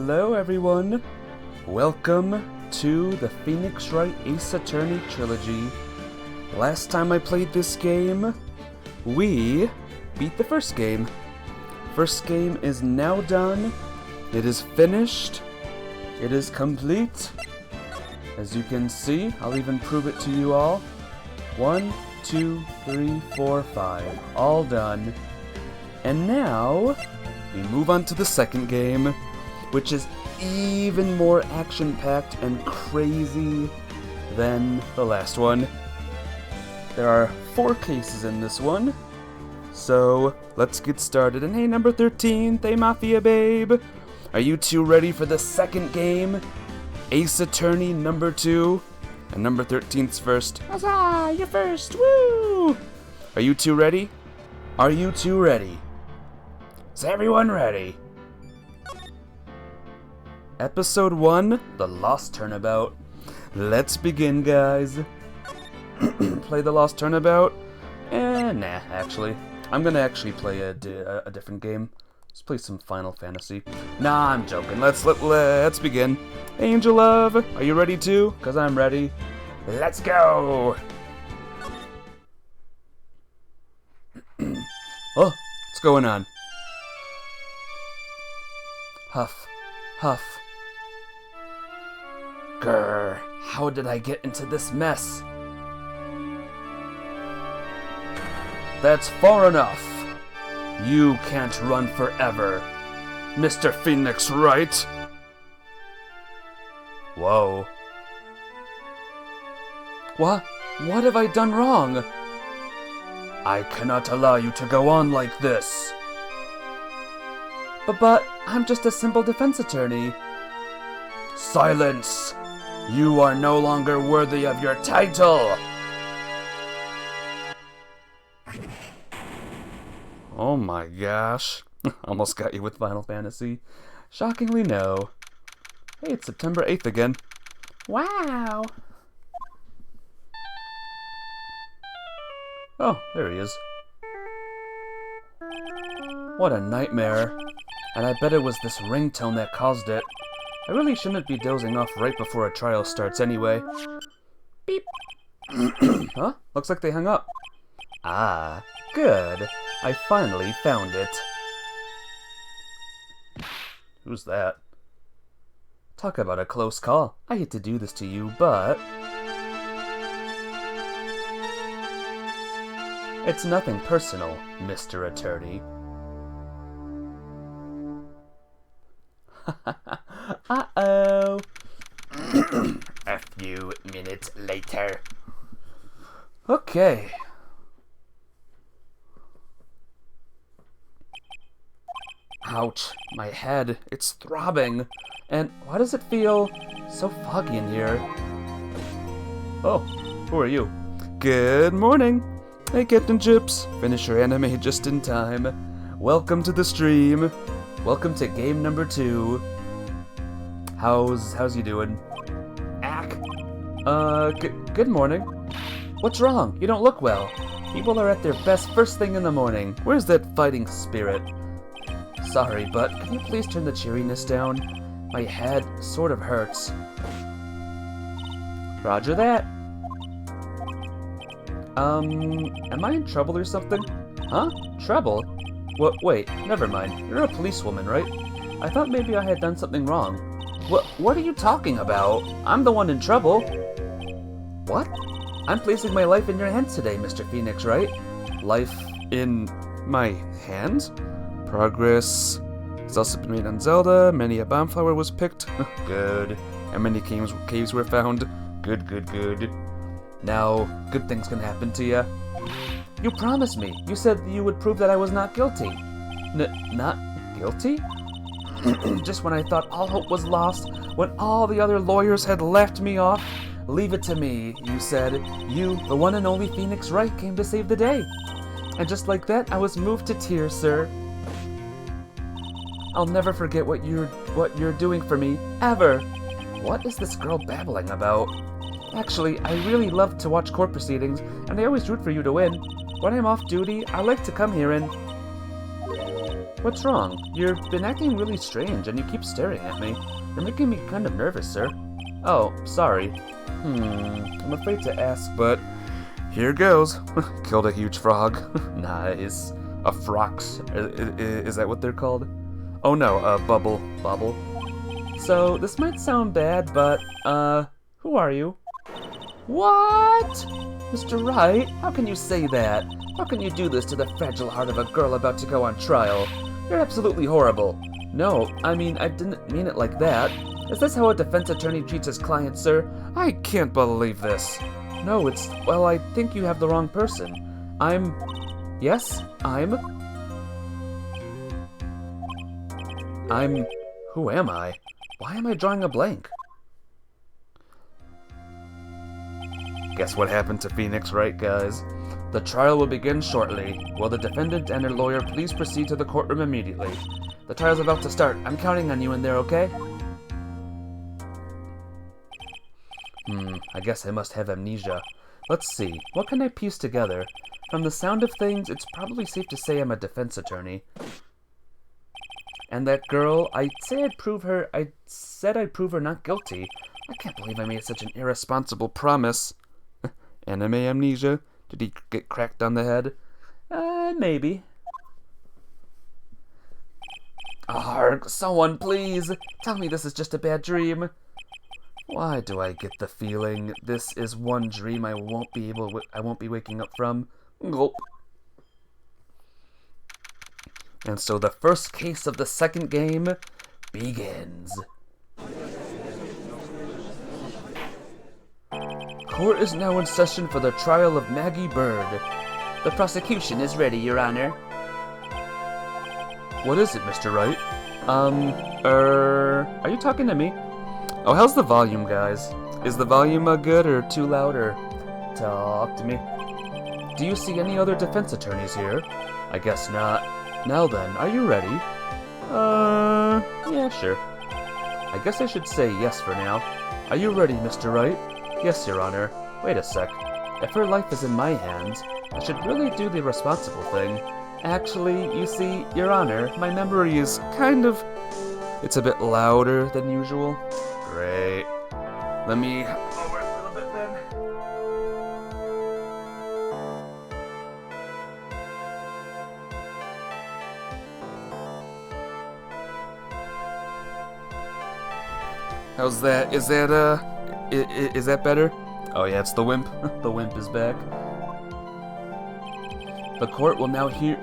Hello everyone! Welcome to the Phoenix Wright Ace Attorney trilogy. Last time I played this game, we beat the first game. First game is now done. It is finished. It is complete. As you can see, I'll even prove it to you all. 1, 2, 3, 4, 5. All done. And now, we move on to the second game, which is even more action-packed and crazy than the last one. There are 4 cases in this one, so let's get started. And hey, number 13, hey Mafia Babe, are you two ready for the second game? Ace Attorney number 2, and number 13's first. Huzzah, you're first, woo! Are you two ready? Are you two ready? Is everyone ready? Episode 1, The Lost Turnabout. Let's begin, guys. Play The Lost Turnabout? Nah, actually. I'm gonna actually play a different game. Let's play some Final Fantasy. Nah, I'm joking. Let's begin. Angel Love, are you ready too? 'Cause I'm ready. Let's go! Oh, what's going on? Huff, huff. Grr, how did I get into this mess? That's far enough. You can't run forever, Mr. Phoenix Wright. Whoa. What have I done wrong? I cannot allow you to go on like this. But I'm just a simple defense attorney. Silence! You are no longer worthy of your title! Oh my gosh. Almost got you with Final Fantasy. Shockingly, no. Hey, it's September 8th again. Wow! Oh, there he is. What a nightmare. And I bet it was this ringtone that caused it. I really shouldn't be dozing off right before a trial starts anyway. Beep! Huh? Looks like they hung up. Ah, good. I finally found it. Who's that? Talk about a close call. I hate to do this to you, but... it's nothing personal, Mr. Attorney. Uh-oh. A few minutes later. Okay. Ouch, my head, it's throbbing. And why does it feel so foggy in here? Oh, who are you? Good morning. Hey, Captain Chips. Finish your anime just in time. Welcome to the stream. Welcome to game number 2. How's you doing? Ack. Good morning. What's wrong? You don't look well. People are at their best first thing in the morning. Where's that fighting spirit? Sorry, but can you please turn the cheeriness down? My head sort of hurts. Roger that. Am I in trouble or something? Huh? Trouble? Wait, never mind. You're a policewoman, right? I thought maybe I had done something wrong. What are you talking about? I'm the one in trouble. What? I'm placing my life in your hands today, Mr. Phoenix, right? Life in my hands? Progress. It's also been made on Zelda. Many a bomb flower was picked. Good. And many caves were found. Good. Now, good things can happen to you. You promised me. You said you would prove that I was not guilty. Not guilty? Just when I thought all hope was lost, when all the other lawyers had laughed me off, leave it to me, you said. You, the one and only Phoenix Wright, came to save the day. And just like that, I was moved to tears, sir. I'll never forget what you're doing for me, ever. What is this girl babbling about? Actually, I really love to watch court proceedings, and I always root for you to win. When I'm off duty, I like to come here and... What's wrong? You've been acting really strange and you keep staring at me. You're making me kind of nervous, sir. Oh, sorry. I'm afraid to ask, but here goes. Killed a huge frog. Nice. A frox. Is that what they're called? Oh no, a bubble. Bubble. So, this might sound bad, but, who are you? What? Mr. Wright, how can you say that? How can you do this to the fragile heart of a girl about to go on trial? You're absolutely horrible. No, I mean, I didn't mean it like that. Is this how a defense attorney treats his client, sir? I can't believe this. No, well, I think you have the wrong person. Yes, who am I? Why am I drawing a blank? Guess what happened to Phoenix Wright, guys? The trial will begin shortly. Will the defendant and her lawyer please proceed to the courtroom immediately? The trial's about to start. I'm counting on you in there, okay? I guess I must have amnesia. Let's see. What can I piece together? From the sound of things, it's probably safe to say I'm a defense attorney. And that girl, I said I'd prove her not guilty. I can't believe I made such an irresponsible promise. Anime amnesia? Did he get cracked on the head? Maybe. Someone please! Tell me this is just a bad dream. Why do I get the feeling this is one dream I won't be waking up from? Gulp. And so the first case of the second game begins. Court is now in session for the trial of Maggie Bird. The prosecution is ready, Your Honor. What is it, Mr. Wright? Are you talking to me? Oh, how's the volume, guys? Is the volume good or too loud, or talk to me? Do you see any other defense attorneys here? I guess not. Now then, are you ready? Yeah, sure. I guess I should say yes for now. Are you ready, Mr. Wright? Yes, Your Honor. Wait a sec. If her life is in my hands, I should really do the responsible thing. Actually, you see, Your Honor, my memory is it's a bit louder than usual. Great. Let me lower it a little bit then. How's that? Is that better? Oh yeah, it's the wimp. The wimp is back. The court will not hear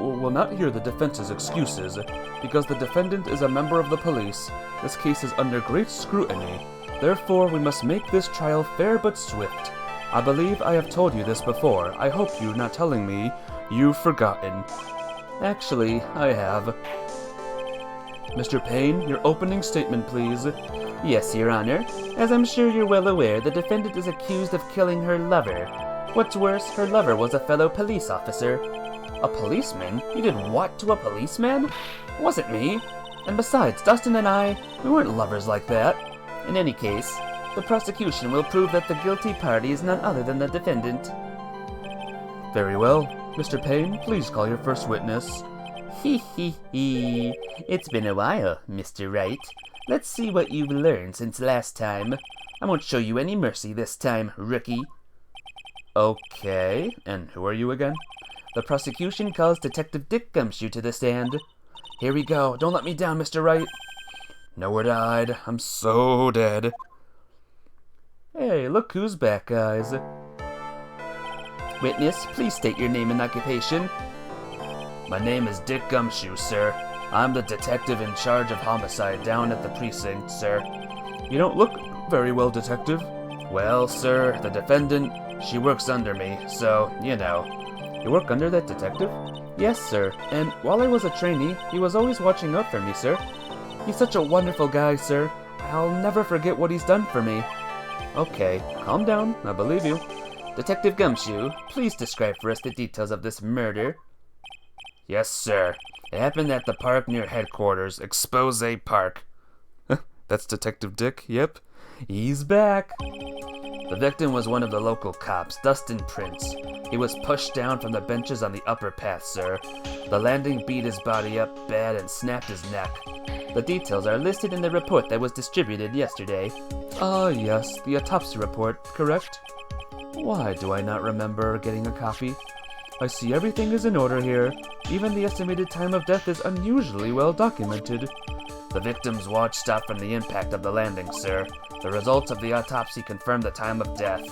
the defense's excuses, because the defendant is a member of the police. This case is under great scrutiny. Therefore, we must make this trial fair but swift. I believe I have told you this before. I hope you're not telling me you've forgotten. Actually, I have. Mr. Payne, your opening statement, please. Yes, Your Honor. As I'm sure you're well aware, the defendant is accused of killing her lover. What's worse, her lover was a fellow police officer. A policeman? You did what to a policeman? It wasn't me. And besides, Dustin and I, we weren't lovers like that. In any case, the prosecution will prove that the guilty party is none other than the defendant. Very well. Mr. Payne, please call your first witness. Hee. It's been a while, Mr. Wright. Let's see what you've learned since last time. I won't show you any mercy this time, rookie. Okay, and who are you again? The prosecution calls Detective Dick Gumshoe to the stand. Here we go. Don't let me down, Mr. Wright. Nowhere to hide. I'm so dead. Hey, look who's back, guys. Witness, please state your name and occupation. My name is Dick Gumshoe, sir. I'm the detective in charge of homicide down at the precinct, sir. You don't look very well, detective. Well, sir, the defendant, she works under me, so, you know. You work under that detective? Yes, sir, and while I was a trainee, he was always watching out for me, sir. He's such a wonderful guy, sir. I'll never forget what he's done for me. Okay, calm down, I believe you. Detective Gumshoe, please describe for us the details of this murder. Yes, sir. It happened at the park near headquarters, Expose Park. That's Detective Dick, yep. He's back. The victim was one of the local cops, Dustin Prince. He was pushed down from the benches on the upper path, sir. The landing beat his body up bad and snapped his neck. The details are listed in the report that was distributed yesterday. Ah, yes, the autopsy report, correct? Why do I not remember getting a copy? I see everything is in order here. Even the estimated time of death is unusually well documented. The victim's watch stopped from the impact of the landing, sir. The results of the autopsy confirm the time of death.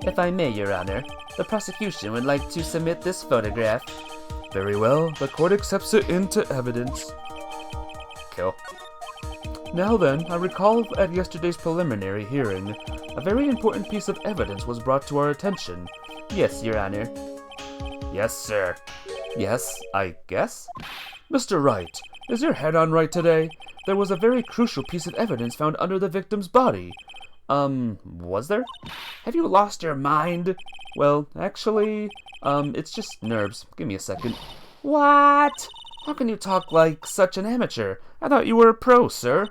If I may, Your Honor, the prosecution would like to submit this photograph. Very well, the court accepts it into evidence. Kill. Now then, I recall at yesterday's preliminary hearing, a very important piece of evidence was brought to our attention. Yes, Your Honor. Yes, sir. Yes, I guess? Mr. Wright, is your head on right today? There was a very crucial piece of evidence found under the victim's body. Was there? Have you lost your mind? Well, actually, it's just nerves. Give me a second. What? How can you talk like such an amateur? I thought you were a pro, sir.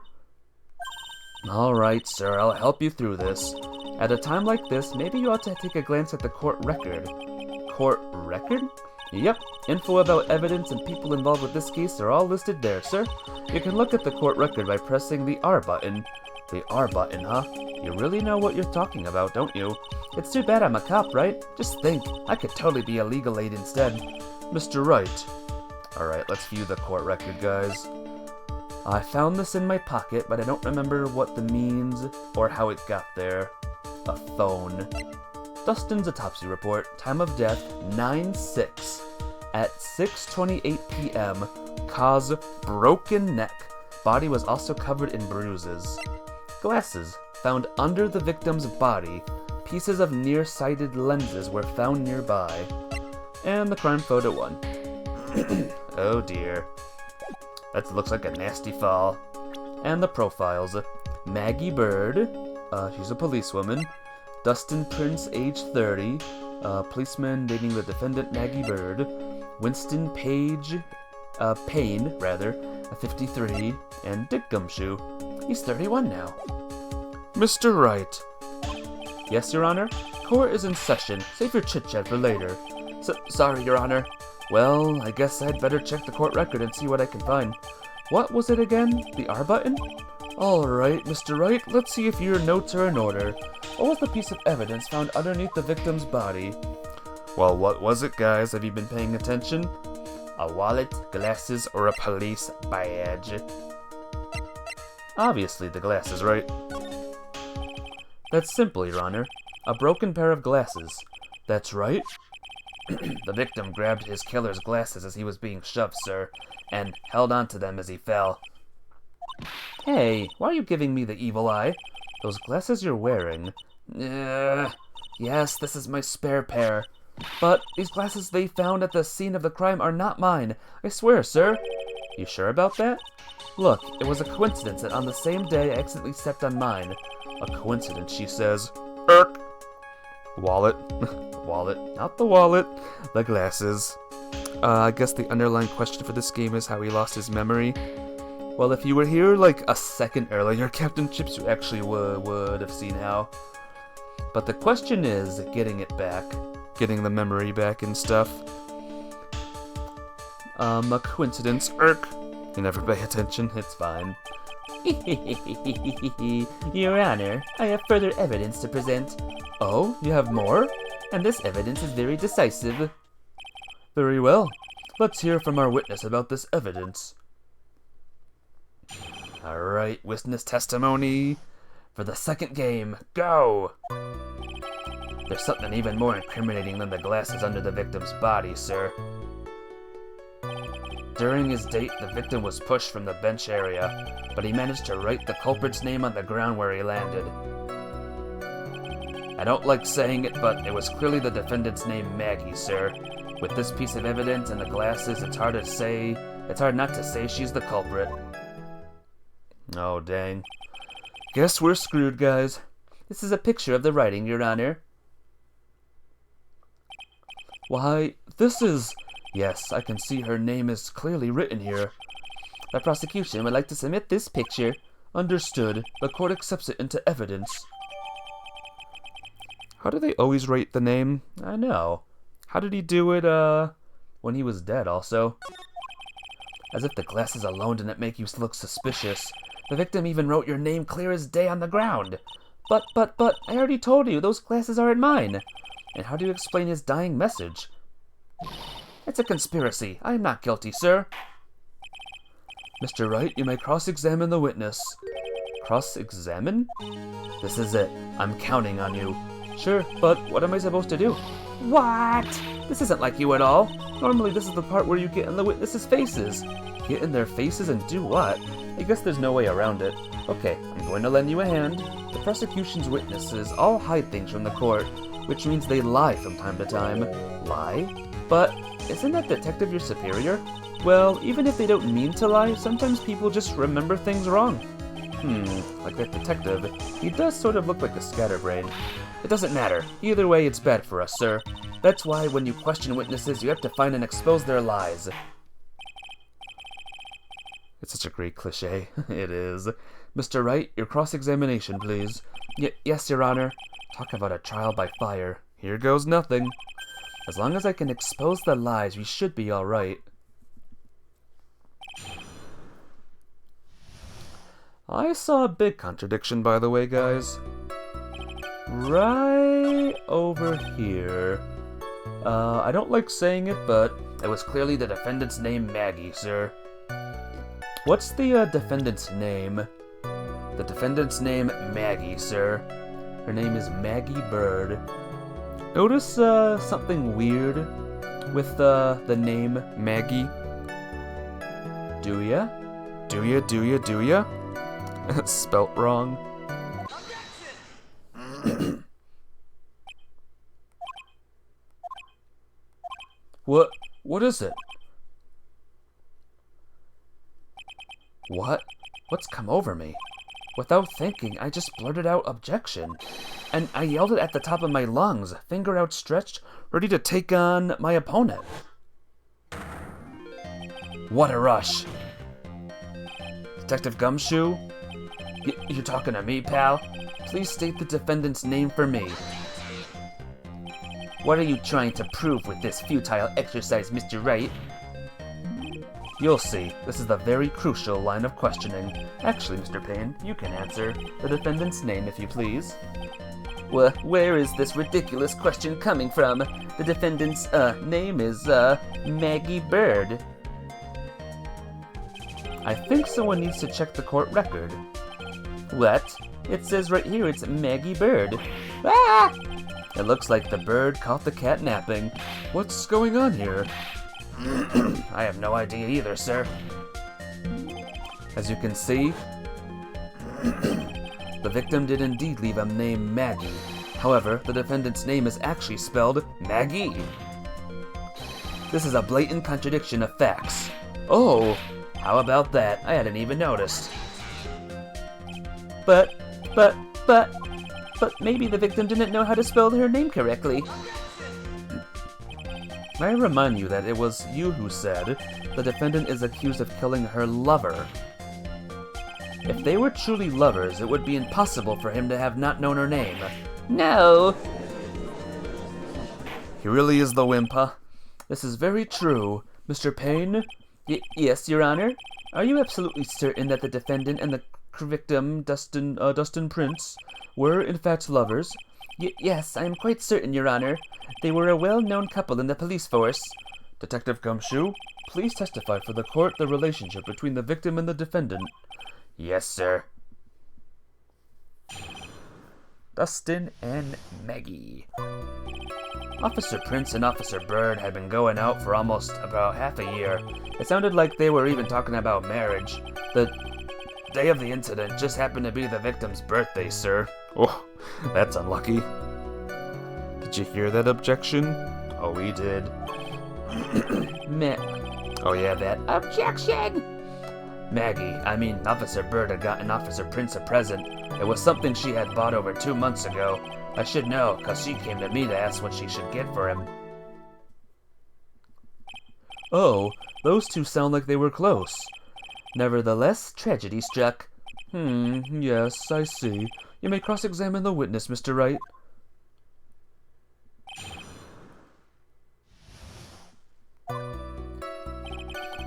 All right, sir, I'll help you through this. At a time like this, maybe you ought to take a glance at the court record. Court record? Yep, info about evidence and people involved with this case are all listed there, sir. You can look at the court record by pressing the R button. The R button, huh? You really know what you're talking about, don't you? It's too bad I'm a cop, right? Just think, I could totally be a legal aid instead. Mr. Wright. Alright, let's view the court record, guys. I found this in my pocket, but I don't remember what the means or how it got there. A phone. Dustin's autopsy report. Time of death, 9/6. At 6:28 p.m. Cause, broken neck. Body was also covered in bruises. Glasses. Found under the victim's body. Pieces of nearsighted lenses were found nearby. And the crime photo 1. Oh dear. That looks like a nasty fall. And the profiles. Maggie Bird. She's a policewoman. Dustin Prince, age 30. Policeman dating the defendant Maggie Bird. Winston Payne, 53. And Dick Gumshoe. He's 31 now. Mr. Wright. Yes, Your Honor? Court is in session. Save your chit-chat for later. Sorry, Your Honor. Well, I guess I'd better check the court record and see what I can find. What was it again? The R button? Alright, Mr. Wright, let's see if your notes are in order. What was the piece of evidence found underneath the victim's body? Well, what was it, guys? Have you been paying attention? A wallet, glasses, or a police badge? Obviously the glasses, right? That's simple, Your Honor. A broken pair of glasses. That's right. The victim grabbed his killer's glasses as he was being shoved, sir, and held onto them as he fell. Hey, why are you giving me the evil eye? Those glasses you're wearing... yes, this is my spare pair. But these glasses they found at the scene of the crime are not mine. I swear, sir. You sure about that? Look, it was a coincidence that on the same day I accidentally stepped on mine. A coincidence, she says. Erk. Wallet. Wallet. Not the wallet. The glasses. I guess the underlying question for this game is how he lost his memory. Well, if you were here like a second earlier, Captain Chips, you actually would have seen how. But the question is getting it back. Getting the memory back and stuff. A coincidence. Erk. You never pay attention. It's fine. Your Honor, I have further evidence to present. Oh, you have more? And this evidence is very decisive. Very well. Let's hear from our witness about this evidence. Alright, witness testimony for the second game. Go! There's something even more incriminating than the glasses under the victim's body, sir. During his date, the victim was pushed from the bench area, but he managed to write the culprit's name on the ground where he landed. I don't like saying it, but it was clearly the defendant's name, Maggie, sir. With this piece of evidence and the glasses, it's hard not to say she's the culprit. Oh, dang. Guess we're screwed, guys. This is a picture of the writing, Your Honor. Why, this is... Yes, I can see her name is clearly written here. The prosecution would like to submit this picture. Understood. The court accepts it into evidence. How do they always rate the name? I know. How did he do it, when he was dead, also? As if the glasses alone didn't make you look suspicious. The victim even wrote your name clear as day on the ground. But, I already told you, those glasses aren't mine. And how do you explain his dying message? It's a conspiracy. I am not guilty, sir. Mr. Wright, you may cross-examine the witness. Cross-examine? This is it. I'm counting on you. Sure, but what am I supposed to do? What? This isn't like you at all. Normally this is the part where you get in the witnesses' faces. Get in their faces and do what? I guess there's no way around it. Okay, I'm going to lend you a hand. The prosecution's witnesses all hide things from the court, which means they lie from time to time. Lie? But isn't that detective your superior? Well, even if they don't mean to lie, sometimes people just remember things wrong. Like that detective. He does sort of look like a scatterbrain. It doesn't matter. Either way, it's bad for us, sir. That's why when you question witnesses, you have to find and expose their lies. It's such a great cliche. It is. Mr. Wright, your cross-examination, please. Yes, Your Honor. Talk about a trial by fire. Here goes nothing. As long as I can expose the lies, we should be all right. I saw a big contradiction, by the way, guys. Right over here. I don't like saying it, but it was clearly the defendant's name, Maggie, sir. What's the defendant's name? The defendant's name, Maggie, sir. Her name is Maggie Bird. Notice something weird with the name Maggie? Do ya? Do ya? It's spelt wrong. What is it? What's come over me? Without thinking, I just blurted out objection. And I yelled it at the top of my lungs, finger outstretched, ready to take on my opponent. What a rush. Detective Gumshoe? You talking to me, pal? Please state the defendant's name for me. What are you trying to prove with this futile exercise, Mr. Wright? You'll see. This is the very crucial line of questioning. Actually, Mr. Payne, you can answer. The defendant's name, if you please. Where is this ridiculous question coming from? The defendant's, name is, Maggie Bird. I think someone needs to check the court record. What? It says right here it's Maggie Bird. Ah! It looks like the bird caught the cat napping. What's going on here? I have no idea either, sir. As you can see, the victim did indeed leave a name Maggie. However, the defendant's name is actually spelled Maggie. This is a blatant contradiction of facts. Oh, how about that? I hadn't even noticed. But maybe the victim didn't know how to spell her name correctly. May I remind you that it was you who said the defendant is accused of killing her lover. If they were truly lovers, it would be impossible for him to have not known her name. No! He really is the wimp, huh? This is very true. Mr. Payne? Yes, Your Honor? Are you absolutely certain that the defendant and the victim, Dustin Prince, were in fact lovers? Yes, I am quite certain, Your Honor. They were a well-known couple in the police force. Detective Gumshoe, please testify for the court the relationship between the victim and the defendant. Yes, sir. Dustin and Maggie. Officer Prince and Officer Bird had been going out for almost about half a year. It sounded like they were even talking about marriage. The day of the incident just happened to be the victim's birthday, sir. Oh, that's unlucky. Did you hear that objection? Oh, we did. Oh yeah, that objection! Officer Bird had gotten Officer Prince a present. It was something she had bought over 2 months ago. I should know, cause she came to me to ask what she should get for him. Oh, those two sound like they were close. Nevertheless, tragedy struck. Yes, I see. You may cross-examine the witness, Mr. Wright.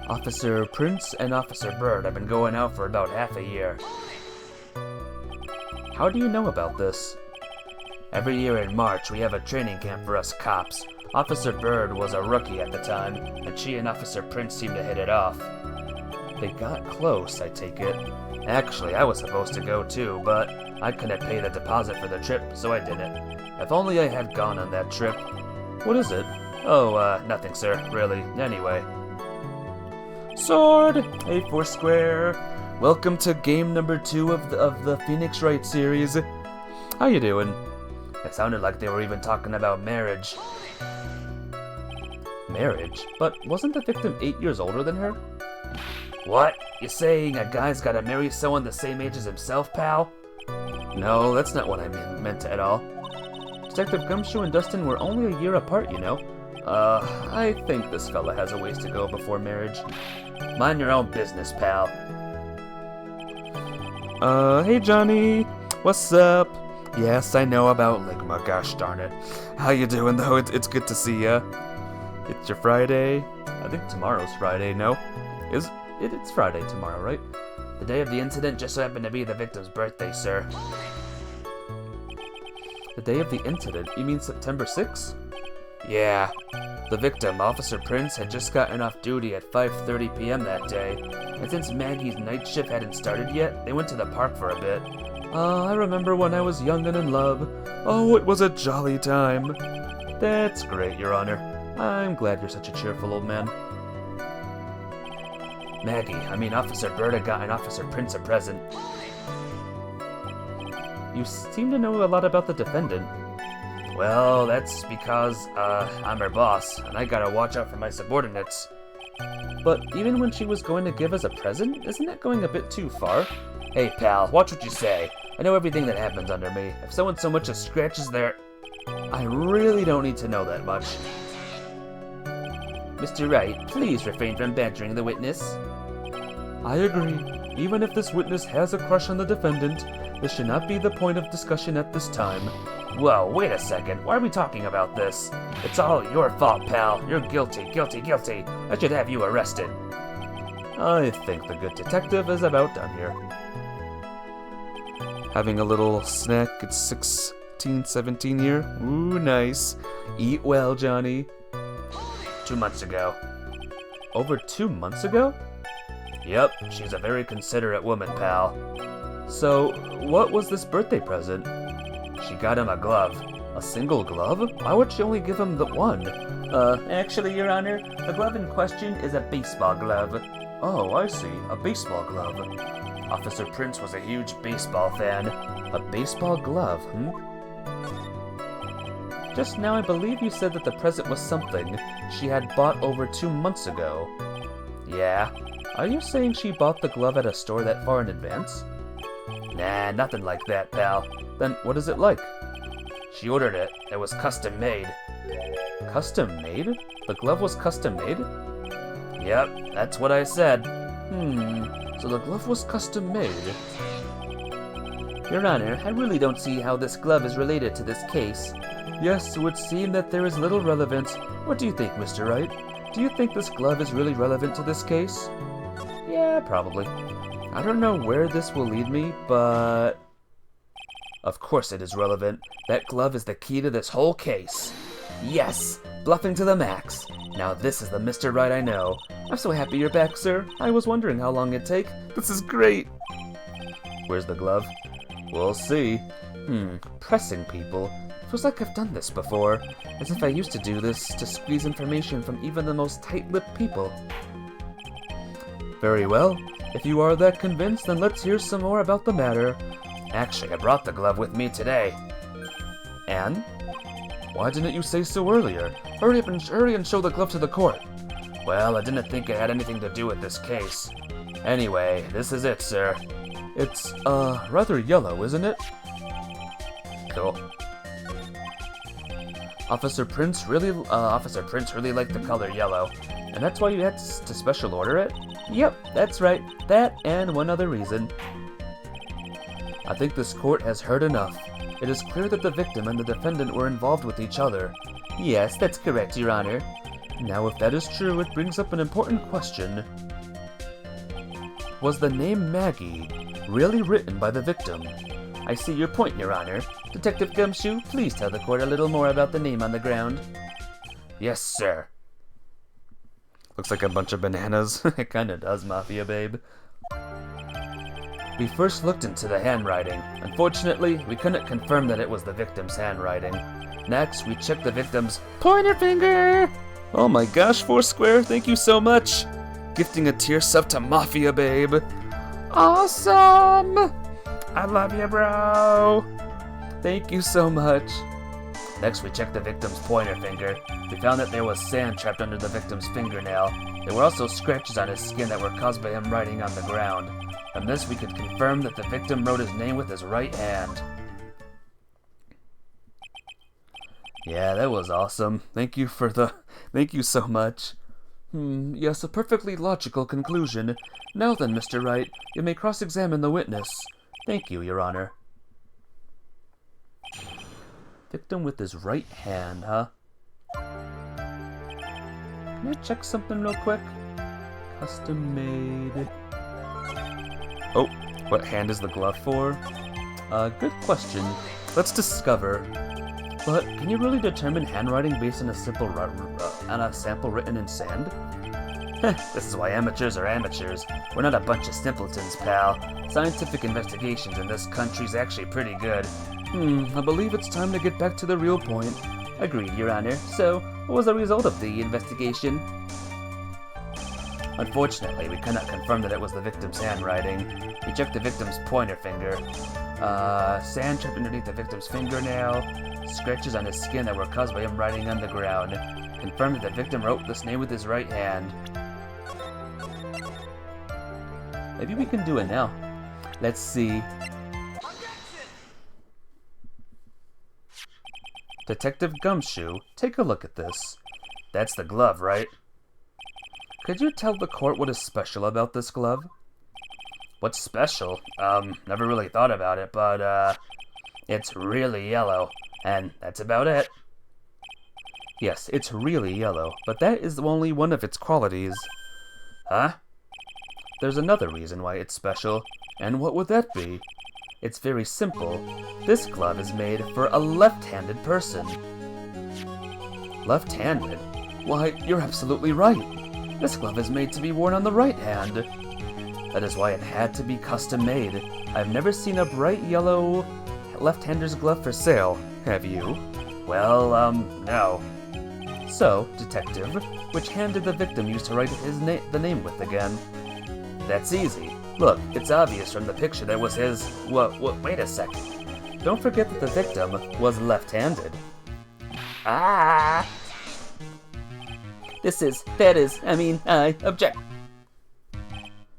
Officer Prince and Officer Bird have been going out for about half a year. How do you know about this? Every year in March, we have a training camp for us cops. Officer Bird was a rookie at the time, and she and Officer Prince seemed to hit it off. They got close, I take it. Actually, I was supposed to go too, but I couldn't pay the deposit for the trip, so I didn't. If only I had gone on that trip. What is it? Oh, nothing, sir, really. Anyway. Sword! Hey, Foursquare. Welcome to game number 2 of the Phoenix Wright series. How you doing? It sounded like they were even talking about marriage. Marriage? But wasn't the victim 8 years older than her? What? You saying a guy's gotta marry someone the same age as himself, pal? No, that's not what I meant at all. Detective Gumshoe and Dustin were only a year apart, you know. I think this fella has a ways to go before marriage. Mind your own business, pal. Hey Johnny, what's up? Yes, I know about Ligma, gosh darn it. How you doing though? It's good to see ya. It's your Friday? I think tomorrow's Friday, no? It's Friday tomorrow, right? The day of the incident just so happened to be the victim's birthday, sir. The day of the incident? You mean September 6th? Yeah. The victim, Officer Prince, had just gotten off duty at 5:30 p.m. that day, and since Maggie's night shift hadn't started yet, they went to the park for a bit. I remember when I was young and in love. Oh, it was a jolly time. That's great, Your Honor. I'm glad you're such a cheerful old man. Officer Bird had gotten Officer Prince a present. You seem to know a lot about the defendant. Well, that's because, I'm her boss, and I gotta watch out for my subordinates. But even when she was going to give us a present, isn't that going a bit too far? Hey, pal, watch what you say. I know everything that happens under me. If someone so much as scratches their... I really don't need to know that much. Mr. Wright, please refrain from badgering the witness. I agree. Even if this witness has a crush on the defendant, this should not be the point of discussion at this time. Whoa, wait a second. Why are we talking about this? It's all your fault, pal. You're guilty, guilty, guilty. I should have you arrested. I think the good detective is about done here. Having a little snack at 16, 17 here. Ooh, nice. Eat well, Johnny. 2 months ago. Over 2 months ago? Yep, she's a very considerate woman, pal. So, what was this birthday present? She got him a glove. A single glove? Why would she only give him the one? Actually, Your Honor, the glove in question is a baseball glove. Oh, I see. A baseball glove. Officer Prince was a huge baseball fan. A baseball glove, Just now I believe you said that the present was something she had bought over 2 months ago. Yeah? Are you saying she bought the glove at a store that far in advance? Nah, nothing like that, pal. Then what is it like? She ordered it. It was custom made. Custom made? The glove was custom made? Yep, that's what I said. So the glove was custom made. Your Honor, I really don't see how this glove is related to this case. Yes, it would seem that there is little relevance. What do you think, Mr. Wright? Do you think this glove is really relevant to this case? Yeah, probably. I don't know where this will lead me, but... Of course it is relevant. That glove is the key to this whole case. Yes! Bluffing to the max. Now this is the Mr. Wright I know. I'm so happy you're back, sir. I was wondering how long it'd take. This is great! Where's the glove? We'll see. Pressing people. Feels like I've done this before. As if I used to do this to squeeze information from even the most tight-lipped people. Very well. If you are that convinced, then let's hear some more about the matter. Actually, I brought the glove with me today. And? Why didn't you say so earlier? Hurry and show the glove to the court. Well, I didn't think it had anything to do with this case. Anyway, this is it, sir. It's, rather yellow, isn't it? Cool. Officer Prince really liked the color yellow, and that's why you had to special order it? Yep, that's right. That and one other reason. I think this court has heard enough. It is clear that the victim and the defendant were involved with each other. Yes, that's correct, Your Honor. Now, if that is true, it brings up an important question. Was the name Maggie really written by the victim? I see your point, Your Honor. Detective Gumshoe, please tell the court a little more about the name on the ground. Yes, sir. Looks like a bunch of bananas. It kinda does, Mafia Babe. We first looked into the handwriting. Unfortunately, we couldn't confirm that it was the victim's handwriting. Next, we checked the victim's pointer finger! Oh my gosh, Foursquare, thank you so much! Gifting a tier sub to Mafia Babe. Awesome! I love you, bro! Thank you so much. Next, we checked the victim's pointer finger. We found that there was sand trapped under the victim's fingernail. There were also scratches on his skin that were caused by him writing on the ground. From this, we could confirm that the victim wrote his name with his right hand. Yeah, that was awesome. Thank you so much. Yes, a perfectly logical conclusion. Now then, Mr. Wright, you may cross-examine the witness. Thank you, Your Honor. Victim with his right hand, huh? Can I check something real quick? Custom made. Oh, what hand is the glove for? Good question. Let's discover. But can you really determine handwriting based on a sample written in sand? This is why amateurs are amateurs. We're not a bunch of simpletons, pal. Scientific investigations in this country's actually pretty good. I believe it's time to get back to the real point. Agreed, Your Honor. So, what was the result of the investigation? Unfortunately, we cannot confirm that it was the victim's handwriting. We checked the victim's pointer finger. Sand trapped underneath the victim's fingernail. Scratches on his skin that were caused by him writing on the ground. Confirmed that the victim wrote this name with his right hand. Maybe we can do it now. Let's see. Detective Gumshoe, take a look at this. That's the glove, right? Could you tell the court what is special about this glove? What's special? Never really thought about it, but, it's really yellow, and that's about it. Yes, it's really yellow, but that is only one of its qualities. Huh? There's another reason why it's special, and what would that be? It's very simple. This glove is made for a left-handed person. Left-handed? Why, you're absolutely right. This glove is made to be worn on the right hand. That is why it had to be custom made. I've never seen a bright yellow left-hander's glove for sale, have you? Well, no. So, detective, which hand did the victim use to write the name with again? That's easy. Look, it's obvious from the picture that was his... wait a second. Don't forget that the victim was left-handed. Ah! I object.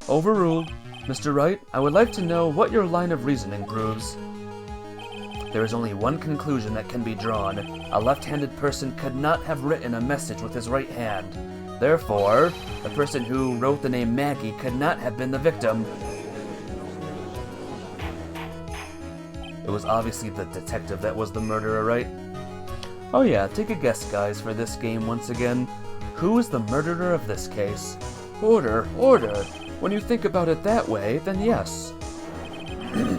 Overruled. Mr. Wright, I would like to know what your line of reasoning proves. There is only one conclusion that can be drawn. A left-handed person could not have written a message with his right hand. Therefore, the person who wrote the name Maggie could not have been the victim. It was obviously the detective that was the murderer, right? Oh yeah, take a guess, guys, for this game once again. Who is the murderer of this case? Order. When you think about it that way, then yes.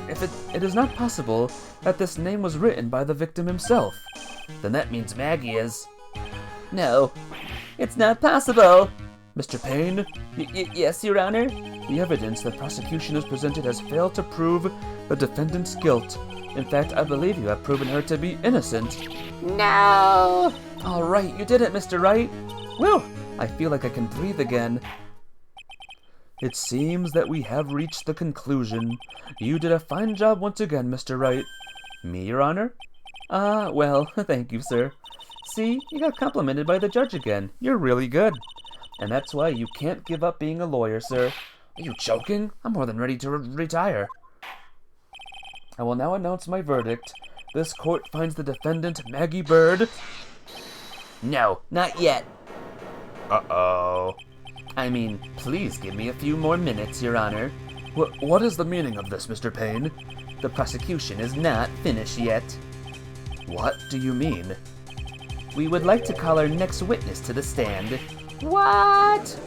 If it is not possible that this name was written by the victim himself, then that means Maggie is... No, it's not possible. Mr. Payne? Yes, Your Honor? The evidence the prosecution has presented has failed to prove the defendant's guilt. In fact, I believe you have proven her to be innocent. No! All right, you did it, Mr. Wright. Whew, I feel like I can breathe again. It seems that we have reached the conclusion. You did a fine job once again, Mr. Wright. Me, Your Honor? Well, thank you, sir. See, you got complimented by the judge again. You're really good. And that's why you can't give up being a lawyer, sir. Are you joking? I'm more than ready to retire. I will now announce my verdict. This court finds the defendant, Maggie Bird... No, not yet. Uh-oh. I mean, please give me a few more minutes, Your Honor. What is the meaning of this, Mr. Payne? The prosecution is not finished yet. What do you mean? We would like to call our next witness to the stand. What?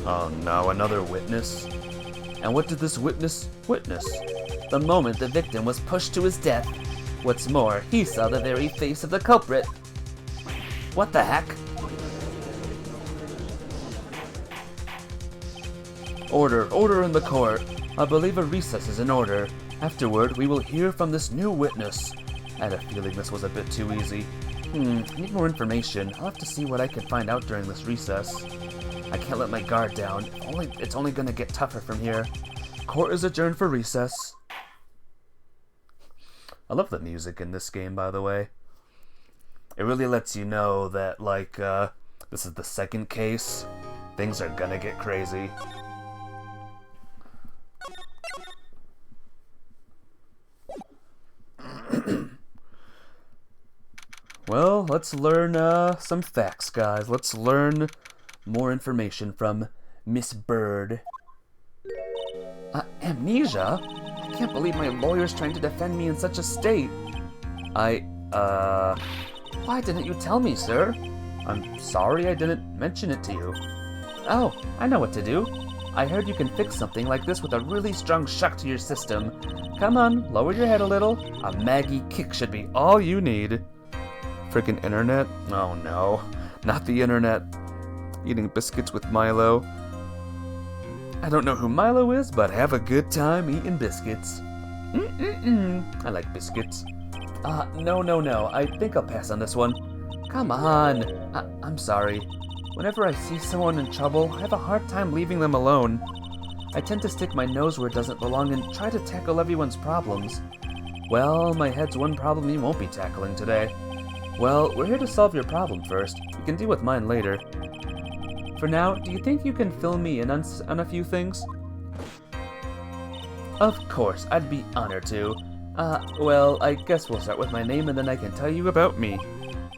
Oh no, another witness? And what did this witness witness? The moment the victim was pushed to his death. What's more, he saw the very face of the culprit. What the heck? Order in the court. I believe a recess is in order. Afterward, we will hear from this new witness. I had a feeling this was a bit too easy. I need more information. I'll have to see what I can find out during this recess. I can't let my guard down. It's only gonna get tougher from here. Court is adjourned for recess. I love the music in this game, by the way. It really lets you know that, like, this is the second case. Things are gonna get crazy. Well, let's learn some facts, guys. Let's learn more information from Miss Bird. Amnesia? I can't believe my lawyer's trying to defend me in such a state. Why didn't you tell me, sir? I'm sorry I didn't mention it to you. Oh, I know what to do. I heard you can fix something like this with a really strong shock to your system. Come on, lower your head a little. A Maggie kick should be all you need. Friggin' internet? Oh no, not the internet. Eating biscuits with Milo. I don't know who Milo is, but have a good time eating biscuits. I like biscuits. No. I think I'll pass on this one. Come on. I'm sorry. Whenever I see someone in trouble, I have a hard time leaving them alone. I tend to stick my nose where it doesn't belong and try to tackle everyone's problems. Well, my head's one problem you won't be tackling today. Well, we're here to solve your problem first. You can deal with mine later. For now, do you think you can fill me in on a few things? Of course, I'd be honored to. Well, I guess we'll start with my name and then I can tell you about me.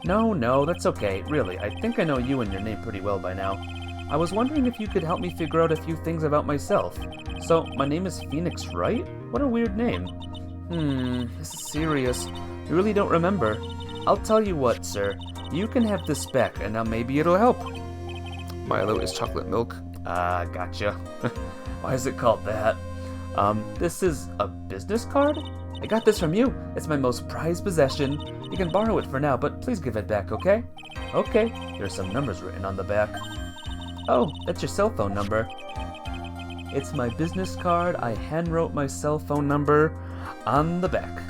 No, that's okay. Really, I think I know you and your name pretty well by now. I was wondering if you could help me figure out a few things about myself. So, my name is Phoenix Wright? What a weird name. This is serious. I really don't remember. I'll tell you what, sir. You can have this back, and now maybe it'll help. Milo is chocolate milk. Gotcha. Why is it called that? This is a business card? I got this from you. It's my most prized possession. You can borrow it for now, but please give it back, okay? Okay. There's some numbers written on the back. Oh, that's your cell phone number. It's my business card. I handwrote my cell phone number on the back.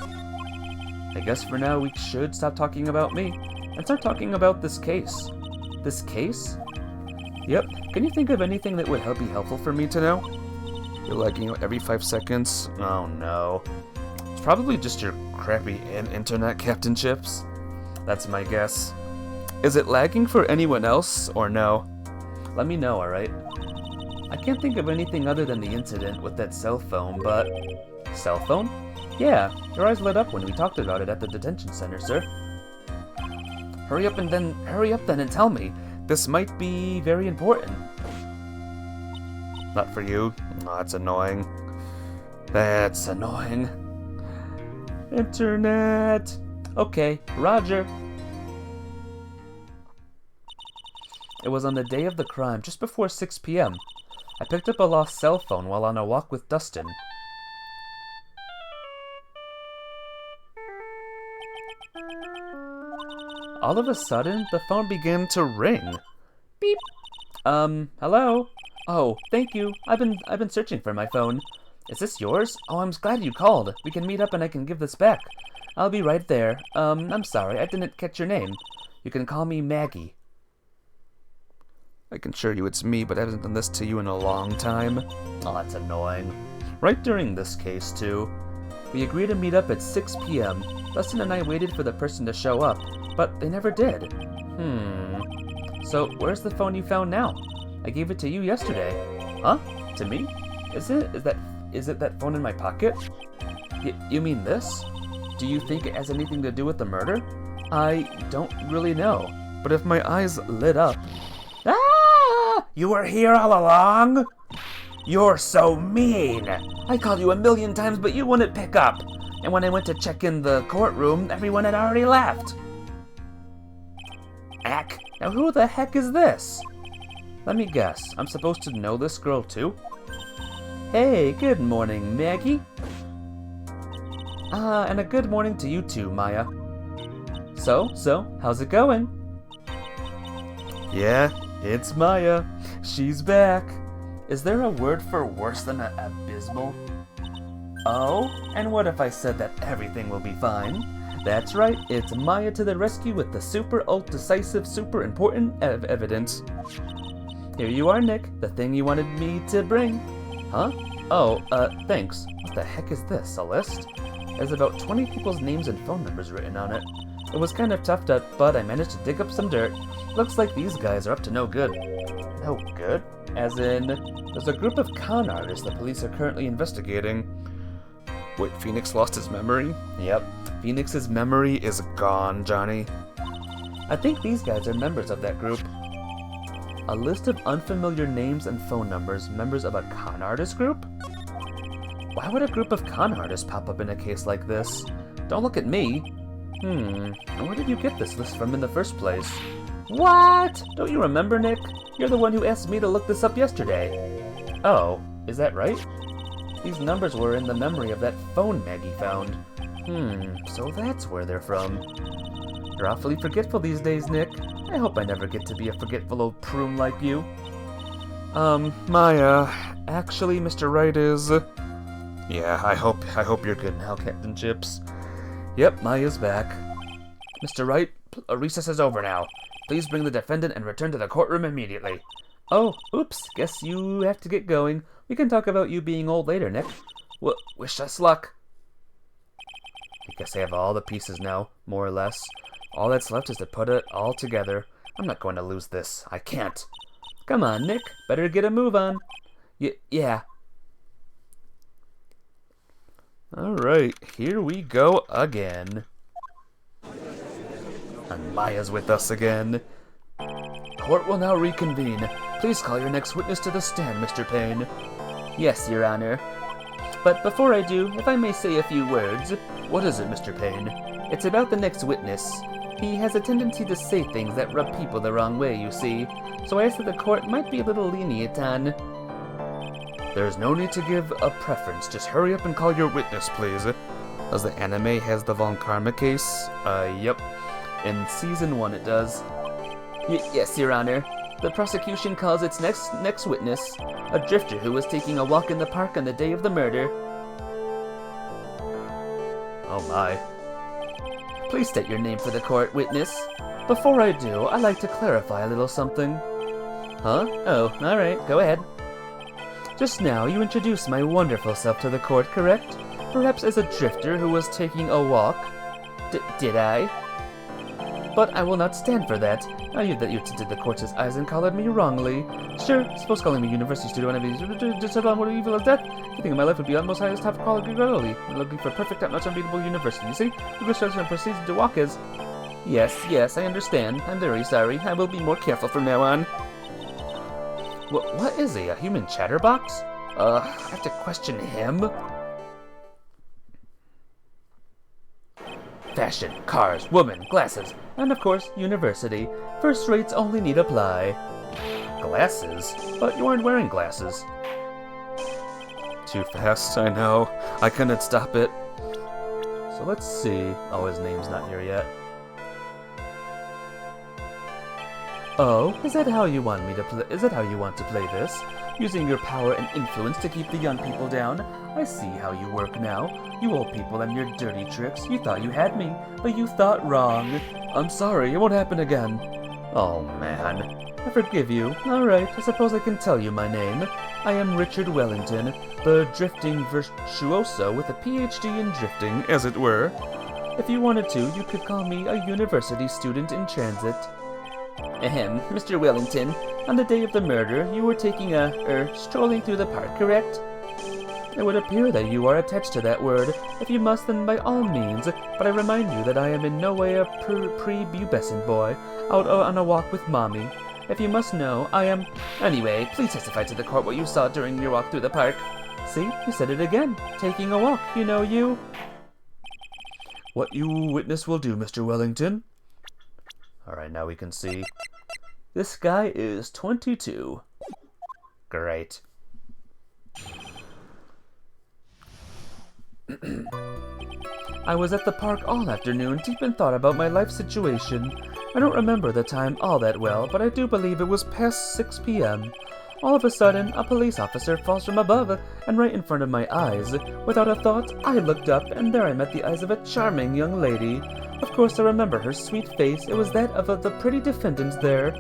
I guess for now we should stop talking about me and start talking about this case. This case? Yep. Can you think of anything that would be helpful for me to know? You're lagging out every 5 seconds. Oh no. It's probably just your crappy internet, Captain Chips. That's my guess. Is it lagging for anyone else, or no? Let me know, alright? I can't think of anything other than the incident with that cell phone, but... Cell phone? Yeah, your eyes lit up when we talked about it at the detention center, sir. Hurry up then and tell me. This might be very important. Not for you. Oh, that's annoying. That's annoying. Internet. Okay, Roger. It was on the day of the crime, just before 6 p.m. I picked up a lost cell phone while on a walk with Dustin. All of a sudden, the phone began to ring. Beep. Hello? Oh, thank you. I've been searching for my phone. Is this yours? Oh, I'm glad you called. We can meet up and I can give this back. I'll be right there. I'm sorry, I didn't catch your name. You can call me Maggie. I can assure you it's me, but I haven't done this to you in a long time. Oh, that's annoying. Right during this case, too. We agreed to meet up at 6 p.m. Dustin and I waited for the person to show up, but they never did. So, where's the phone you found now? I gave it to you yesterday. Huh? To me? Is it that phone in my pocket? You mean this? Do you think it has anything to do with the murder? I don't really know, but if my eyes lit up... Ah! You were here all along? You're so mean! I called you a million times, but you wouldn't pick up. And when I went to check in the courtroom, everyone had already left. Ack! Now who the heck is this? Let me guess, I'm supposed to know this girl too? Hey, good morning, Maggie. And a good morning to you too, Maya. So, how's it going? Yeah, it's Maya. She's back. Is there a word for worse than abysmal? Oh, and what if I said that everything will be fine? That's right, it's Maya to the rescue with the super ult decisive super important evidence. Here you are, Nick, the thing you wanted me to bring. Huh? Oh, thanks. What the heck is this, a list? There's about 20 people's names and phone numbers written on it. It was kind of tough, but I managed to dig up some dirt. Looks like these guys are up to no good. No good? As in, there's a group of con artists the police are currently investigating. Wait, Phoenix lost his memory? Yep. Phoenix's memory is gone, Johnny. I think these guys are members of that group. A list of unfamiliar names and phone numbers, members of a con artist group? Why would a group of con artists pop up in a case like this? Don't look at me. And where did you get this list from in the first place? What? Don't you remember, Nick? You're the one who asked me to look this up yesterday. Oh, is that right? These numbers were in the memory of that phone Maggie found. So that's where they're from. You're awfully forgetful these days, Nick. I hope I never get to be a forgetful old prune like you. Maya, actually, Mr. Wright is... Yeah, I hope you're good now, Captain Chips. Yep, Maya's back. Mr. Wright, recess is over now. Please bring the defendant and return to the courtroom immediately. Oh, oops, guess you have to get going. We can talk about you being old later, Nick. Wish us luck. I guess I have all the pieces now, more or less. All that's left is to put it all together. I'm not going to lose this. I can't. Come on, Nick. Better get a move on. Yeah. Alright, here we go again. And Maya's with us again. Court will now reconvene. Please call your next witness to the stand, Mr. Payne. Yes, Your Honor. But before I do, if I may say a few words. What is it, Mr. Payne? It's about the next witness. He has a tendency to say things that rub people the wrong way, you see. So I asked that the court might be a little lenient on... There's no need to give a preference. Just hurry up and call your witness, please. Does the anime has the Von Karma case? Yep. In Season 1 it does. Yes, Your Honor. The prosecution calls its next witness a drifter who was taking a walk in the park on the day of the murder. Oh my. Please state your name for the court, witness. Before I do, I'd like to clarify a little something. Huh? Oh, alright, go ahead. Just now, you introduced my wonderful self to the court, correct? Perhaps as a drifter who was taking a walk? Did I? But I will not stand for that. Now that you tinted the court's eyes and colored me wrongly. Sure, suppose calling me university student when I just on what evil as death. You think my life would be on most highest top quality quality. I'm looking for perfect, top-notch, unbeatable university. You see? The construction proceeds to walk is. Yes, I understand. I'm very sorry. I will be more careful from now on. What is he? A human chatterbox? I have to question him? Fashion, cars, woman, glasses, and of course, university. First rates only need apply. Glasses? But you aren't wearing glasses. Too fast, I know. I couldn't stop it. So let's see. Oh, his name's not here yet. Oh, is that how you want me to play? Is that how you want to play this? Using your power and influence to keep the young people down? I see how you work now. You old people and your dirty tricks. You thought you had me, but you thought wrong. I'm sorry, it won't happen again. Oh man, I forgive you. Alright, I suppose I can tell you my name. I am Richard Wellington, the drifting virtuoso with a PhD in drifting, as it were. If you wanted to, you could call me a university student in transit. Ahem, Mr. Wellington, on the day of the murder, you were taking strolling through the park, correct? It would appear that you are attached to that word. If you must, then by all means, but I remind you that I am in no way a prepubescent boy, out on a walk with mommy. If you must know, I am... Anyway, please testify to the court what you saw during your walk through the park. See, you said it again. Taking a walk, What you witness will do, Mr. Wellington. Alright, now we can see. This guy is 22. Great. I was at the park all afternoon, deep in thought about my life situation. I don't remember the time all that well, but I do believe it was past 6 p.m. All of a sudden, a police officer falls from above and right in front of my eyes. Without a thought, I looked up, and there I met the eyes of a charming young lady. Of course, I remember her sweet face. It was that of the pretty defendant there.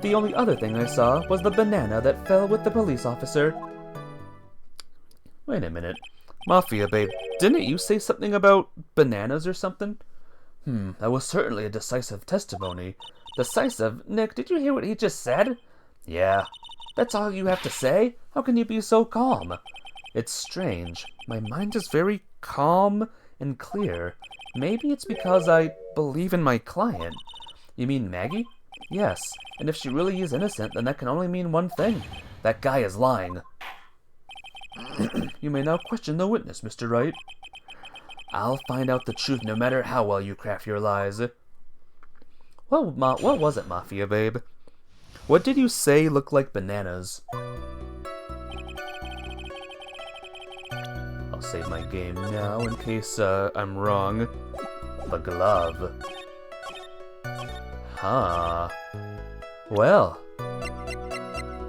The only other thing I saw was the banana that fell with the police officer. Wait a minute. Mafia babe, didn't you say something about bananas or something? That was certainly a decisive testimony. Decisive? Nick, did you hear what he just said? Yeah. That's all you have to say? How can you be so calm? It's strange. My mind is very calm and clear. Maybe it's because I believe in my client. You mean Maggie? Yes. And if she really is innocent, then that can only mean one thing. That guy is lying. You may now question the witness, Mr. Wright. I'll find out the truth no matter how well you craft your lies. What was it, Mafia babe? What did you say looked like bananas? I'll save my game now in case I'm wrong. The glove. Huh. Well.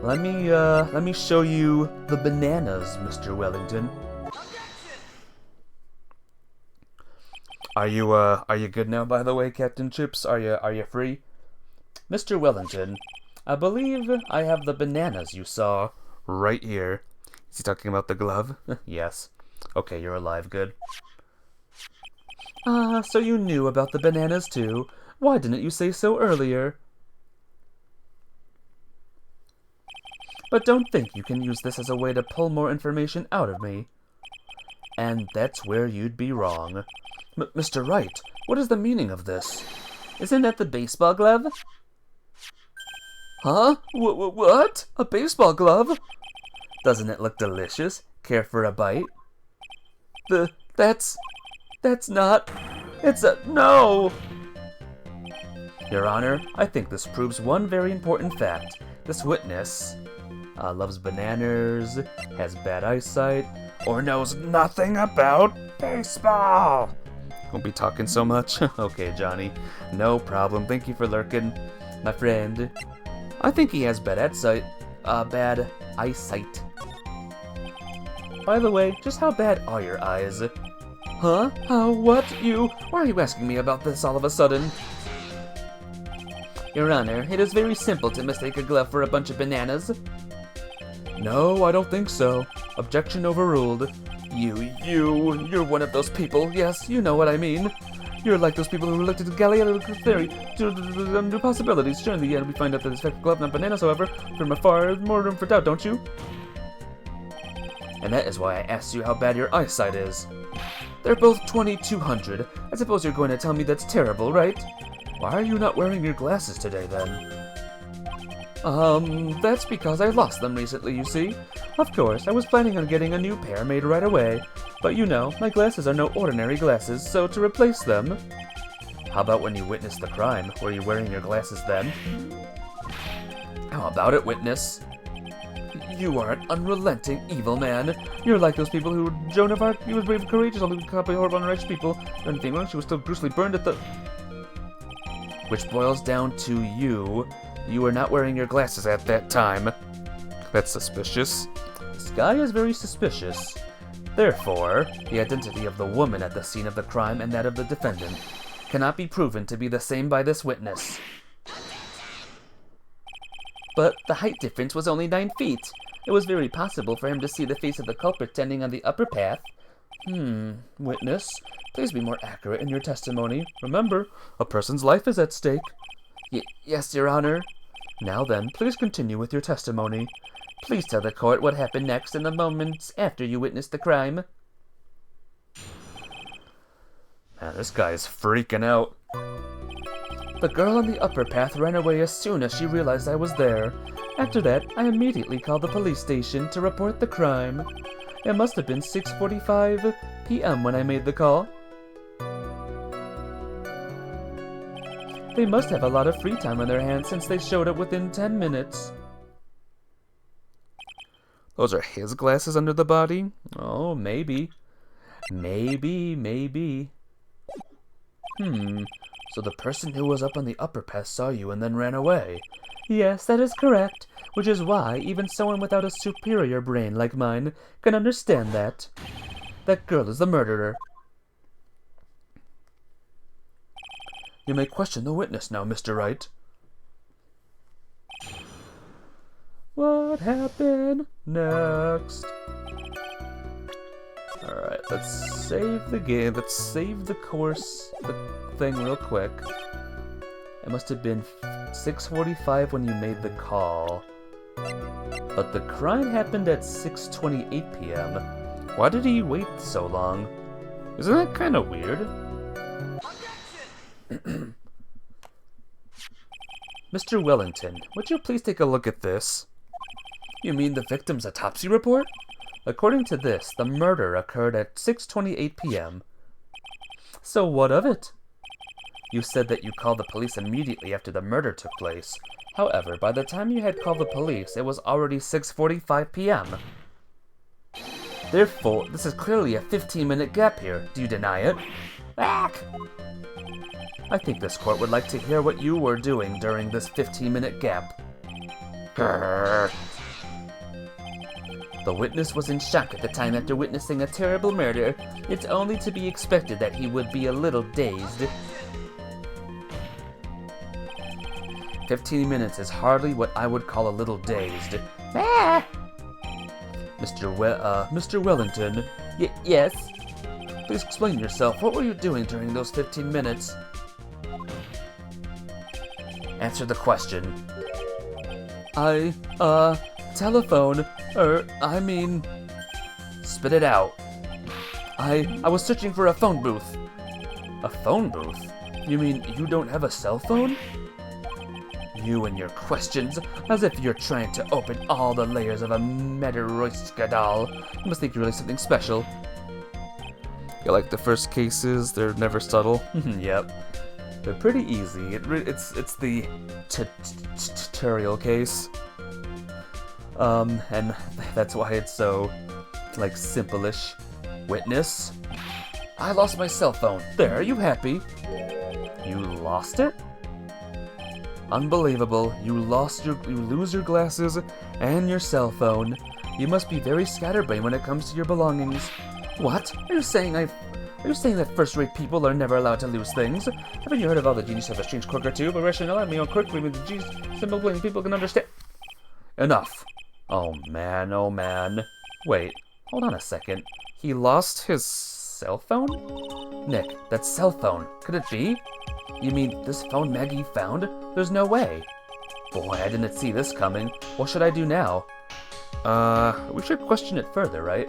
Let me show you the bananas, Mr. Wellington. Are you good now, by the way, Captain Chips? Are you free? Mr. Wellington, I believe I have the bananas you saw right here. Is he talking about the glove? Yes. Okay, you're alive, good. So you knew about the bananas too. Why didn't you say so earlier? But don't think you can use this as a way to pull more information out of me. And that's where you'd be wrong. Mr. Wright, what is the meaning of this? Isn't that the baseball glove? Huh? What? A baseball glove? Doesn't it look delicious? Care for a bite? That's not... It's a... No! Your Honor, I think this proves one very important fact. This witness loves bananas, has bad eyesight, or knows nothing about baseball. Won't be talking so much? Okay, Johnny. No problem. Thank you for lurking, my friend. I think he has bad eyesight. Bad eyesight. By the way, just how bad are your eyes? Huh? How? What? You? Why are you asking me about this all of a sudden? Your Honor, it is very simple to mistake a glove for a bunch of bananas. No, I don't think so. Objection overruled. You're one of those people. Yes, you know what I mean. You're like those people who looked at the Galileo theory to new possibilities. Sure, in the end, we find out that it's fake glove, not bananas, however. From afar, more room for doubt, don't you? And that is why I asked you how bad your eyesight is. They're both 2200. I suppose you're going to tell me that's terrible, right? Why are you not wearing your glasses today, then? That's because I lost them recently, you see. Of course, I was planning on getting a new pair made right away. But you know, my glasses are no ordinary glasses, so to replace them... How about when you witnessed the crime? Were you wearing your glasses then? How about it, witness? You are an unrelenting, evil man. You're like those people who... Joan of Arc, he was brave and courageous, although copy horrible and unrighteous people. Anything wrong, she was still brutally burned at the... Which boils down to you. You were not wearing your glasses at that time. That's suspicious. This guy is very suspicious. Therefore, the identity of the woman at the scene of the crime and that of the defendant cannot be proven to be the same by this witness. But the height difference was only 9 feet. It was very possible for him to see the face of the culprit standing on the upper path. Witness, please be more accurate in your testimony. Remember, a person's life is at stake. Yes, Your Honor. Now then, please continue with your testimony. Please tell the court what happened next in the moments after you witnessed the crime. Man, this guy is freaking out. The girl on the upper path ran away as soon as she realized I was there. After that, I immediately called the police station to report the crime. It must have been 6:45 p.m. when I made the call. They must have a lot of free time on their hands since they showed up within 10 minutes. Those are his glasses under the body? Oh, maybe. Maybe. So the person who was up on the upper path saw you and then ran away? Yes, that is correct. Which is why even someone without a superior brain like mine can understand that. That girl is the murderer. You may question the witness now, Mr. Wright. What happened next? Alright, let's save the game. Let's save the thing real quick. It must have been 6:45 when you made the call. But the crime happened at 6:28 p.m. Why did he wait so long? Isn't that kind of weird? Mr. Wellington, would you please take a look at this? You mean the victim's autopsy report? According to this, the murder occurred at 6:28 p.m. So what of it? You said that you called the police immediately after the murder took place. However, by the time you had called the police, it was already 6:45 p.m. Therefore, this is clearly a 15-minute gap here. Do you deny it? Back! I think this court would like to hear what you were doing during this 15-minute gap. Grrr. The witness was in shock at the time after witnessing a terrible murder. It's only to be expected that he would be a little dazed. 15 minutes is hardly what I would call a little dazed. Ah! Mr. Wellington. Yes? Please explain yourself. What were you doing during those 15 minutes? Answer the question. Telephone. Spit it out. I was searching for a phone booth. A phone booth? You mean you don't have a cell phone? You and your questions, as if you're trying to open all the layers of a Mederoyska doll. You must think you're really something special. You like the first cases? They're never subtle. Yep. They're pretty easy. It's the tutorial case. And that's why it's so, like, simple-ish. Witness? I lost my cell phone. There, are you happy? You lost it? Unbelievable. You lose your glasses and your cell phone. You must be very scatterbrained when it comes to your belongings. What? Are you saying that first-rate people are never allowed to lose things? Haven't you heard of all the genius of a strange quirk or two? But rational and me on quirk with the G's simple plain people can understand. Enough. Oh man. Wait, hold on a second. He lost his cell phone? Nick, that cell phone. Could it be? You mean this phone Maggie found? There's no way. Boy, I didn't see this coming. What should I do now? We should question it further, right?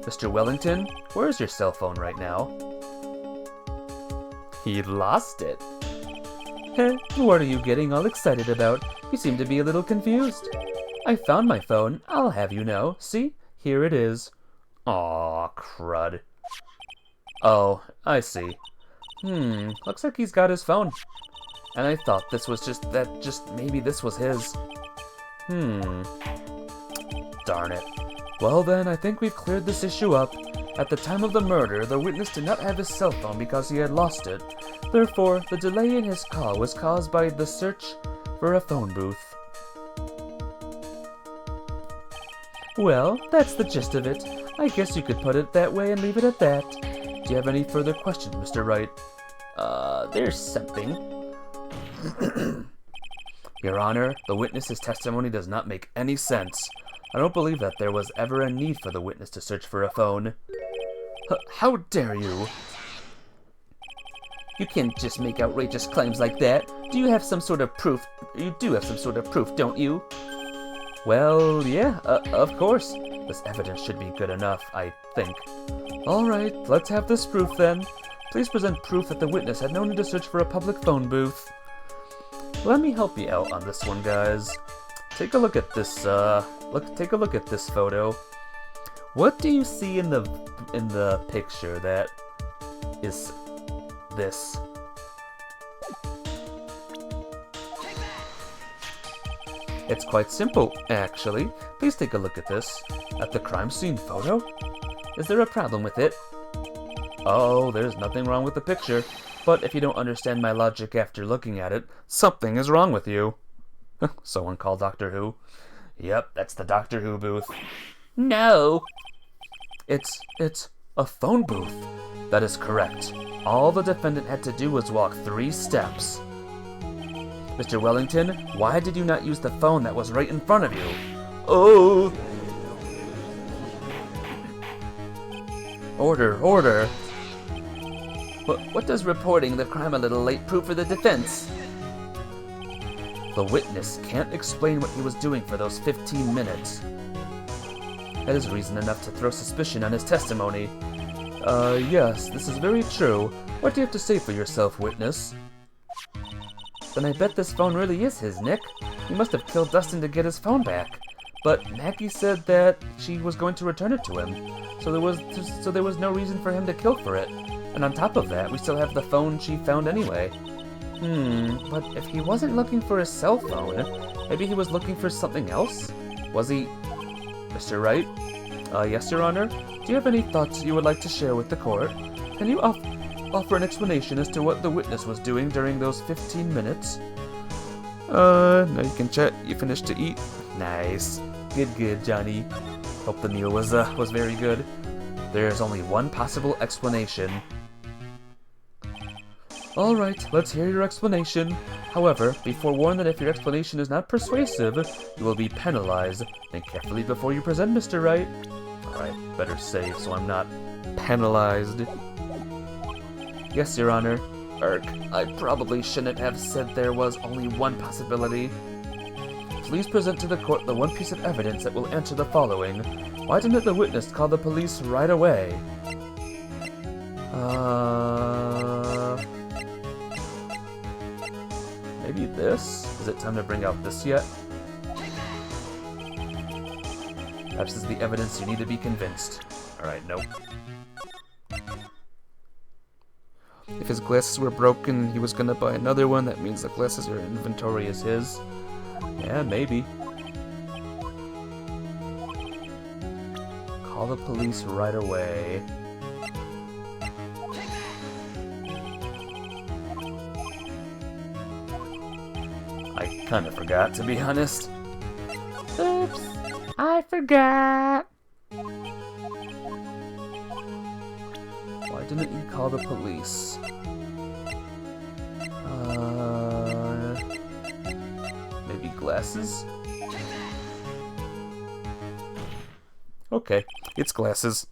Mr. Wellington, where is your cell phone right now? He lost it. Heh, what are you getting all excited about? You seem to be a little confused. I found my phone, I'll have you know. See? Here it is. Aw, crud. Oh, I see. Looks like he's got his phone. And I thought this was maybe this was his. Darn it. Well then, I think we've cleared this issue up. At the time of the murder, the witness did not have his cell phone because he had lost it. Therefore, the delay in his call was caused by the search for a phone booth. Well, that's the gist of it. I guess you could put it that way and leave it at that. Do you have any further questions, Mr. Wright? There's something. Your Honor, the witness's testimony does not make any sense. I don't believe that there was ever a need for the witness to search for a phone. How dare you? You can't just make outrageous claims like that. Do you have some sort of proof? You do have some sort of proof, don't you? Well, yeah, of course. This evidence should be good enough, I think. Alright, let's have this proof then. Please present proof that the witness had no need to search for a public phone booth. Let me help you out on this one, guys. Take a look at this, take a look at this photo. What do you see in the picture that is this? It's quite simple, actually. Please take a look at this. At the crime scene photo? Is there a problem with it? Oh, there's nothing wrong with the picture. But if you don't understand my logic after looking at it, something is wrong with you. Someone call Doctor Who. Yep, that's the Doctor Who booth. No! It's a phone booth. That is correct. All the defendant had to do was walk 3 steps. Mr. Wellington, why did you not use the phone that was right in front of you? Oh! Order, order. What does reporting the crime a little late prove for the defense? The witness can't explain what he was doing for those 15 minutes. That is reason enough to throw suspicion on his testimony. Yes, this is very true. What do you have to say for yourself, witness? Then I bet this phone really is his, Nick. He must have killed Dustin to get his phone back. But Maggie said that she was going to return it to him, so there was no reason for him to kill for it. And on top of that, we still have the phone she found anyway. But if he wasn't looking for his cell phone, maybe he was looking for something else? Was he... Mr. Wright? Yes, Your Honor? Do you have any thoughts you would like to share with the court? Can you offer an explanation as to what the witness was doing during those 15 minutes? Now you can chat. You finished to eat? Nice. Good, Johnny. Hope the meal was very good. There's only one possible explanation. Alright, let's hear your explanation. However, be forewarned that if your explanation is not persuasive, you will be penalized. Think carefully before you present, Mr. Wright. Alright, better save so I'm not penalized. Yes, Your Honor. I probably shouldn't have said there was only one possibility. Please present to the court the one piece of evidence that will answer the following. Why didn't the witness call the police right away? Maybe this? Is it time to bring out this yet? Perhaps this is the evidence you need to be convinced. Alright, nope. If his glasses were broken and he was gonna buy another one, that means the glasses in inventory is his. Yeah, maybe. Call the police right away. I kinda forgot, to be honest. Oops, I forgot. Why didn't you call the police? Maybe glasses? Okay, it's glasses.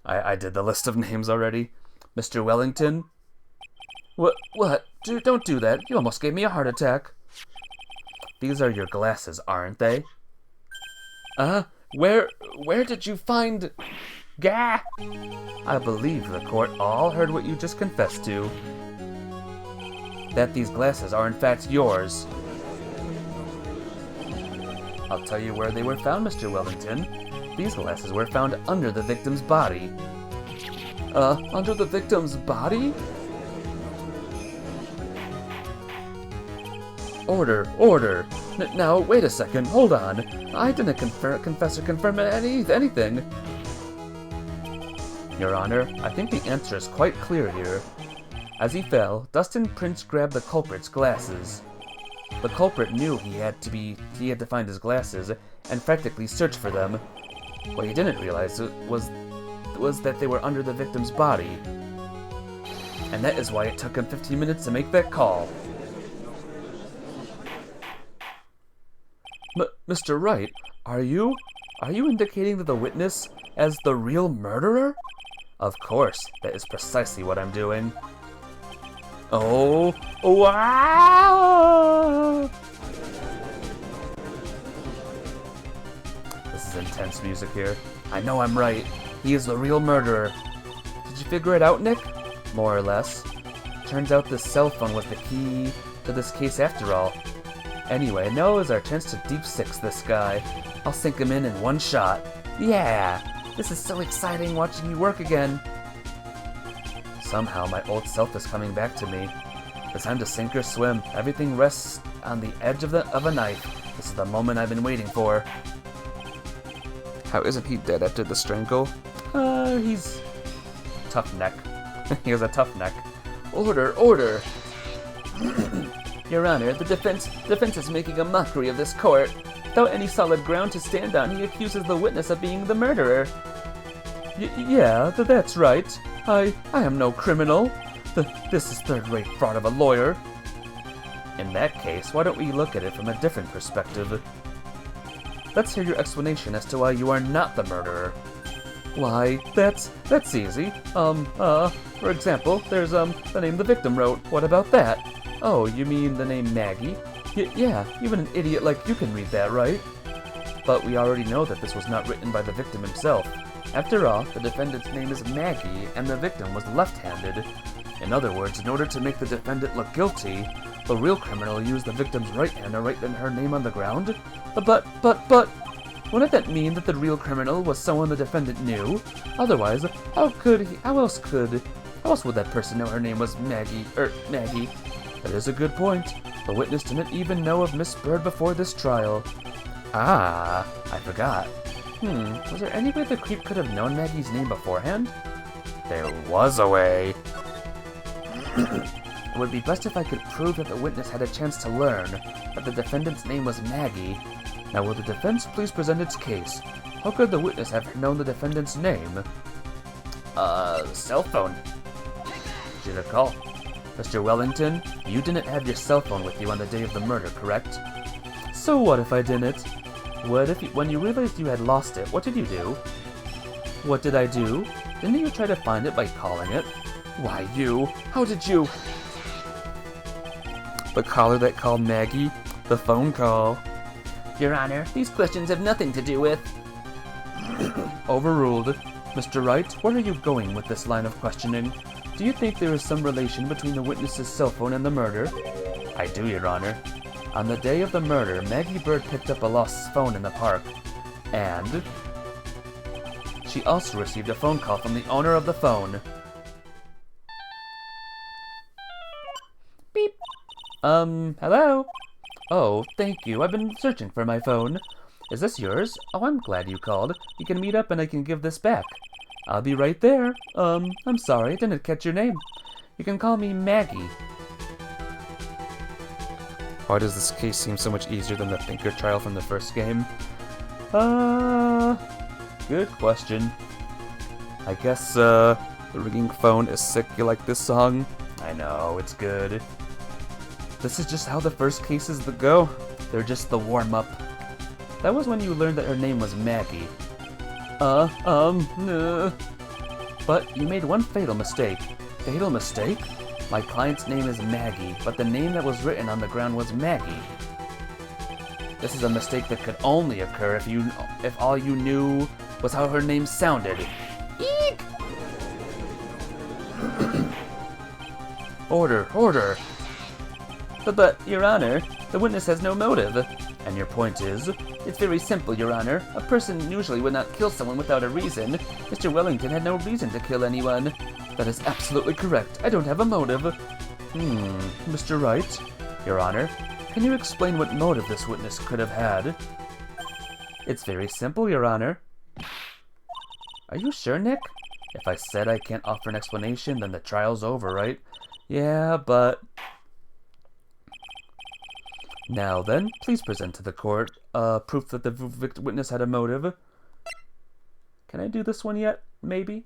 I did the list of names already. Mr. Wellington? What? Dude, don't do that. You almost gave me a heart attack. These are your glasses, aren't they? Where did you find... Gah! I believe the court all heard what you just confessed to. That these glasses are in fact yours. I'll tell you where they were found, Mr. Wellington. These glasses were found under the victim's body. Under the victim's body? Order. Now, wait a second, hold on. I didn't confess or confirm anything. Your Honor, I think the answer is quite clear here. As he fell, Dustin Prince grabbed the culprit's glasses. The culprit knew he had to find his glasses and practically search for them. What he didn't realize was that they were under the victim's body. And that is why it took him 15 minutes to make that call. Mr. Wright, are you indicating that the witness as the real murderer? Of course, that is precisely what I'm doing. Oh, wow! This is intense music here. I know I'm right. He is the real murderer. Did you figure it out, Nick? More or less. Turns out this cell phone was the key to this case after all. Anyway, now is our chance to deep six this guy. I'll sink him in one shot. Yeah! This is so exciting watching you work again. Somehow my old self is coming back to me. It's time to sink or swim. Everything rests on the edge of a knife. This is the moment I've been waiting for. How isn't he dead after the strangle? He's... tough neck. He has a tough neck. Order, order! Your Honor, the defense is making a mockery of this court. Without any solid ground to stand on, he accuses the witness of being the murderer. Yeah, that's right. I am no criminal. This is third-rate fraud of a lawyer. In that case, why don't we look at it from a different perspective? Let's hear your explanation as to why you are not the murderer. Why, that's easy. For example, there's, the name the victim wrote. What about that? Oh, you mean the name Maggie? Yeah, even an idiot like you can read that, right? But we already know that this was not written by the victim himself. After all, the defendant's name is Maggie, and the victim was left-handed. In other words, in order to make the defendant look guilty, the real criminal used the victim's right hand to write her name on the ground? But, wouldn't that mean that the real criminal was someone the defendant knew? Otherwise, how else would that person know her name was Maggie? That is a good point. The witness didn't even know of Miss Bird before this trial. Ah, I forgot. Was there any way the creep could have known Maggie's name beforehand? There was a way. It would be best if I could prove that the witness had a chance to learn that the defendant's name was Maggie. Now will the defense please present its case? How could the witness have known the defendant's name? Cell phone. Did I call? Mr. Wellington, you didn't have your cell phone with you on the day of the murder, correct? So what if I didn't? When you realized you had lost it, what did you do? What did I do? Didn't you try to find it by calling it? Why, how did you? The caller that called Maggie? The phone call. Your Honor, these questions have nothing to do with... Overruled. Mr. Wright, where are you going with this line of questioning? Do you think there is some relation between the witness's cell phone and the murder? I do, Your Honor. On the day of the murder, Maggie Bird picked up a lost phone in the park. And she also received a phone call from the owner of the phone. Beep. Hello? Oh, thank you. I've been searching for my phone. Is this yours? Oh, I'm glad you called. You can meet up and I can give this back. I'll be right there. I'm sorry, I didn't catch your name. You can call me Maggie. Why does this case seem so much easier than the Thinker trial from the first game? Good question. I guess, the ringing phone is sick. You like this song? I know, it's good. This is just how the first cases go. They're just the warm-up. That was when you learned that her name was Maggie. But you made one fatal mistake. Fatal mistake? My client's name is Maggie, but the name that was written on the ground was Maggie. This is a mistake that could only occur if all you knew was how her name sounded. Eek! Order. But, Your Honor, the witness has no motive. And your point is? It's very simple, Your Honor. A person usually would not kill someone without a reason. Mr. Wellington had no reason to kill anyone. That is absolutely correct. I don't have a motive. Mr. Wright? Your Honor, can you explain what motive this witness could have had? It's very simple, Your Honor. Are you sure, Nick? If I said I can't offer an explanation, then the trial's over, right? Yeah, but... Now then, please present to the court proof that the witness had a motive. Can I do this one yet? Maybe?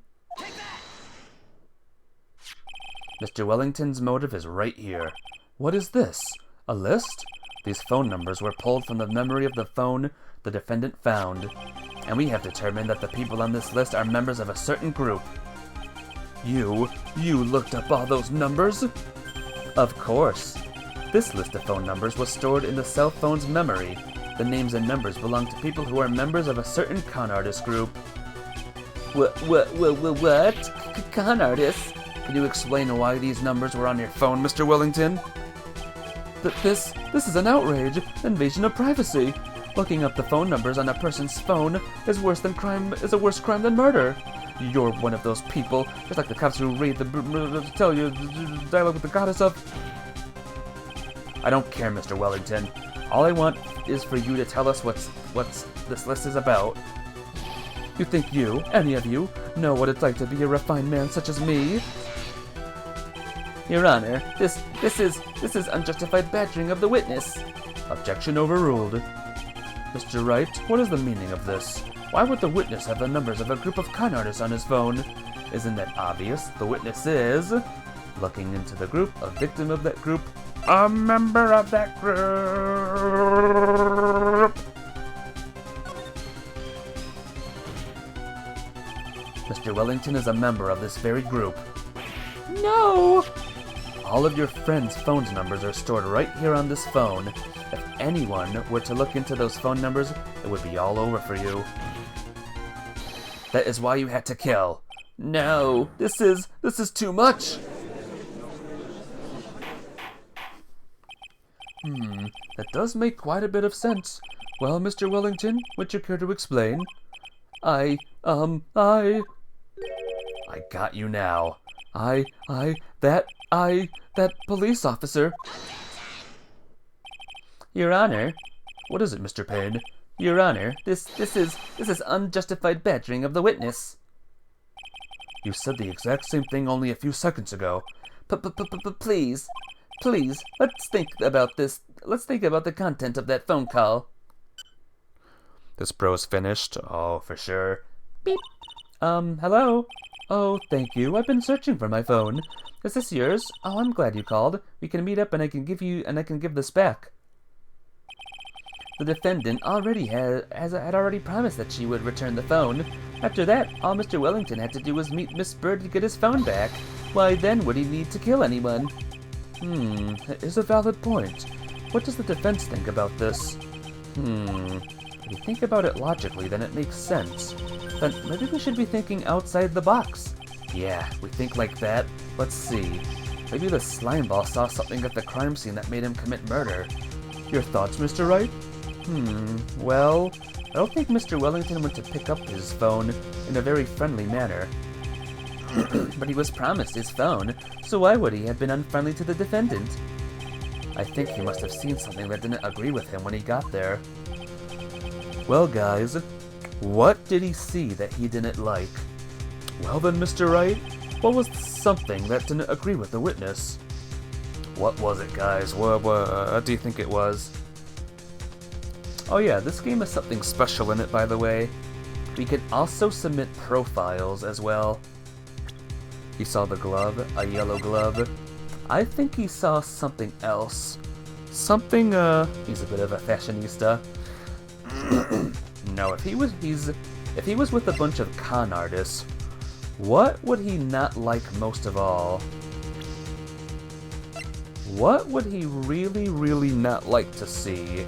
Mr. Wellington's motive is right here. What is this? A list? These phone numbers were pulled from the memory of the phone the defendant found, and we have determined that the people on this list are members of a certain group. You looked up all those numbers? Of course. This list of phone numbers was stored in the cell phone's memory. The names and numbers belong to people who are members of a certain con artist group. What? Con artists? Can you explain why these numbers were on your phone, Mr. Wellington? This is an outrage, invasion of privacy. Looking up the phone numbers on a person's phone is worse crime than murder. You're one of those people, just like the cops who read tell you dialogue with the goddess of... I don't care, Mr. Wellington. All I want is for you to tell us what's this list is about. You think you, any of you, know what it's like to be a refined man such as me? Your Honor, this is unjustified badgering of the witness. Objection overruled. Mr. Wright, what is the meaning of this? Why would the witness have the numbers of a group of con artists on his phone? Isn't that obvious? The witness is looking into the group, a victim of that group, a member of that group. Mr. Wellington is a member of this very group. No! All of your friends' phone numbers are stored right here on this phone. If anyone were to look into those phone numbers, it would be all over for you. That is why you had to kill. No, this is too much. That does make quite a bit of sense. Well, Mr. Wellington, would you care to explain? I got you now. That police officer. Your Honor. What is it, Mr. Payne? Your Honor, this is unjustified badgering of the witness. You said the exact same thing only a few seconds ago. Please, let's think about this. Let's think about the content of that phone call. This bro's finished. Oh, for sure. Beep. Hello? Oh, thank you. I've been searching for my phone. Is this yours? Oh, I'm glad you called. We can meet up and I can give this back. The defendant had already promised that she would return the phone. After that, all Mr. Wellington had to do was meet Miss Bird to get his phone back. Why then would he need to kill anyone? That is a valid point. What does the defense think about this? If you think about it logically, then it makes sense. Then maybe we should be thinking outside the box. Yeah, we think like that. Let's see. Maybe the slimeball saw something at the crime scene that made him commit murder. Your thoughts, Mr. Wright? Well, I don't think Mr. Wellington went to pick up his phone in a very friendly manner. But he was promised his phone, so why would he have been unfriendly to the defendant? I think he must have seen something that didn't agree with him when he got there. Well, guys, what did he see that he didn't like? Well then, Mr. Wright, what was something that didn't agree with the witness? What was it, guys? What do you think it was? Oh yeah, this game has something special in it, by the way. We can also submit profiles as well. He saw the glove, a yellow glove. I think he saw something else. Something, he's a bit of a fashionista. No, if he was with a bunch of con artists, what would he not like most of all? What would he really, really not like to see?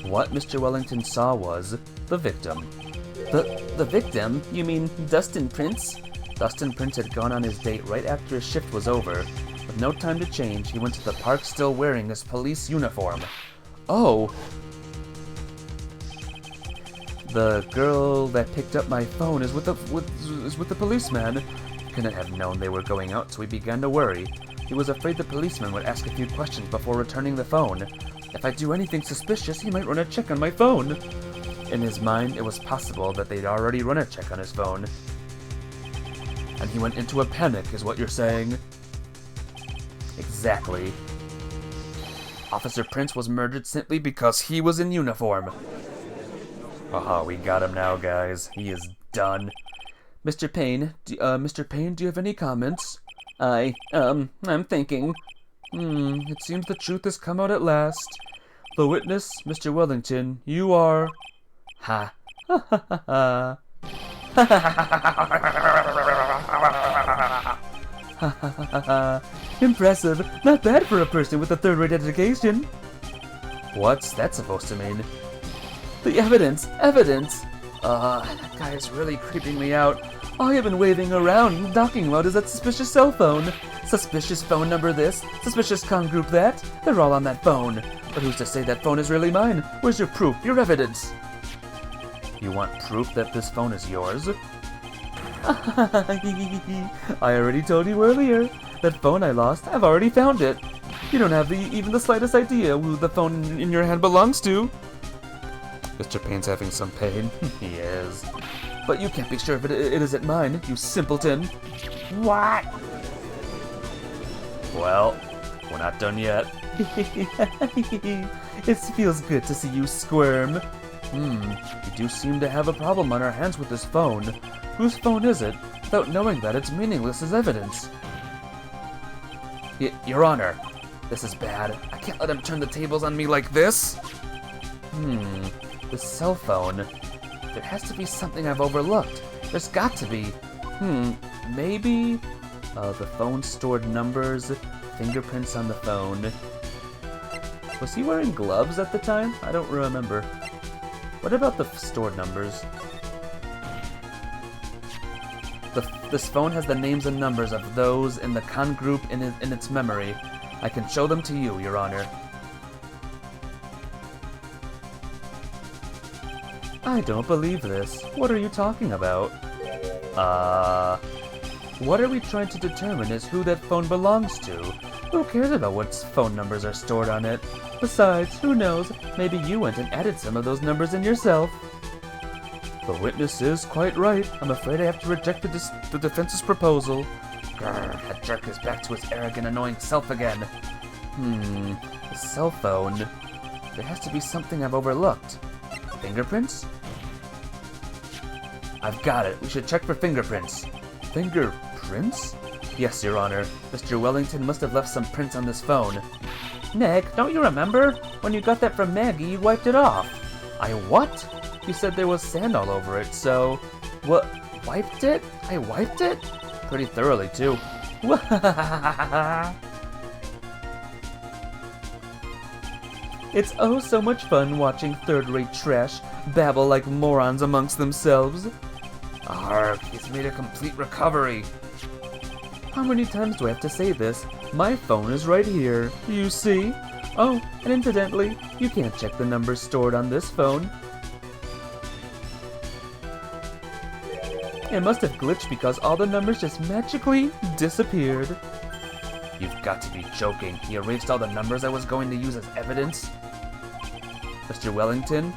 What Mr. Wellington saw was the victim. The victim? You mean Dustin Prince? Dustin Prince had gone on his date right after his shift was over. With no time to change, he went to the park still wearing his police uniform. Oh! The girl that picked up my phone is with the policeman. He couldn't have known they were going out, so he began to worry. He was afraid the policeman would ask a few questions before returning the phone. If I do anything suspicious, he might run a check on my phone. In his mind, it was possible that they'd already run a check on his phone. And he went into a panic, is what you're saying? Exactly. Officer Prince was murdered simply because he was in uniform. Aha, we got him now, guys. He is done. Mr. Payne, do you have any comments? I'm thinking. It seems the truth has come out at last. The witness, Mr. Wellington, you are... Ha. Ha ha ha ha. Impressive. Not bad for a person with a third-rate education. What's that supposed to mean? The evidence! Evidence! That guy is really creeping me out. All I've been waving around, talking about is that suspicious cell phone. Suspicious phone number this, suspicious con group that. They're all on that phone. But who's to say that phone is really mine? Where's your proof, your evidence? You want proof that this phone is yours? I already told you earlier. That phone I lost, I've already found it. You don't have even the slightest idea who the phone in your hand belongs to. Mr. Payne's having some pain. He is. But you can't be sure if it isn't mine, you simpleton. What? Well, we're not done yet. It feels good to see you squirm. We do seem to have a problem on our hands with this phone. Whose phone is it? Without knowing that, it's meaningless as evidence. Your Honor, this is bad. I can't let him turn the tables on me like this. The cell phone. There has to be something I've overlooked. There's got to be. Maybe the phone stored numbers, fingerprints on the phone. Was he wearing gloves at the time? I don't remember. What about the stored numbers? This phone has the names and numbers of those in the con group in its memory. I can show them to you, Your Honor. I don't believe this. What are you talking about? What are we trying to determine is who that phone belongs to? Who cares about what phone numbers are stored on it? Besides, who knows, maybe you went and added some of those numbers in yourself. The witness is quite right. I'm afraid I have to reject the defense's proposal. Grr, that jerk is back to his arrogant, annoying self again. The cell phone. There has to be something I've overlooked. Fingerprints? I've got it. We should check for fingerprints. Fingerprints? Yes, Your Honor. Mr. Wellington must have left some prints on this phone. Nick, don't you remember? When you got that from Maggie, you wiped it off. I what? You said there was sand all over it, so... What? Wiped it? I wiped it? Pretty thoroughly, too. It's oh so much fun watching third-rate trash babble like morons amongst themselves. Arrgh, he's made a complete recovery. How many times do I have to say this? My phone is right here, you see? Oh, and incidentally, you can't check the numbers stored on this phone. It must have glitched because all the numbers just magically disappeared. You've got to be joking. He erased all the numbers I was going to use as evidence? Mr. Wellington?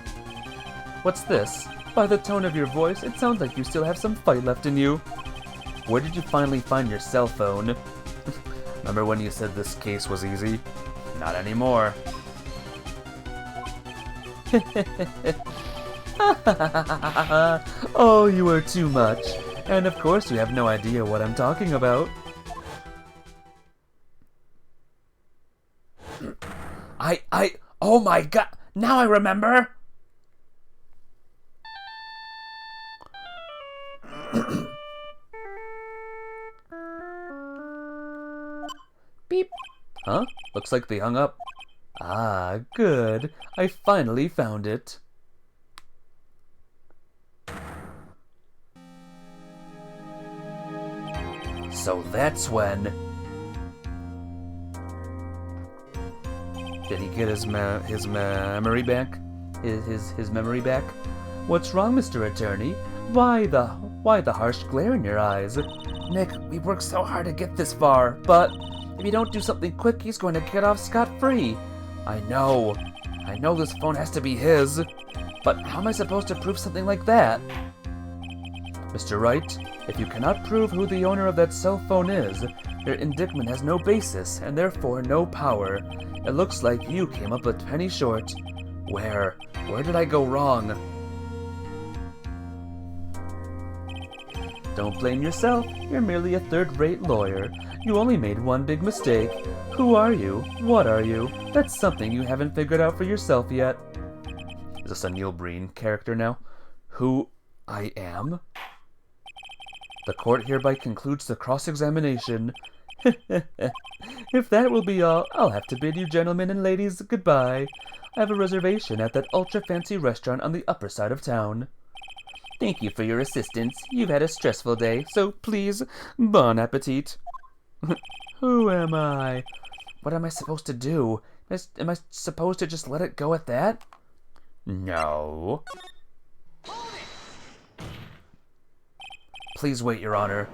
What's this? By the tone of your voice, it sounds like you still have some fight left in you. Where did you finally find your cell phone? Remember when you said this case was easy? Not anymore. Oh, you are too much. And of course you have no idea what I'm talking about. Oh my god, now I remember! Beep. Huh? Looks like they hung up. Ah, good. I finally found it. So that's when... Did he get his memory back? His memory back? What's wrong, Mr. Attorney? Why the harsh glare in your eyes? Nick, we worked so hard to get this far, but if you don't do something quick, he's going to get off scot-free. I know this phone has to be his, but how am I supposed to prove something like that? Mr. Wright, if you cannot prove who the owner of that cell phone is, your indictment has no basis and therefore no power. It looks like you came up a penny short. Where did I go wrong? Don't blame yourself. You're merely a third-rate lawyer. You only made one big mistake. Who are you? What are you? That's something you haven't figured out for yourself yet. Is this a Neil Breen character now? Who I am? The court hereby concludes the cross-examination. If that will be all, I'll have to bid you gentlemen and ladies goodbye. I have a reservation at that ultra-fancy restaurant on the upper side of town. Thank you for your assistance. You've had a stressful day, so please, bon appetit. Who am I? What am I supposed to do? Am I supposed to just let it go at that? No. Please wait, Your Honor.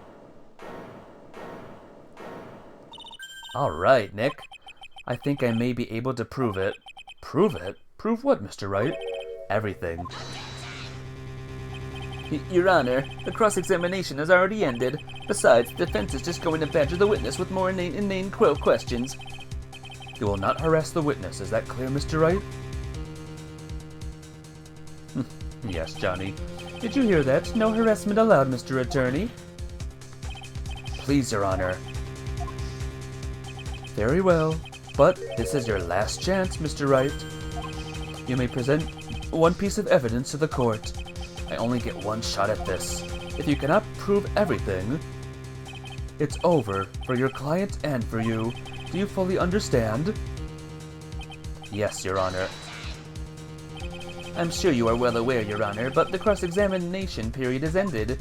Alright, Nick. I think I may be able to prove it. Prove it? Prove what, Mr. Wright? Everything. Your Honor, the cross-examination has already ended. Besides, the defense is just going to badger the witness with more inane questions. You will not harass the witness, is that clear, Mr. Wright? Yes, Johnny. Did you hear that? No harassment allowed, Mr. Attorney. Please, Your Honor. Very well, but this is your last chance, Mr. Wright. You may present one piece of evidence to the court. I only get one shot at this. If you cannot prove everything, it's over for your client and for you. Do you fully understand? Yes, Your Honor. I'm sure you are well aware, Your Honor, but the cross-examination period is ended.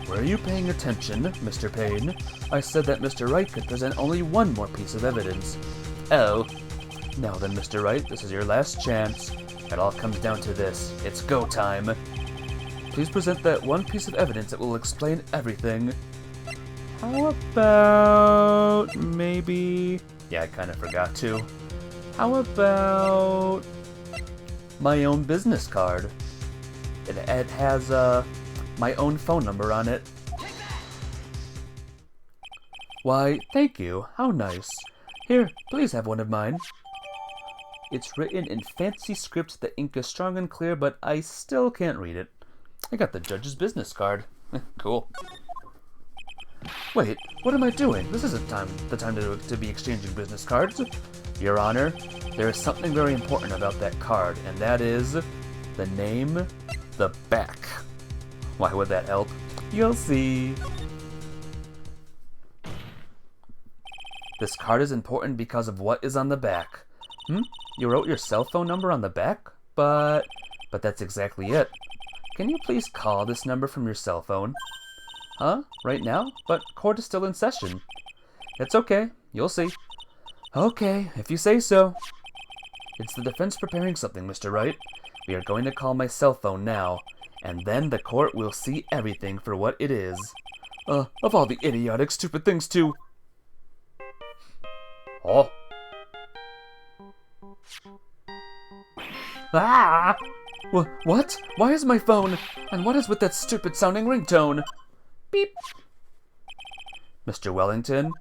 Were you paying attention, Mr. Payne? I said that Mr. Wright could present only one more piece of evidence. Oh. Now then, Mr. Wright, this is your last chance. It all comes down to this. It's go time. Please present that one piece of evidence that will explain everything. How about maybe... Yeah, I kind of forgot to. How about my own business card? It has my own phone number on it. Why, thank you. How nice. Here, please have one of mine. It's written in fancy script. The ink is strong and clear, but I still can't read it. I got the judge's business card. Cool. Wait, what am I doing? This isn't the time to be exchanging business cards. Your Honor, there is something very important about that card, and that is the name, the back. Why would that help? You'll see. This card is important because of what is on the back. You wrote your cell phone number on the back? But that's exactly it. Can you please call this number from your cell phone? Huh? Right now? But court is still in session. It's okay. You'll see. Okay, if you say so. It's the defense preparing something, Mr. Wright. We are going to call my cell phone now, and then the court will see everything for what it is. Of all the idiotic, stupid things to... Oh. Ah! What? Why is my phone? And what is with that stupid sounding ringtone? Beep. Mr. Wellington?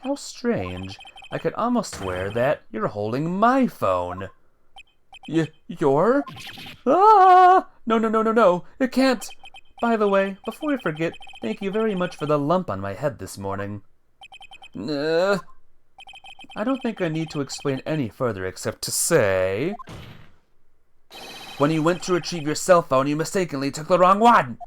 How strange. I could almost swear that you're holding my phone. Your? Ah! No, it can't. By the way, before I forget, thank you very much for the lump on my head this morning. I don't think I need to explain any further except to say... When you went to retrieve your cell phone, you mistakenly took the wrong one!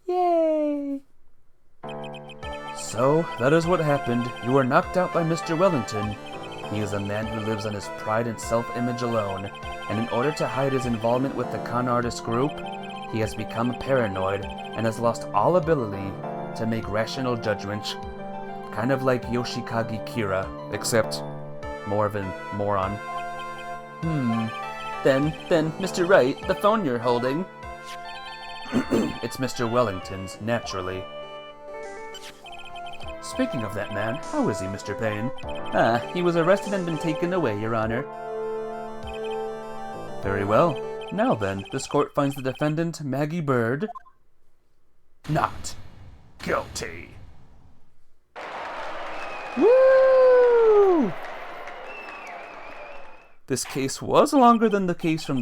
Yay! So, that is what happened. You were knocked out by Mr. Wellington. He is a man who lives on his pride and self-image alone, and in order to hide his involvement with the con artist group, he has become paranoid and has lost all ability to make rational judgments. Kind of like Yoshikage Kira, except more of a moron. Then, Mr. Wright, the phone you're holding... It's Mr. Wellington's, naturally. Speaking of that man, how is he, Mr. Payne? He was arrested and been taken away, Your Honor. Very well. Now then, this court finds the defendant, Maggie Bird, not guilty. Woo! This case was longer than the case in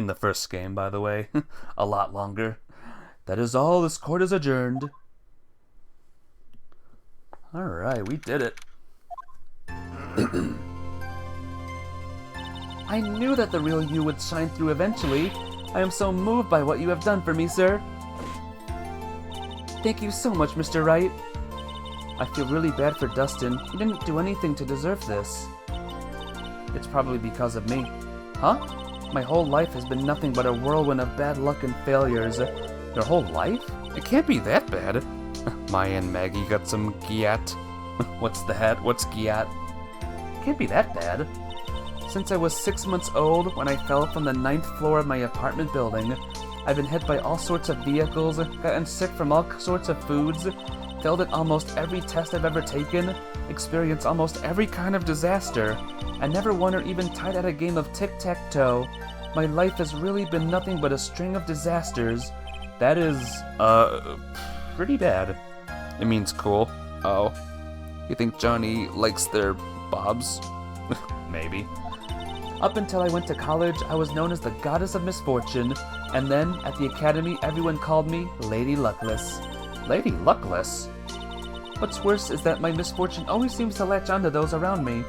the first game, by the way. A lot longer. That is all. This court is adjourned. Alright, we did it. I knew that the real you would shine through eventually. I am so moved by what you have done for me, sir. Thank you so much, Mr. Wright. I feel really bad for Dustin. He didn't do anything to deserve this. It's probably because of me. Huh? My whole life has been nothing but a whirlwind of bad luck and failures. Your whole life? It can't be that bad. Maya and Maggie got some gyat. What's that? What's gyat? Can't be that bad. Since I was 6 months old, when I fell from the 9th floor of my apartment building, I've been hit by all sorts of vehicles, gotten sick from all sorts of foods, failed at almost every test I've ever taken, experienced almost every kind of disaster, and never won or even tied at a game of tic-tac-toe. My life has really been nothing but a string of disasters. That is, pretty bad. It means cool. Oh. You think Johnny likes their bobs? Maybe. Up until I went to college, I was known as the Goddess of Misfortune, and then, at the academy, everyone called me Lady Luckless. Lady Luckless? What's worse is that my misfortune always seems to latch onto those around me.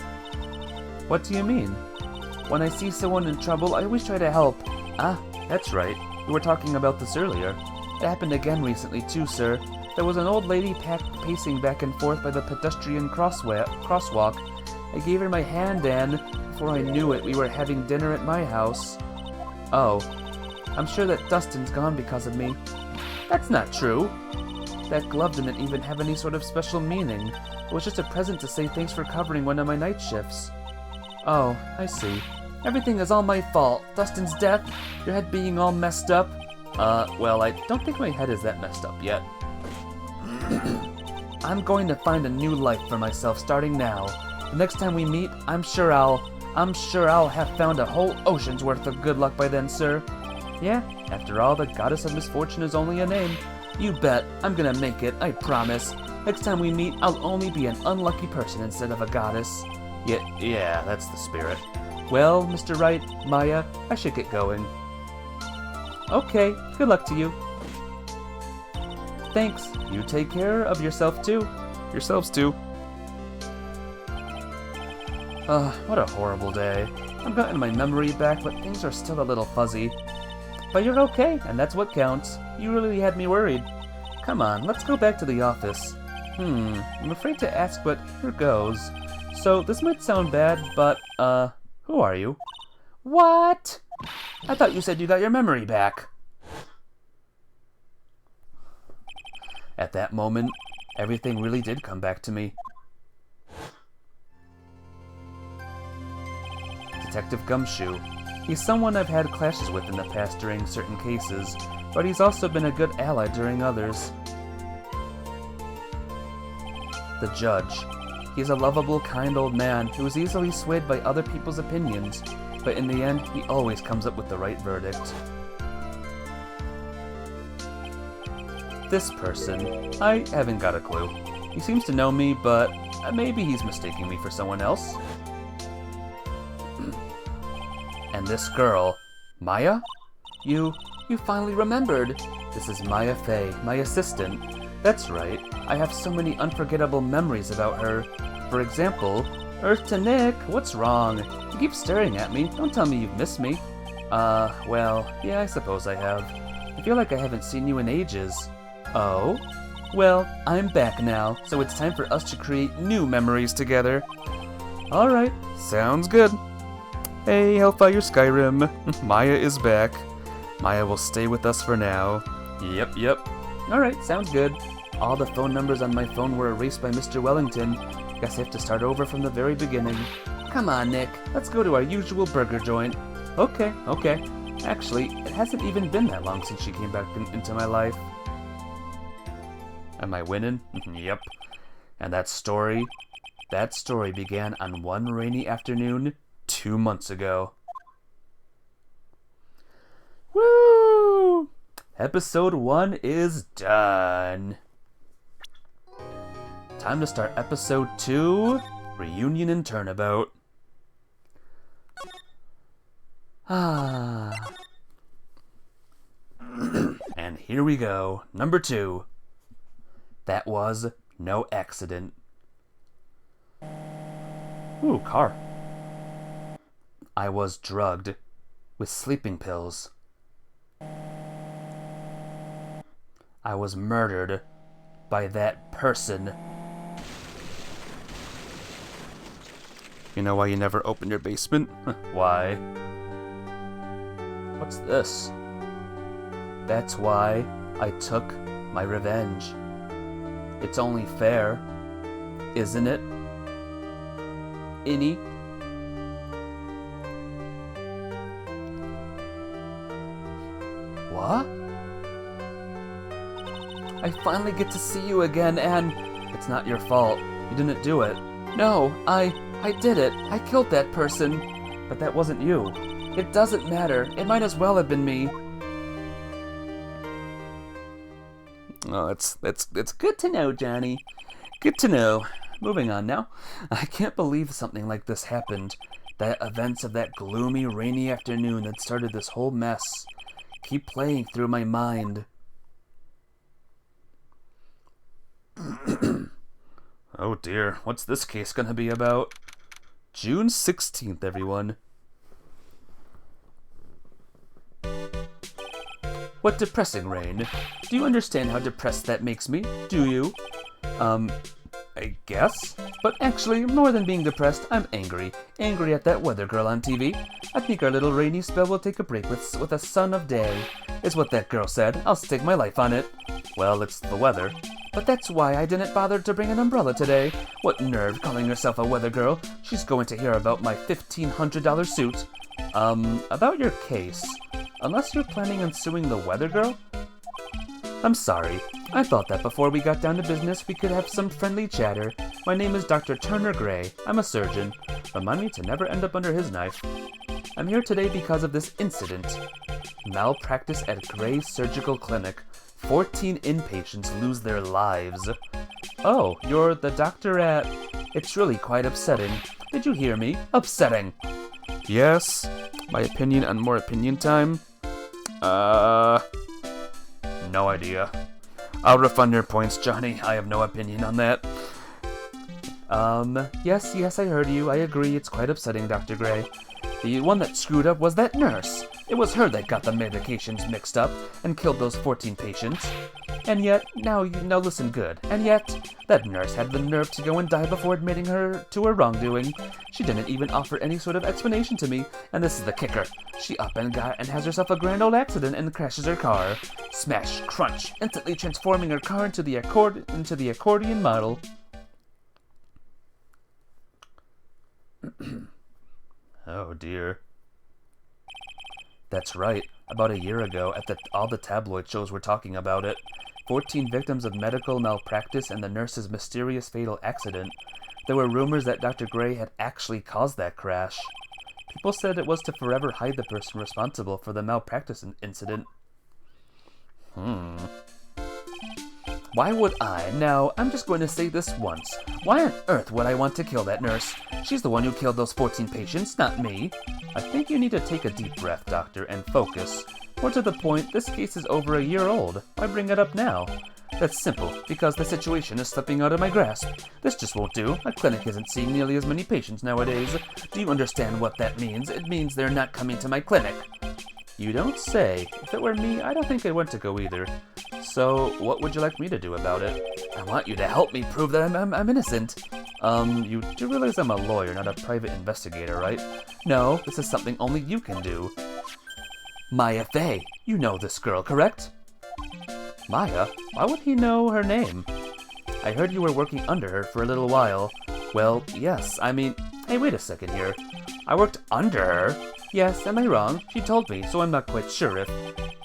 What do you mean? When I see someone in trouble, I always try to help. Ah, that's right. We were talking about this earlier. It happened again recently too, sir. There was an old lady pacing back and forth by the pedestrian crosswalk. I gave her my hand and, before I knew it, we were having dinner at my house. Oh, I'm sure that Dustin's gone because of me. That's not true. That glove didn't even have any sort of special meaning. It was just a present to say thanks for covering one of my night shifts. Oh, I see. Everything is all my fault. Dustin's death, your head being all messed up. Well, I don't think my head is that messed up yet. I'm going to find a new life for myself starting now. The next time we meet, I'm sure I'll have found a whole ocean's worth of good luck by then, sir. Yeah, after all, the Goddess of Misfortune is only a name. You bet, I'm gonna make it, I promise. Next time we meet, I'll only be an unlucky person instead of a goddess. Yeah, that's the spirit. Well, Mr. Wright, Maya, I should get going. Okay, good luck to you. Thanks. You take care of yourself too. Yourselves too. What a horrible day. I've gotten my memory back, but things are still a little fuzzy. But you're okay, and that's what counts. You really had me worried. Come on, let's go back to the office. I'm afraid to ask, but here goes. So, this might sound bad, but, who are you? What? I thought you said you got your memory back. At that moment, everything really did come back to me. Detective Gumshoe. He's someone I've had clashes with in the past during certain cases, but he's also been a good ally during others. The Judge. He's a lovable, kind old man who is easily swayed by other people's opinions, but in the end, he always comes up with the right verdict. This person, I haven't got a clue. He seems to know me, but maybe he's mistaking me for someone else. And this girl, Maya? You finally remembered. This is Maya Fey, my assistant. That's right, I have so many unforgettable memories about her. For example, Earth to Nick, what's wrong? You keep staring at me, don't tell me you've missed me. Well, yeah, I suppose I have. I feel like I haven't seen you in ages. Oh? Well, I'm back now, so it's time for us to create new memories together. Alright, sounds good. Hey, Hellfire Skyrim. Maya is back. Maya will stay with us for now. Yep. Alright, sounds good. All the phone numbers on my phone were erased by Mr. Wellington. Guess I have to start over from the very beginning. Come on, Nick. Let's go to our usual burger joint. Okay. Actually, it hasn't even been that long since she came back into my life. Am I winning? Yep. And that story began on one rainy afternoon 2 months ago. Woo! Episode 1 is done. Time to start episode 2, Reunion and Turnabout. And here we go, number 2. That was no accident. Ooh, car. I was drugged with sleeping pills. I was murdered by that person. You know why you never opened your basement? Why? What's this? That's why I took my revenge. It's only fair, isn't it? Innie? What? I finally get to see you again, and it's not your fault. You didn't do it. No, I did it. I killed that person. But that wasn't you. It doesn't matter. It might as well have been me. Oh, it's good to know, Johnny. Good to know. Moving on now. I can't believe something like this happened. The events of that gloomy, rainy afternoon that started this whole mess keep playing through my mind. Oh dear, what's this case gonna be about? June 16th, everyone. What depressing, Rain. Do you understand how depressed that makes me? Do you? I guess. But actually, more than being depressed, I'm angry. Angry at that weather girl on TV. I think our little rainy spell will take a break with a sun of day, is what that girl said. I'll stake my life on it. Well, it's the weather. But that's why I didn't bother to bring an umbrella today. What nerve calling herself a weather girl. She's going to hear about my $1,500 suit. About your case. Unless you're planning on suing the weather girl? I'm sorry. I thought that before we got down to business, we could have some friendly chatter. My name is Dr. Turner Gray. I'm a surgeon. Remind me to never end up under his knife. I'm here today because of this incident. Malpractice at Gray Surgical Clinic. 14 inpatients lose their lives. Oh, you're the doctor at... It's really quite upsetting. Did you hear me? Upsetting. Yes. My opinion on more opinion time? No idea. I'll refund your points, Johnny. I have no opinion on that. Yes, I heard you. I agree. It's quite upsetting, Dr. Gray. The one that screwed up was that nurse. It was her that got the medications mixed up and killed those 14 patients. And yet, now listen good. And yet, that nurse had the nerve to go and die before admitting her to her wrongdoing. She didn't even offer any sort of explanation to me. And this is the kicker. She up and has herself a grand old accident and crashes her car. Smash, crunch, instantly transforming her car into the accordion model. Oh dear. That's right. About a year ago, all the tabloid shows were talking about it. 14 victims of medical malpractice and the nurse's mysterious fatal accident. There were rumors that Dr. Gray had actually caused that crash. People said it was to forever hide the person responsible for the malpractice incident. Why would I? Now, I'm just going to say this once. Why on earth would I want to kill that nurse? She's the one who killed those 14 patients, not me. I think you need to take a deep breath, Doctor, and focus. More to the point, this case is over a year old. Why bring it up now? That's simple, because the situation is slipping out of my grasp. This just won't do. My clinic isn't seeing nearly as many patients nowadays. Do you understand what that means? It means they're not coming to my clinic. You don't say. If it were me, I don't think I'd want to go either. So, what would you like me to do about it? I want you to help me prove that I'm innocent. You do realize I'm a lawyer, not a private investigator, right? No, this is something only you can do. Maya Fey. You know this girl, correct? Maya? Why would he know her name? I heard you were working under her for a little while. Well, yes, I mean... Hey, wait a second here. I worked under her? Yes, am I wrong? She told me, so I'm not quite sure if...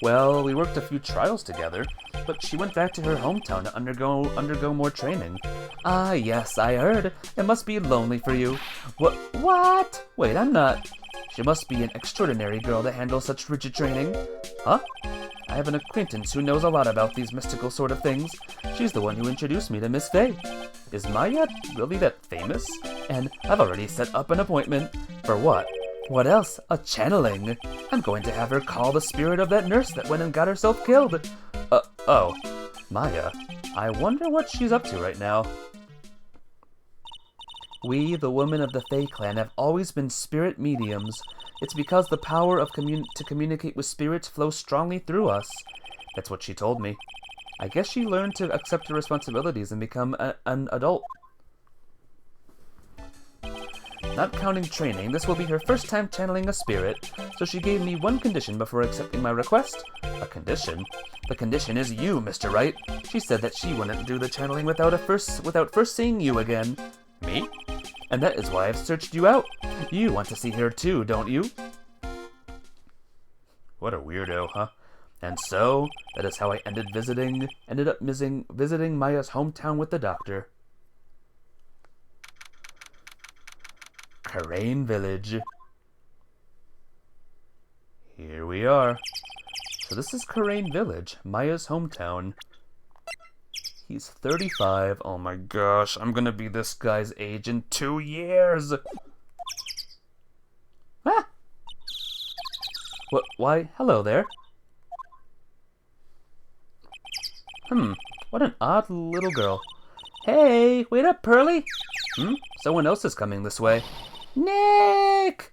Well, we worked a few trials together, but she went back to her hometown to undergo more training. Ah, yes, I heard. It must be lonely for you. What? Wait, I'm not... She must be an extraordinary girl to handle such rigid training. Huh? I have an acquaintance who knows a lot about these mystical sort of things. She's the one who introduced me to Miss Fey. Is Maya really that famous? And I've already set up an appointment. For what? What else? A channeling. I'm going to have her call the spirit of that nurse that went and got herself killed. Oh. Maya. I wonder what she's up to right now. We, the women of the Fey clan, have always been spirit mediums. It's because the power of to communicate with spirits flows strongly through us. That's what she told me. I guess she learned to accept her responsibilities and become an adult. Not counting training, this will be her first time channeling a spirit, so she gave me one condition before accepting my request. A condition? The condition is you, Mr. Wright. She said that she wouldn't do the channeling without first seeing you again. Me? And that is why I've searched you out. You want to see her too, don't you? What a weirdo, huh? And so, that is how I ended up visiting Maya's hometown with the doctor. Crane Village. Here we are. So this is Crane Village, Maya's hometown. He's 35. Oh my gosh, I'm gonna be this guy's age in 2 years. Ah! What? Why, hello there. What an odd little girl. Hey, wait up, Pearly. Someone else is coming this way. Nick!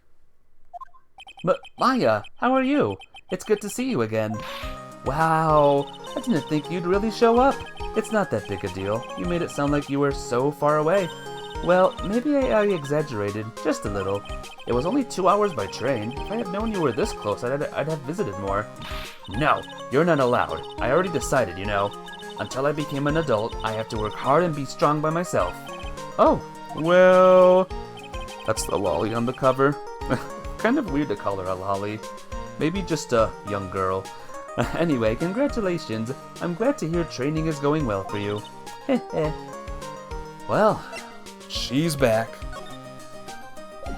Maya, how are you? It's good to see you again. Wow, I didn't think you'd really show up. It's not that big a deal. You made it sound like you were so far away. Well, maybe I exaggerated, just a little. It was only 2 hours by train. If I had known you were this close, I'd have visited more. No, you're not allowed. I already decided, you know. Until I became an adult, I have to work hard and be strong by myself. Oh, well... That's the lolly on the cover. Kind of weird to call her a lolly. Maybe just a young girl. Anyway, congratulations. I'm glad to hear training is going well for you. Well, she's back.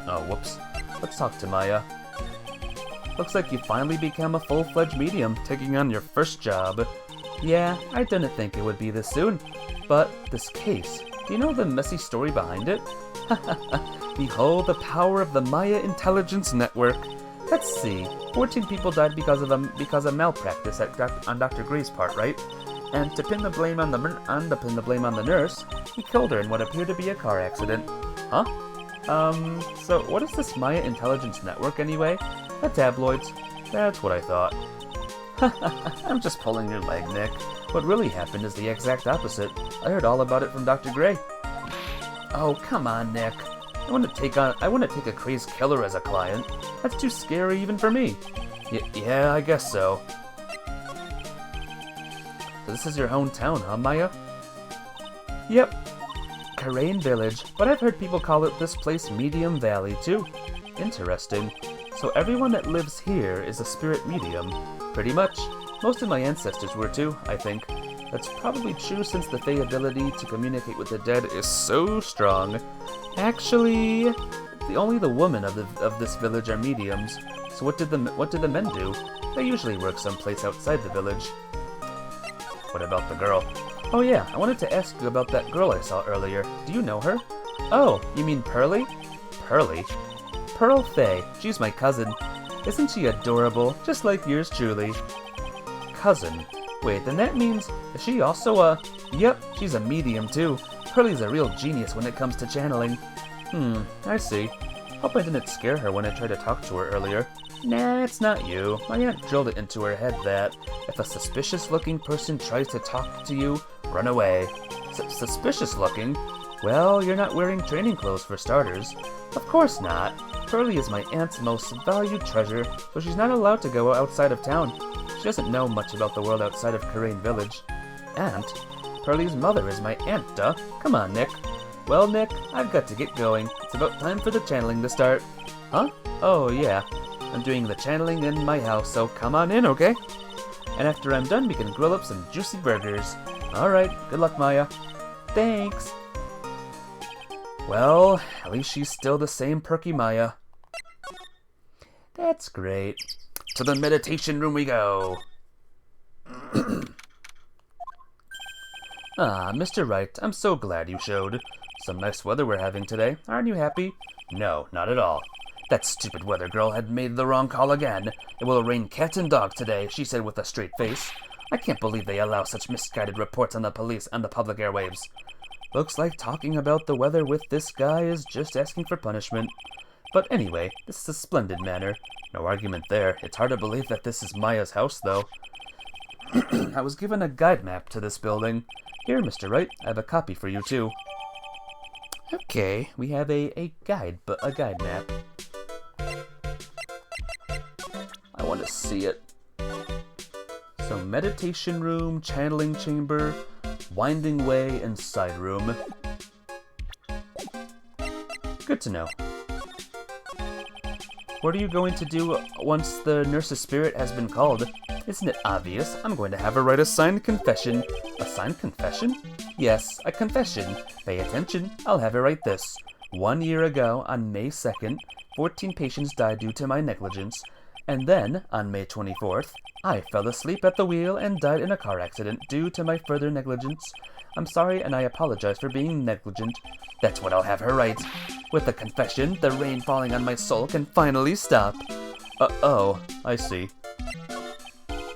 Oh, whoops. Let's talk to Maya. Looks like you finally become a full-fledged medium, taking on your first job. Yeah, I didn't think it would be this soon. But this case, do you know the messy story behind it? Behold the power of the Maya Intelligence Network. Let's see, 14 people died because of malpractice on Dr. Gray's part, right? And to pin the blame on the nurse, he killed her in what appeared to be a car accident. Huh? So what is this Maya Intelligence Network anyway? The tabloids. That's what I thought. I'm just pulling your leg, Nick. What really happened is the exact opposite. I heard all about it from Dr. Gray. Oh, come on, Nick. I wouldn't take a crazed killer as a client. That's too scary even for me. Yeah, I guess so. So this is your hometown, huh, Maya? Yep. Crane Village, but I've heard people call this place Medium Valley, too. Interesting. So everyone that lives here is a spirit medium. Pretty much. Most of my ancestors were too, I think. That's probably true since the Fae ability to communicate with the dead is so strong. Actually, only the women of this village are mediums. So what did the men do? They usually work someplace outside the village. What about the girl? Oh yeah, I wanted to ask you about that girl I saw earlier. Do you know her? Oh, you mean Pearly? Pearly? Pearl Faye. She's my cousin. Isn't she adorable? Just like yours truly. Cousin? Wait, then that means, is she also a... Yep, she's a medium too. Pearly's a real genius when it comes to channeling. I see. Hope I didn't scare her when I tried to talk to her earlier. Nah, it's not you. My aunt drilled it into her head that if a suspicious-looking person tries to talk to you, run away. Suspicious-looking? Well, you're not wearing training clothes for starters. Of course not. Pearly is my aunt's most valued treasure, so she's not allowed to go outside of town. She doesn't know much about the world outside of Crane Village. Aunt? Pearly's mother is my aunt, duh. Come on, Nick. Well, Nick, I've got to get going. It's about time for the channeling to start. Huh? Oh, yeah. I'm doing the channeling in my house, so come on in, okay? And after I'm done, we can grill up some juicy burgers. Alright, good luck, Maya. Thanks. Well, at least she's still the same perky Maya. That's great. To the meditation room we go. Ah, Mr. Wright, I'm so glad you showed. Some nice weather we're having today. Aren't you happy? No, not at all. That stupid weather girl had made the wrong call again. It will rain cat and dog today, she said with a straight face. I can't believe they allow such misguided reports on the police and the public airwaves. Looks like talking about the weather with this guy is just asking for punishment. But anyway, this is a splendid manner. No argument there. It's hard to believe that this is Maya's house, though. I was given a guide map to this building. Here, Mr. Wright, I have a copy for you, too. Okay, we have a guide map. I want to see it. So meditation room, channeling chamber, winding way, and side room. Good to know. What are you going to do once the nurse's spirit has been called? Isn't it obvious? I'm going to have her write a signed confession. A signed confession? Yes, a confession. Pay attention. I'll have her write this. 1 year ago, on May 2nd, 14 patients died due to my negligence. And then, on May 24th, I fell asleep at the wheel and died in a car accident due to my further negligence. I'm sorry and I apologize for being negligent. That's what I'll have her write. With the confession, the rain falling on my soul can finally stop. Oh, I see.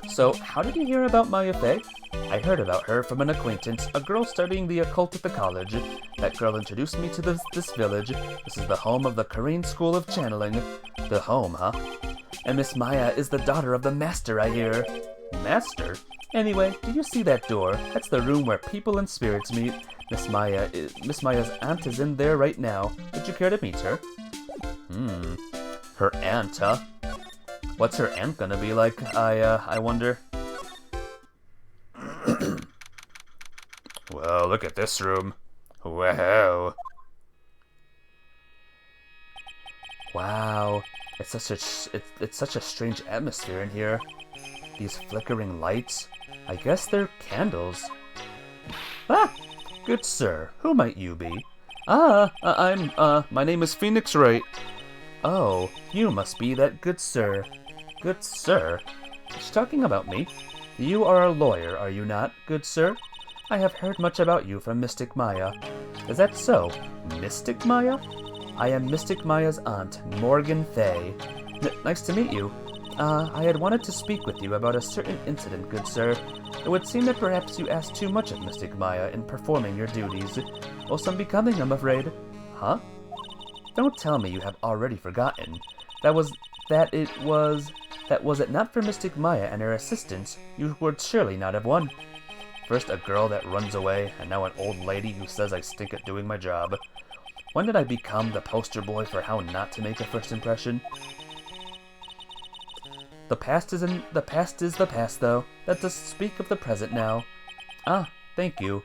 So, how did you hear about Maya Fey? I heard about her from an acquaintance, a girl studying the occult at the college. That girl introduced me to this village. This is the home of the Korean School of Channeling. The home, huh? And Miss Maya is the daughter of the master, I hear. Master? Anyway, do you see that door? That's the room where people and spirits meet. Miss Maya's aunt is in there right now. Would you care to meet her? Her aunt, huh? What's her aunt gonna be like, I wonder? Well, look at this room. Wow. Wow. It's such a strange atmosphere in here. These flickering lights. I guess they're candles. Ah! Good sir, who might you be? My name is Phoenix Wright. Oh, you must be that good sir. Good sir? Is she talking about me? You are a lawyer, are you not, good sir? I have heard much about you from Mystic Maya. Is that so? Mystic Maya? I am Mystic Maya's aunt, Morgan Fay. Nice to meet you. I had wanted to speak with you about a certain incident, good sir. It would seem that perhaps you asked too much of Mystic Maya in performing your duties. Or some becoming, I'm afraid. Huh? Don't tell me you have already forgotten. Was it not for Mystic Maya and her assistants, you would surely not have won. First a girl that runs away, and now an old lady who says I stink at doing my job. When did I become the poster boy for how not to make a first impression? The past is the past, though. Let us speak of the present now. Ah, thank you.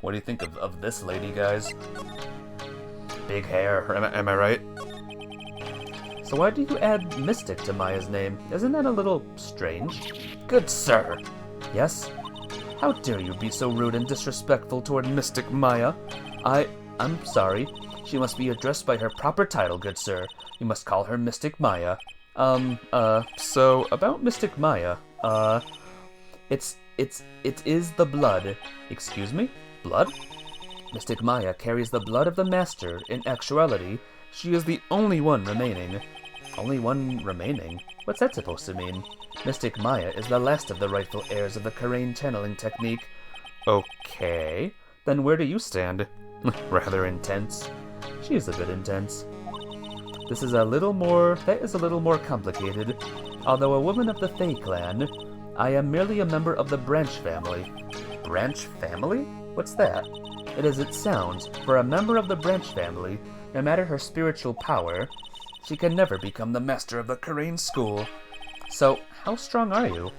What do you think of this lady, guys? Big hair, am I right? So why do you add Mystic to Maya's name? Isn't that a little strange? Good sir! Yes? How dare you be so rude and disrespectful toward Mystic Maya? I'm sorry. She must be addressed by her proper title, good sir. You must call her Mystic Maya. So, about Mystic Maya, it is the blood. Excuse me? Blood? Mystic Maya carries the blood of the Master. In actuality, she is the only one remaining. Only one remaining? What's that supposed to mean? Mystic Maya is the last of the rightful heirs of the Korean channeling technique. Okay. Then where do you stand? Rather intense. She is a bit intense. That is a little more complicated. Although a woman of the Fey clan, I am merely a member of the Branch family. Branch family? What's that? It is it sounds. For a member of the Branch family, no matter her spiritual power, she can never become the master of the Korean school. So, how strong are you?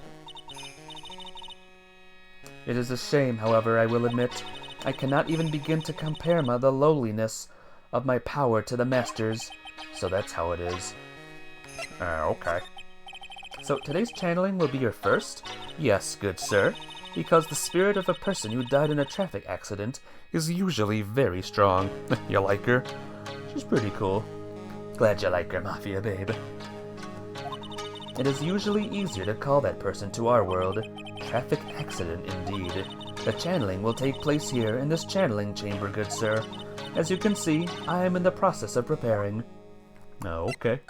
It is a shame, however, I will admit. I cannot even begin to compare the lowliness of my power to the master's. So that's how it is. Okay. So today's channeling will be your first? Yes, good sir. Because the spirit of a person who died in a traffic accident is usually very strong. You like her? She's pretty cool. Glad you like her, Mafia babe. It is usually easier to call that person to our world. Traffic accident, indeed. The channeling will take place here in this channeling chamber, good sir. As you can see, I am in the process of preparing. Oh, okay.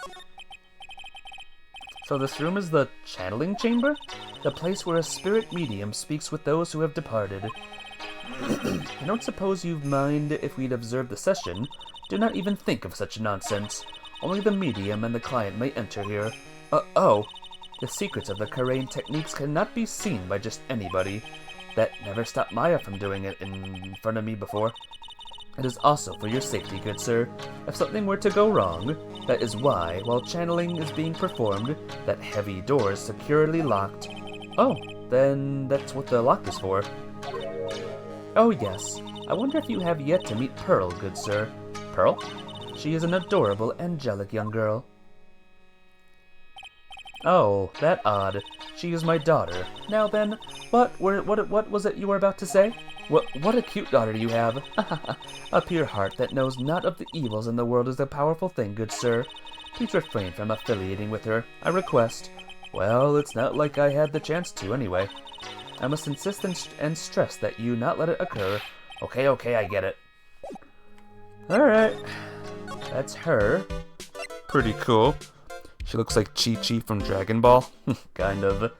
So this room is the channeling chamber? The place where a spirit medium speaks with those who have departed. I don't suppose you'd mind if we'd observe the session. Do not even think of such nonsense. Only the medium and the client may enter here. Oh. The secrets of the Korean techniques cannot be seen by just anybody. That never stopped Maya from doing it in front of me before. It is also for your safety, good sir. If something were to go wrong, that is why, while channeling is being performed, that heavy door is securely locked. Oh, then that's what the lock is for. Oh yes, I wonder if you have yet to meet Pearl, good sir. Pearl? She is an adorable, angelic young girl. Oh, that odd. She is my daughter. Now then, what was it you were about to say? What a cute daughter you have. A pure heart that knows not of the evils in the world is a powerful thing, good sir. Please refrain from affiliating with her, I request. Well, it's not like I had the chance to, anyway. I must insist and stress that you not let it occur. Okay, I get it. Alright. That's her. Pretty cool. She looks like Chi-Chi from Dragon Ball. Kind of.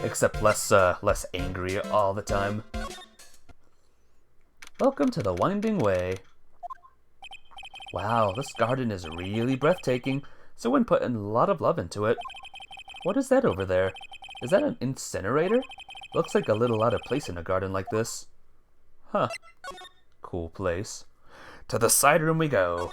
Except less angry all the time. Welcome to the Winding Way. Wow, this garden is really breathtaking. Someone put a lot of love into it. What is that over there? Is that an incinerator? Looks like a little out of place in a garden like this. Huh. Cool place. To the side room we go.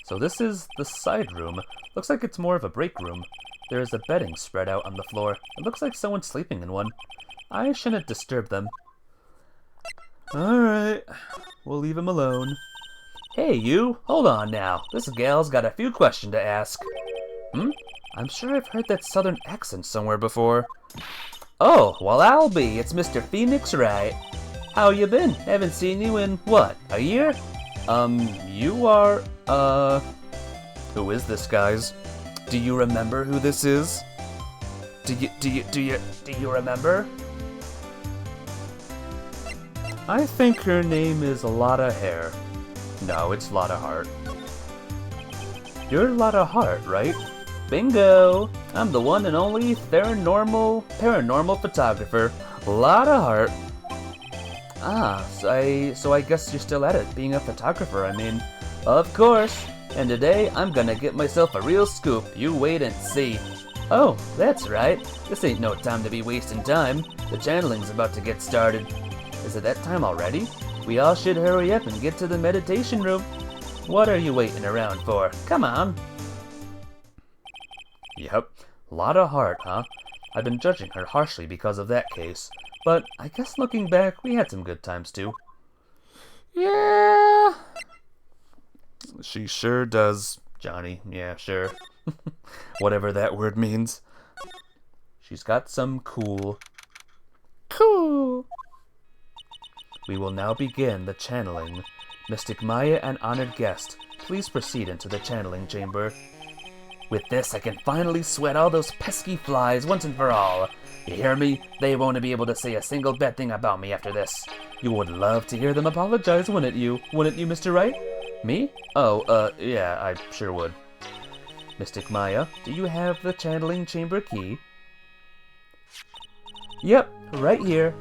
So this is the side room. Looks like it's more of a break room. There is a bedding spread out on the floor. It looks like someone's sleeping in one. I shouldn't disturb them. Alright, we'll leave him alone. Hey you, hold on now. This gal's got a few questions to ask. I'm sure I've heard that southern accent somewhere before. Oh, well I'll be. It's Mr. Phoenix Wright. How you been? Haven't seen you in, what, a year? You are, who is this, guys? Do you remember who this is? Do you remember? I think her name is Lotta Hare. No, it's Lotta Hart. You're Lotta Hart, right? Bingo! I'm the one and only paranormal photographer, Lotta Hart. Ah, so I guess you're still at it, being a photographer, I mean. Of course! And today, I'm gonna get myself a real scoop, you wait and see. Oh, that's right. This ain't no time to be wasting time. The channeling's about to get started. Is it that time already? We all should hurry up and get to the meditation room. What are you waiting around for? Come on! Yep, Lotta Hart, huh? I've been judging her harshly because of that case. But I guess looking back, we had some good times too. Yeah. She sure does, Johnny. Yeah, sure. Whatever that word means. She's got some cool. We will now begin the channeling. Mystic Maya and honored guest, please proceed into the channeling chamber. With this, I can finally sweat all those pesky flies once and for all. You hear me? They won't be able to say a single bad thing about me after this. You would love to hear them apologize, wouldn't you? Wouldn't you, Mr. Wright? Me? Oh, yeah, I sure would. Mystic Maya, do you have the channeling chamber key? Yep, right here.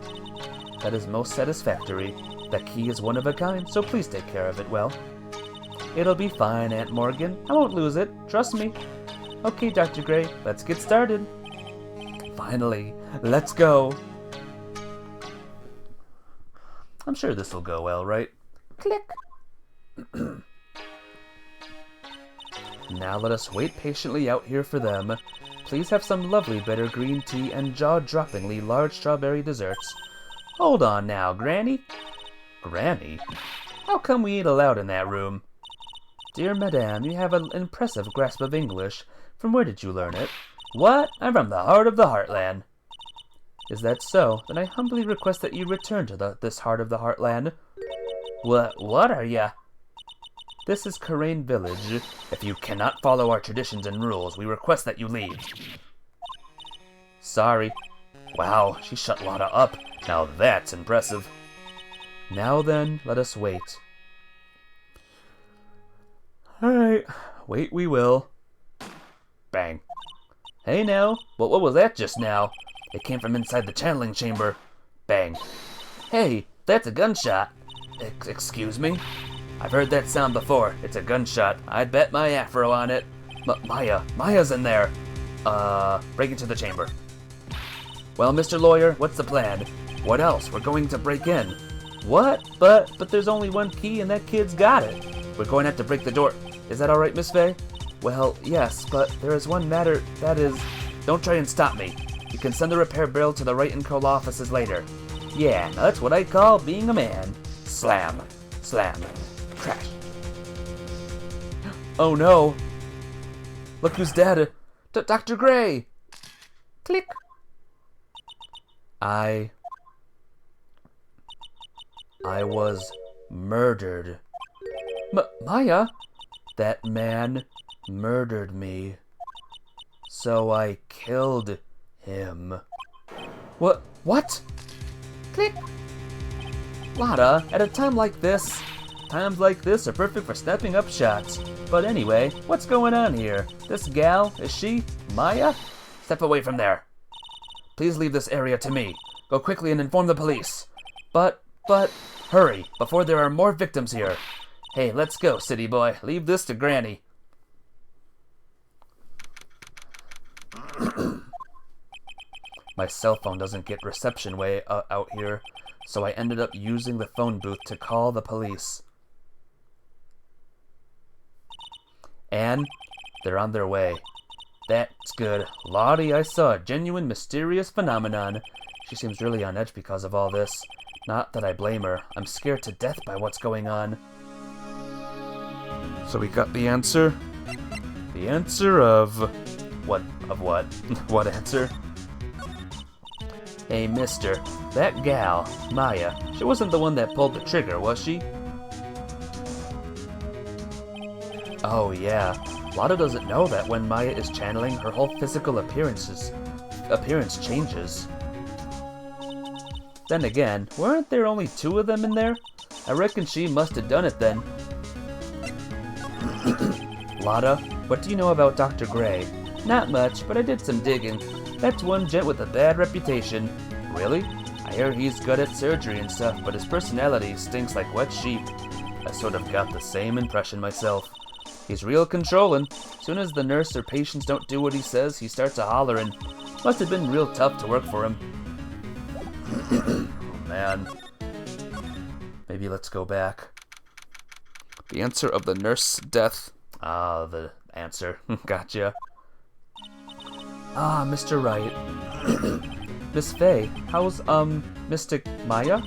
That is most satisfactory. That key is one of a kind, so please take care of it well. It'll be fine, Aunt Morgan. I won't lose it. Trust me. Okay, Dr. Gray, let's get started. Finally, let's go. I'm sure this'll go well, right? Click. Now let us wait patiently out here for them. Please have some lovely bitter green tea and jaw-droppingly large strawberry desserts. Hold on now, Granny. Granny? How come we ain't allowed in that room? Dear Madame, you have an impressive grasp of English. From where did you learn it? What? I'm from the heart of the Heartland. Is that so? Then I humbly request that you return to this heart of the Heartland. What are ya? This is Karain Village. If you cannot follow our traditions and rules, we request that you leave. Sorry. Wow, she shut Lotta up. Now that's impressive. Now then, let us wait. Alright, wait we will. Bang. Hey now, what was that just now? It came from inside the channeling chamber. Bang. Hey, that's a gunshot. Excuse me? I've heard that sound before. It's a gunshot. I'd bet my afro on it. Maya's in there. Break into the chamber. Well, Mr. Lawyer, what's the plan? What else? We're going to break in. What? But there's only one key and that kid's got it. We're going to have to break the door. Is that alright, Miss Faye? Well, yes, but there is one matter, that is... Don't try and stop me. You can send the repair bill to the Wright & Co. offices later. Yeah, now that's what I call being a man. Slam. Slam. Crash. Oh no. Look who's dead. Dr. Gray. Click. I was murdered. Maya? That man murdered me. So I killed him. What? Click. Lotta, at a time like this, times like this are perfect for stepping up shots. But anyway, what's going on here? This gal, is she Maya? Step away from there. Please leave this area to me. Go quickly and inform the police. But, hurry, before there are more victims here. Hey, let's go, city boy. Leave this to Granny. My cell phone doesn't get reception way out here, so I ended up using the phone booth to call the police. And they're on their way. That's good. Lottie, I saw a genuine mysterious phenomenon. She seems really on edge because of all this. Not that I blame her. I'm scared to death by what's going on. So we got the answer? The answer of... What? Of what? What answer? Hey, mister. That gal, Maya, she wasn't the one that pulled the trigger, was she? Oh, yeah. Lotta doesn't know that when Maya is channeling, her whole physical appearance changes. Then again, weren't there only 2 of them in there? I reckon she must have done it then. Lotta, what do you know about Dr. Gray? Not much, but I did some digging. That's one gent with a bad reputation. Really? I hear he's good at surgery and stuff, but his personality stinks like wet sheep. I sort of got the same impression myself. He's real controlling. Soon as the nurse or patients don't do what he says, he starts a-hollering. Must have been real tough to work for him. Oh, man. Maybe let's go back. The answer of the nurse's death. Ah, the answer. Gotcha. Ah, Mr. Wright. Miss Faye, how's, Mystic Maya?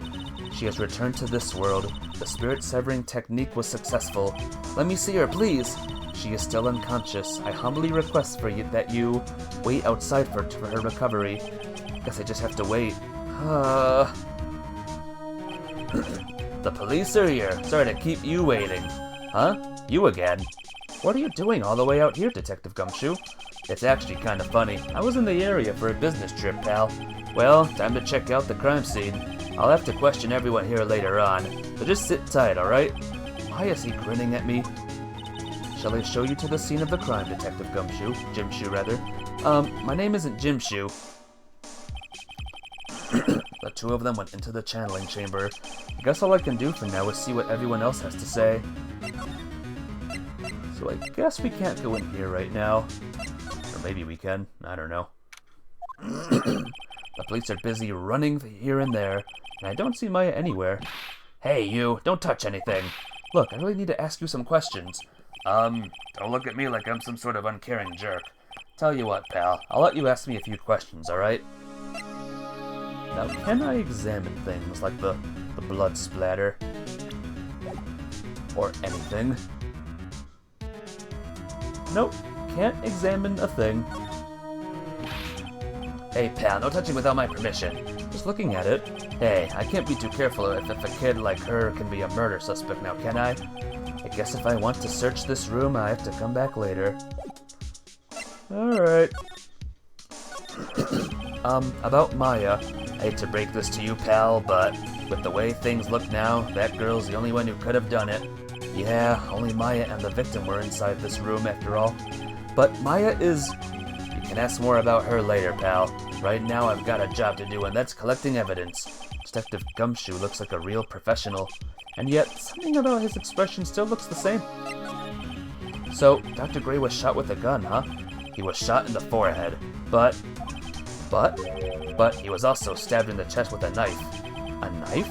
She has returned to this world. The spirit-severing technique was successful. Let me see her, please. She is still unconscious. I humbly request that you wait outside for her recovery. Guess I just have to wait. The police are here. Sorry to keep you waiting. Huh? You again? What are you doing all the way out here, Detective Gumshoe? It's actually kind of funny. I was in the area for a business trip, pal. Well, time to check out the crime scene. I'll have to question everyone here later on, so just sit tight, alright? Why is he grinning at me? Shall I show you to the scene of the crime, Detective Gumshoe? Jimshoe, rather. My name isn't Jimshoe. The 2 of them went into the channeling chamber. I guess all I can do for now is see what everyone else has to say. So I guess we can't go in here right now. Or maybe we can. I don't know. The police are busy running here and there, and I don't see Maya anywhere. Hey, you! Don't touch anything! Look, I really need to ask you some questions. Don't look at me like I'm some sort of uncaring jerk. Tell you what, pal, I'll let you ask me a few questions, alright? Now, can I examine things like the blood splatter? Or anything? Nope, can't examine a thing. Hey pal, no touching without my permission. Just looking at it. Hey, I can't be too careful if a kid like her can be a murder suspect now, can I? I guess if I want to search this room, I have to come back later. Alright. About Maya. I hate to break this to you, pal, but with the way things look now, that girl's the only one who could have done it. Yeah, only Maya and the victim were inside this room after all. But Maya is... You can ask more about her later, pal. Right now I've got a job to do, and that's collecting evidence. Detective Gumshoe looks like a real professional, and yet something about his expression still looks the same. So, Dr. Gray was shot with a gun, huh? He was shot in the forehead, but But he was also stabbed in the chest with a knife. A knife?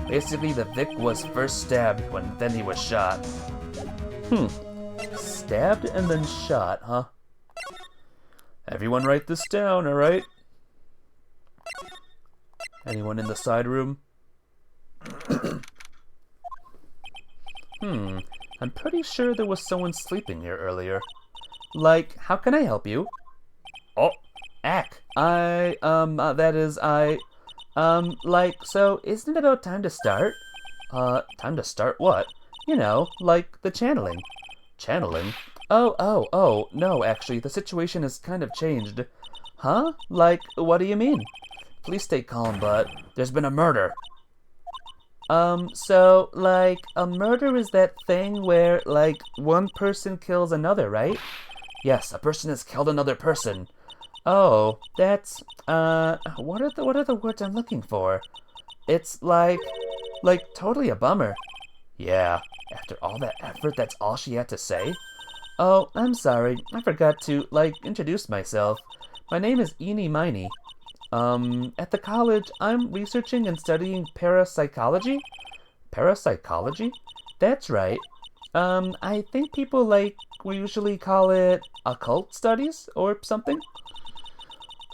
Basically, the Vic was first stabbed, then he was shot. Stabbed and then shot, huh? Everyone write this down, alright? Anyone in the side room? I'm pretty sure there was someone sleeping here earlier. Like, how can I help you? Oh, Ack, so isn't it about time to start? Time to start what? You know, like the channeling. Channeling? Oh, no, actually, the situation has kind of changed. Huh? Like, what do you mean? Please stay calm, but there's been a murder. So, like, a murder is that thing where, like, one person kills another, right? Yes, a person has killed another person. Oh, that's, what are the words I'm looking for? It's like, totally a bummer. Yeah, after all that effort, that's all she had to say? Oh, I'm sorry, I forgot to, introduce myself. My name is Eenie Miney. At the college, I'm researching and studying parapsychology? Parapsychology? That's right. I think people, we usually call it occult studies or something?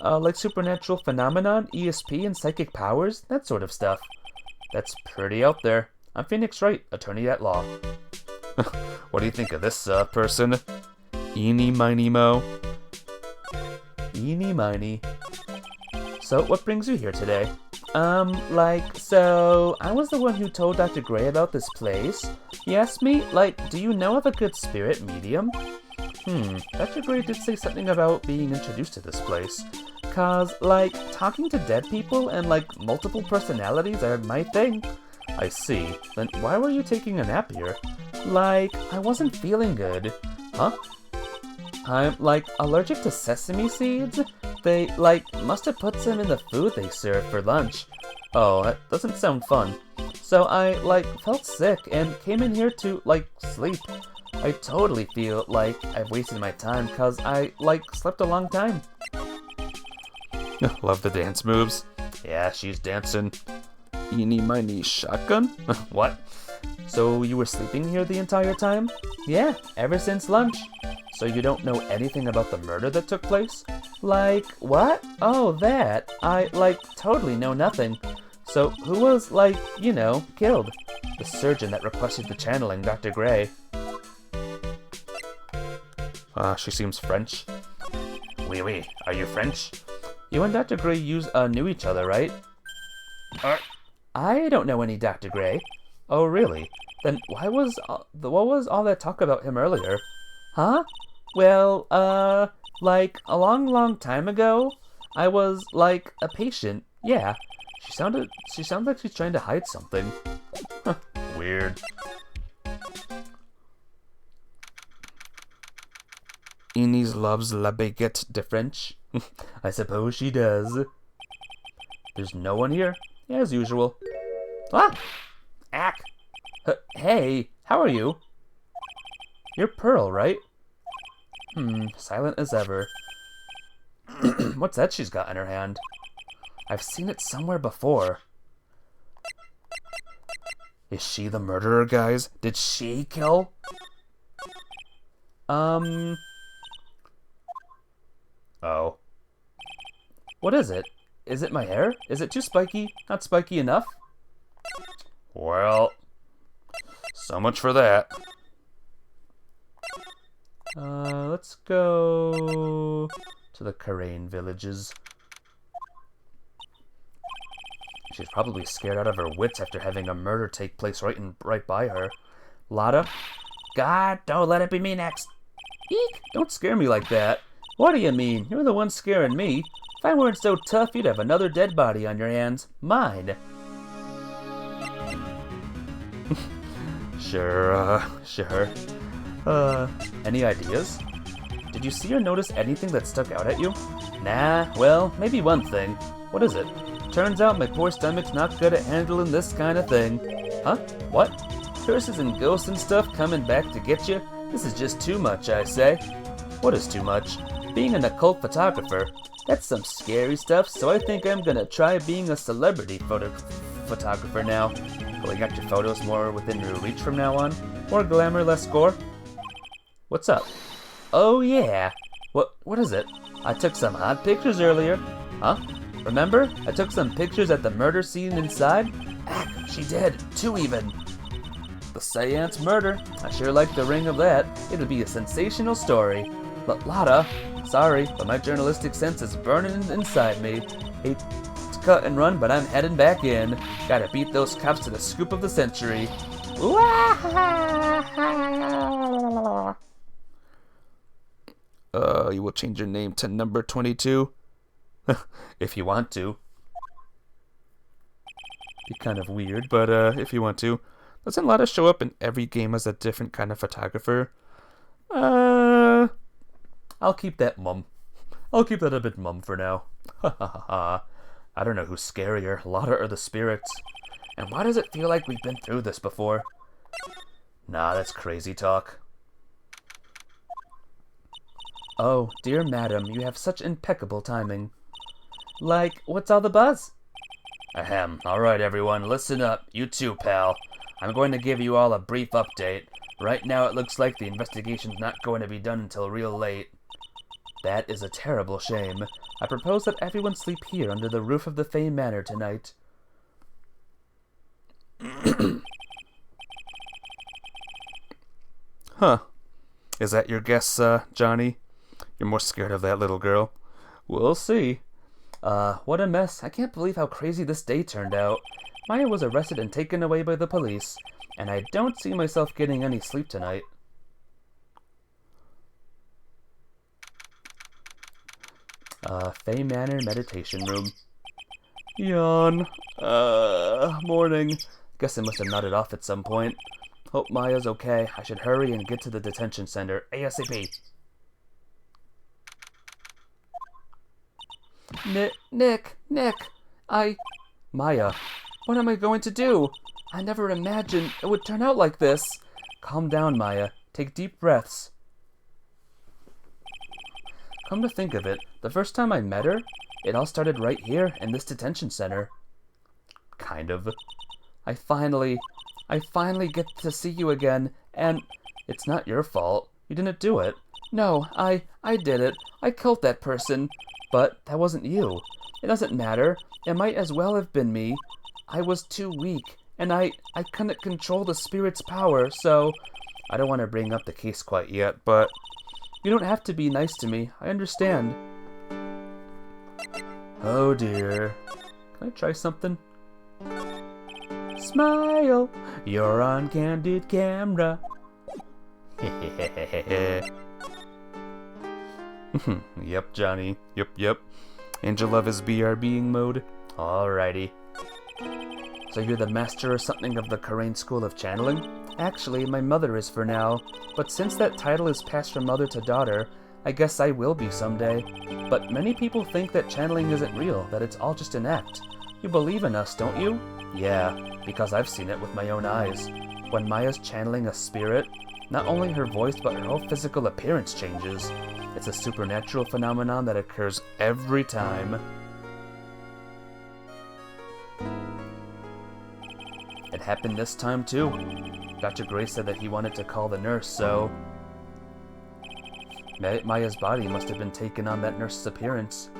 Like supernatural phenomenon, ESP, and psychic powers, that sort of stuff. That's pretty out there. I'm Phoenix Wright, attorney at law. What do you think of this, person? Eenie Miney Mo. Eenie Miney. So, what brings you here today? So, I was the one who told Dr. Gray about this place. He asked me, do you know of a good spirit medium? Dr. Gray did say something about being introduced to this place. 'Cause, talking to dead people and, multiple personalities are my thing. I see. Then why were you taking a nap here? I wasn't feeling good. Huh? I'm, allergic to sesame seeds? They, must have put some in the food they served for lunch. Oh, that doesn't sound fun. So I, felt sick and came in here to, sleep. I totally feel like I've wasted my time 'cause I, slept a long time. Love the dance moves. Yeah, she's dancing. Eenie Miney shotgun? What? So you were sleeping here the entire time? Yeah, ever since lunch. So you don't know anything about the murder that took place? What? Oh, that. I, totally know nothing. So who was, killed? The surgeon that requested the channeling, Dr. Gray. She seems French. Oui, are you French? You and Dr. Gray knew each other, right? I don't know any Dr. Gray. Oh, really? Then what was all that talk about him earlier? Huh? Well, a long time ago, I was, a patient. Yeah. She sounds like she's trying to hide something. Weird. Inez loves la baguette de French. I suppose she does. There's no one here, as usual. Ah! Ack! Hey, how are you? You're Pearl, right? Silent as ever. What's that she's got in her hand? I've seen it somewhere before. Is she the murderer, guys? Did she kill? Oh. What is it? Is it my hair? Is it too spiky? Not spiky enough? Well, so much for that. Let's go to the Karain villages. She's probably scared out of her wits after having a murder take place right by her. Lotta? God, don't let it be me next. Eek! Don't scare me like that. What do you mean? You're the one scaring me. If I weren't so tough, you'd have another dead body on your hands. Mine. Sure. Any ideas? Did you see or notice anything that stuck out at you? Nah, well, maybe one thing. What is it? Turns out my poor stomach's not good at handling this kind of thing. Huh? What? Curses and ghosts and stuff coming back to get you? This is just too much, I say. What is too much? Being an occult photographer. That's some scary stuff, so I think I'm gonna try being a celebrity photographer now. Going after photos more within your reach from now on. More glamour, less gore. What's up? Oh yeah. What is it? I took some hot pictures earlier. Huh? Remember? I took some pictures at the murder scene inside? Heck, she did. 2 even. The Seance murder. I sure like the ring of that. It'll be a sensational story. But Lotta, sorry, but my journalistic sense is burning inside me. Hate to cut and run, but I'm heading back in. Gotta beat those cops to the scoop of the century. You will change your name to number 22? If you want to. Be kind of weird, but if you want to. Doesn't Lotta show up in every game as a different kind of photographer? I'll keep that mum. I'll keep that a bit mum for now. Ha ha ha ha. I don't know who's scarier, Lotta or the spirits. And why does it feel like we've been through this before? Nah, that's crazy talk. Oh, dear madam, you have such impeccable timing. Like, what's all the buzz? Ahem. Alright, everyone, listen up. You too, pal. I'm going to give you all a brief update. Right now, it looks like the investigation's not going to be done until real late. That is a terrible shame. I propose that everyone sleep here under the roof of the Fay Manor tonight. Huh. Is that your guess, Johnny? You're more scared of that little girl. We'll see. What a mess. I can't believe how crazy this day turned out. Maya was arrested and taken away by the police, and I don't see myself getting any sleep tonight. Fay Manor Meditation Room. Yawn. Morning. Guess I must have nodded off at some point. Hope Maya's okay. I should hurry and get to the detention center ASAP. Nick, Maya, what am I going to do? I never imagined it would turn out like this. Calm down, Maya. Take deep breaths. Come to think of it, the first time I met her, it all started right here in this detention center. Kind of. I finally get to see you again, and it's not your fault. You didn't do it. No, I did it. I killed that person. But that wasn't you. It doesn't matter. It might as well have been me. I was too weak, and I couldn't control the spirit's power, so... I don't want to bring up the case quite yet, but... You don't have to be nice to me. I understand. Oh dear. Can I try something? Smile! You're on candid camera. Yep, Johnny. Yep. Angel of his BRBing mode. Alrighty. So you're the master or something of the Karain School of Channeling? Actually, my mother is for now. But since that title is passed from mother to daughter, I guess I will be someday. But many people think that channeling isn't real, that it's all just an act. You believe in us, don't you? Yeah, because I've seen it with my own eyes. When Maya's channeling a spirit, not only her voice but her whole physical appearance changes. It's a supernatural phenomenon that occurs every time. It happened this time too. Dr. Gray said that he wanted to call the nurse, so... Maya's body must have been taken on that nurse's appearance.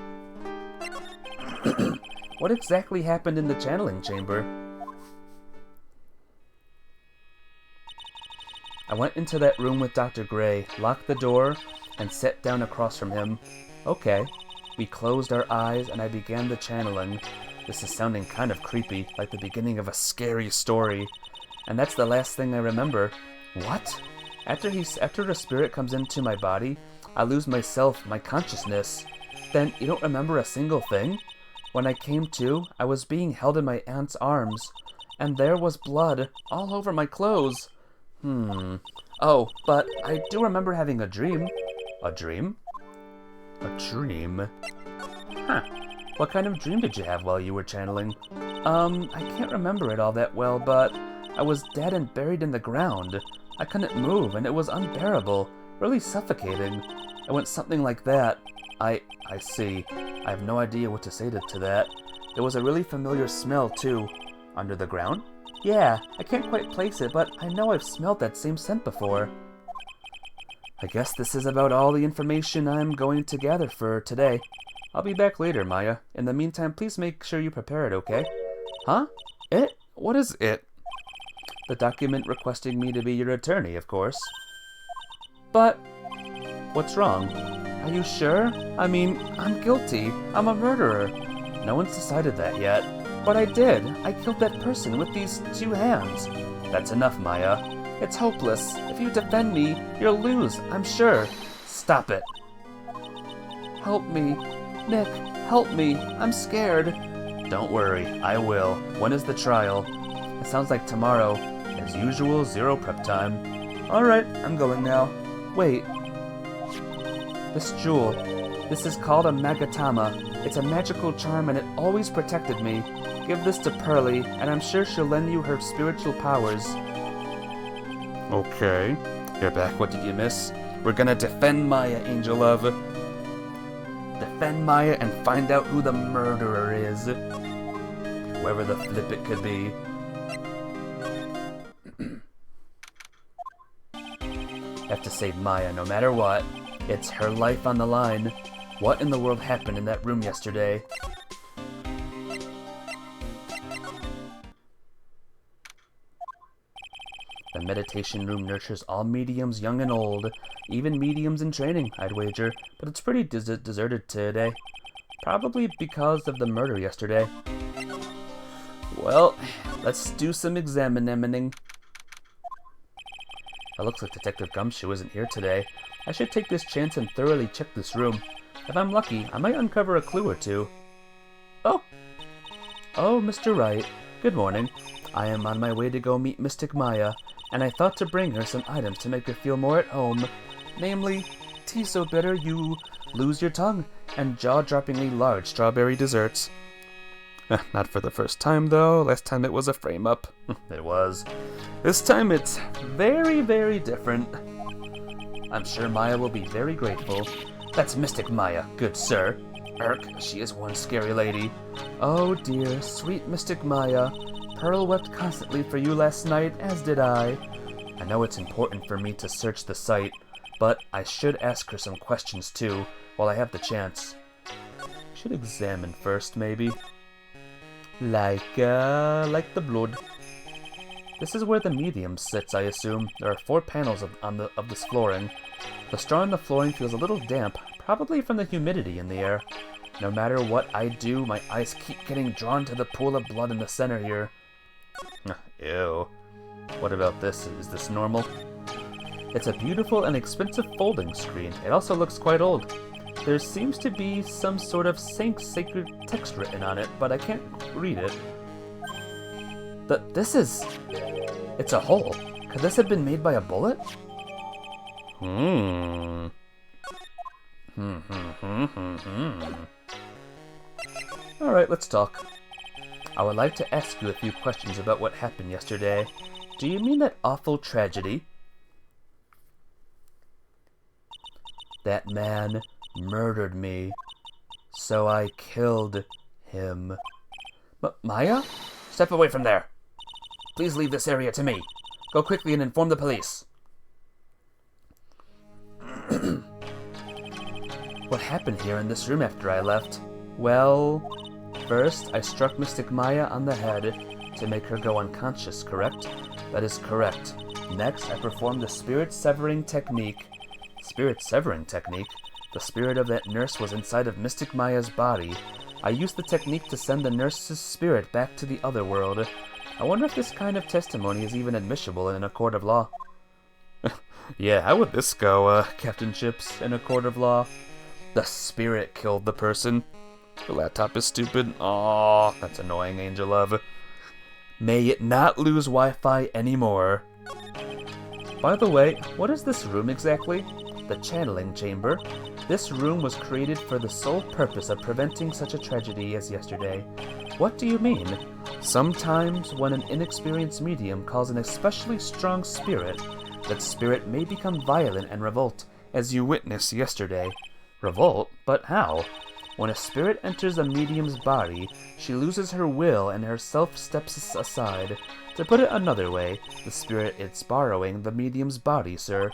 What exactly happened in the channeling chamber? I went into that room with Dr. Gray, locked the door, and sat down across from him. Okay. We closed our eyes and I began the channeling. This is sounding kind of creepy, like the beginning of a scary story. And that's the last thing I remember. What? After a spirit comes into my body, I lose myself, my consciousness. Then you don't remember a single thing? When I came to, I was being held in my aunt's arms, and there was blood all over my clothes. Oh, but I do remember having a dream. A dream? A dream? Huh. What kind of dream did you have while you were channeling? I can't remember it all that well, but I was dead and buried in the ground. I couldn't move, and it was unbearable, really suffocating. It went something like that. I see. I have no idea what to say to that. There was a really familiar smell, too. Under the ground? Yeah, I can't quite place it, but I know I've smelled that same scent before. I guess this is about all the information I'm going to gather for today. I'll be back later, Maya. In the meantime, please make sure you prepare it, okay? Huh? It? What is it? The document requesting me to be your attorney, of course. But... what's wrong? Are you sure? I mean, I'm guilty. I'm a murderer. No one's decided that yet. But I did. I killed that person with these 2 hands. That's enough, Maya. It's hopeless. If you defend me, you'll lose, I'm sure. Stop it. Help me. Nick, help me. I'm scared. Don't worry, I will. When is the trial? It sounds like tomorrow. As usual, 0 prep time. Alright, I'm going now. Wait. This jewel. This is called a Magatama. It's a magical charm and it always protected me. Give this to Pearly, and I'm sure she'll lend you her spiritual powers. Okay. You're back. What did you miss? We're gonna defend Maya, Angel Love. Defend Maya and find out who the murderer is. Whoever the flip it could be. Have to save Maya no matter what. It's her life on the line. What in the world happened in that room yesterday? The meditation room nurtures all mediums, young and old. Even mediums in training, I'd wager. But it's pretty deserted today. Probably because of the murder yesterday. Well, let's do some examining. It looks like Detective Gumshoe isn't here today. I should take this chance and thoroughly check this room. If I'm lucky, I might uncover a clue or two. Oh, Mr. Wright. Good morning. I am on my way to go meet Mystic Maya, and I thought to bring her some items to make her feel more at home. Namely, tea so bitter you lose your tongue, and jaw-droppingly large strawberry desserts. Not for the first time, though. Last time it was a frame-up. It was. This time it's very, very different. I'm sure Maya will be very grateful. That's Mystic Maya, good sir. She is one scary lady. Oh dear, sweet Mystic Maya. Pearl wept constantly for you last night, as did I. I know it's important for me to search the site, but I should ask her some questions too, while I have the chance. Should examine first, maybe. Like the blood. This is where the medium sits, I assume. There are 4 panels of this flooring. The straw in the flooring feels a little damp, probably from the humidity in the air. No matter what I do, my eyes keep getting drawn to the pool of blood in the center here. Ew. What about this? Is this normal? It's a beautiful and expensive folding screen. It also looks quite old. There seems to be some sort of sacred text written on it, but I can't read it. It's a hole. Could this have been made by a bullet? Alright, let's talk. I would like to ask you a few questions about what happened yesterday. Do you mean that awful tragedy? That man murdered me, so I killed him. Maya? Step away from there. Please leave this area to me. Go quickly and inform the police. What happened here in this room after I left? Well, first I struck Mystic Maya on the head to make her go unconscious, correct? That is correct. Next, I performed the spirit-severing technique. Spirit-severing technique? The spirit of that nurse was inside of Mystic Maya's body. I used the technique to send the nurse's spirit back to the other world. I wonder if this kind of testimony is even admissible in a court of law. Yeah, how would this go, Captain Chips, in a court of law? The spirit killed the person. The laptop is stupid. Aw, that's annoying, Angel Love. May it not lose Wi-Fi anymore. By the way, what is this room exactly? The channeling chamber. This room was created for the sole purpose of preventing such a tragedy as yesterday. What do you mean? Sometimes, when an inexperienced medium calls an especially strong spirit, that spirit may become violent and revolt, as you witnessed yesterday. Revolt? But how? When a spirit enters a medium's body, she loses her will and herself steps aside. To put it another way, the spirit is borrowing the medium's body, sir.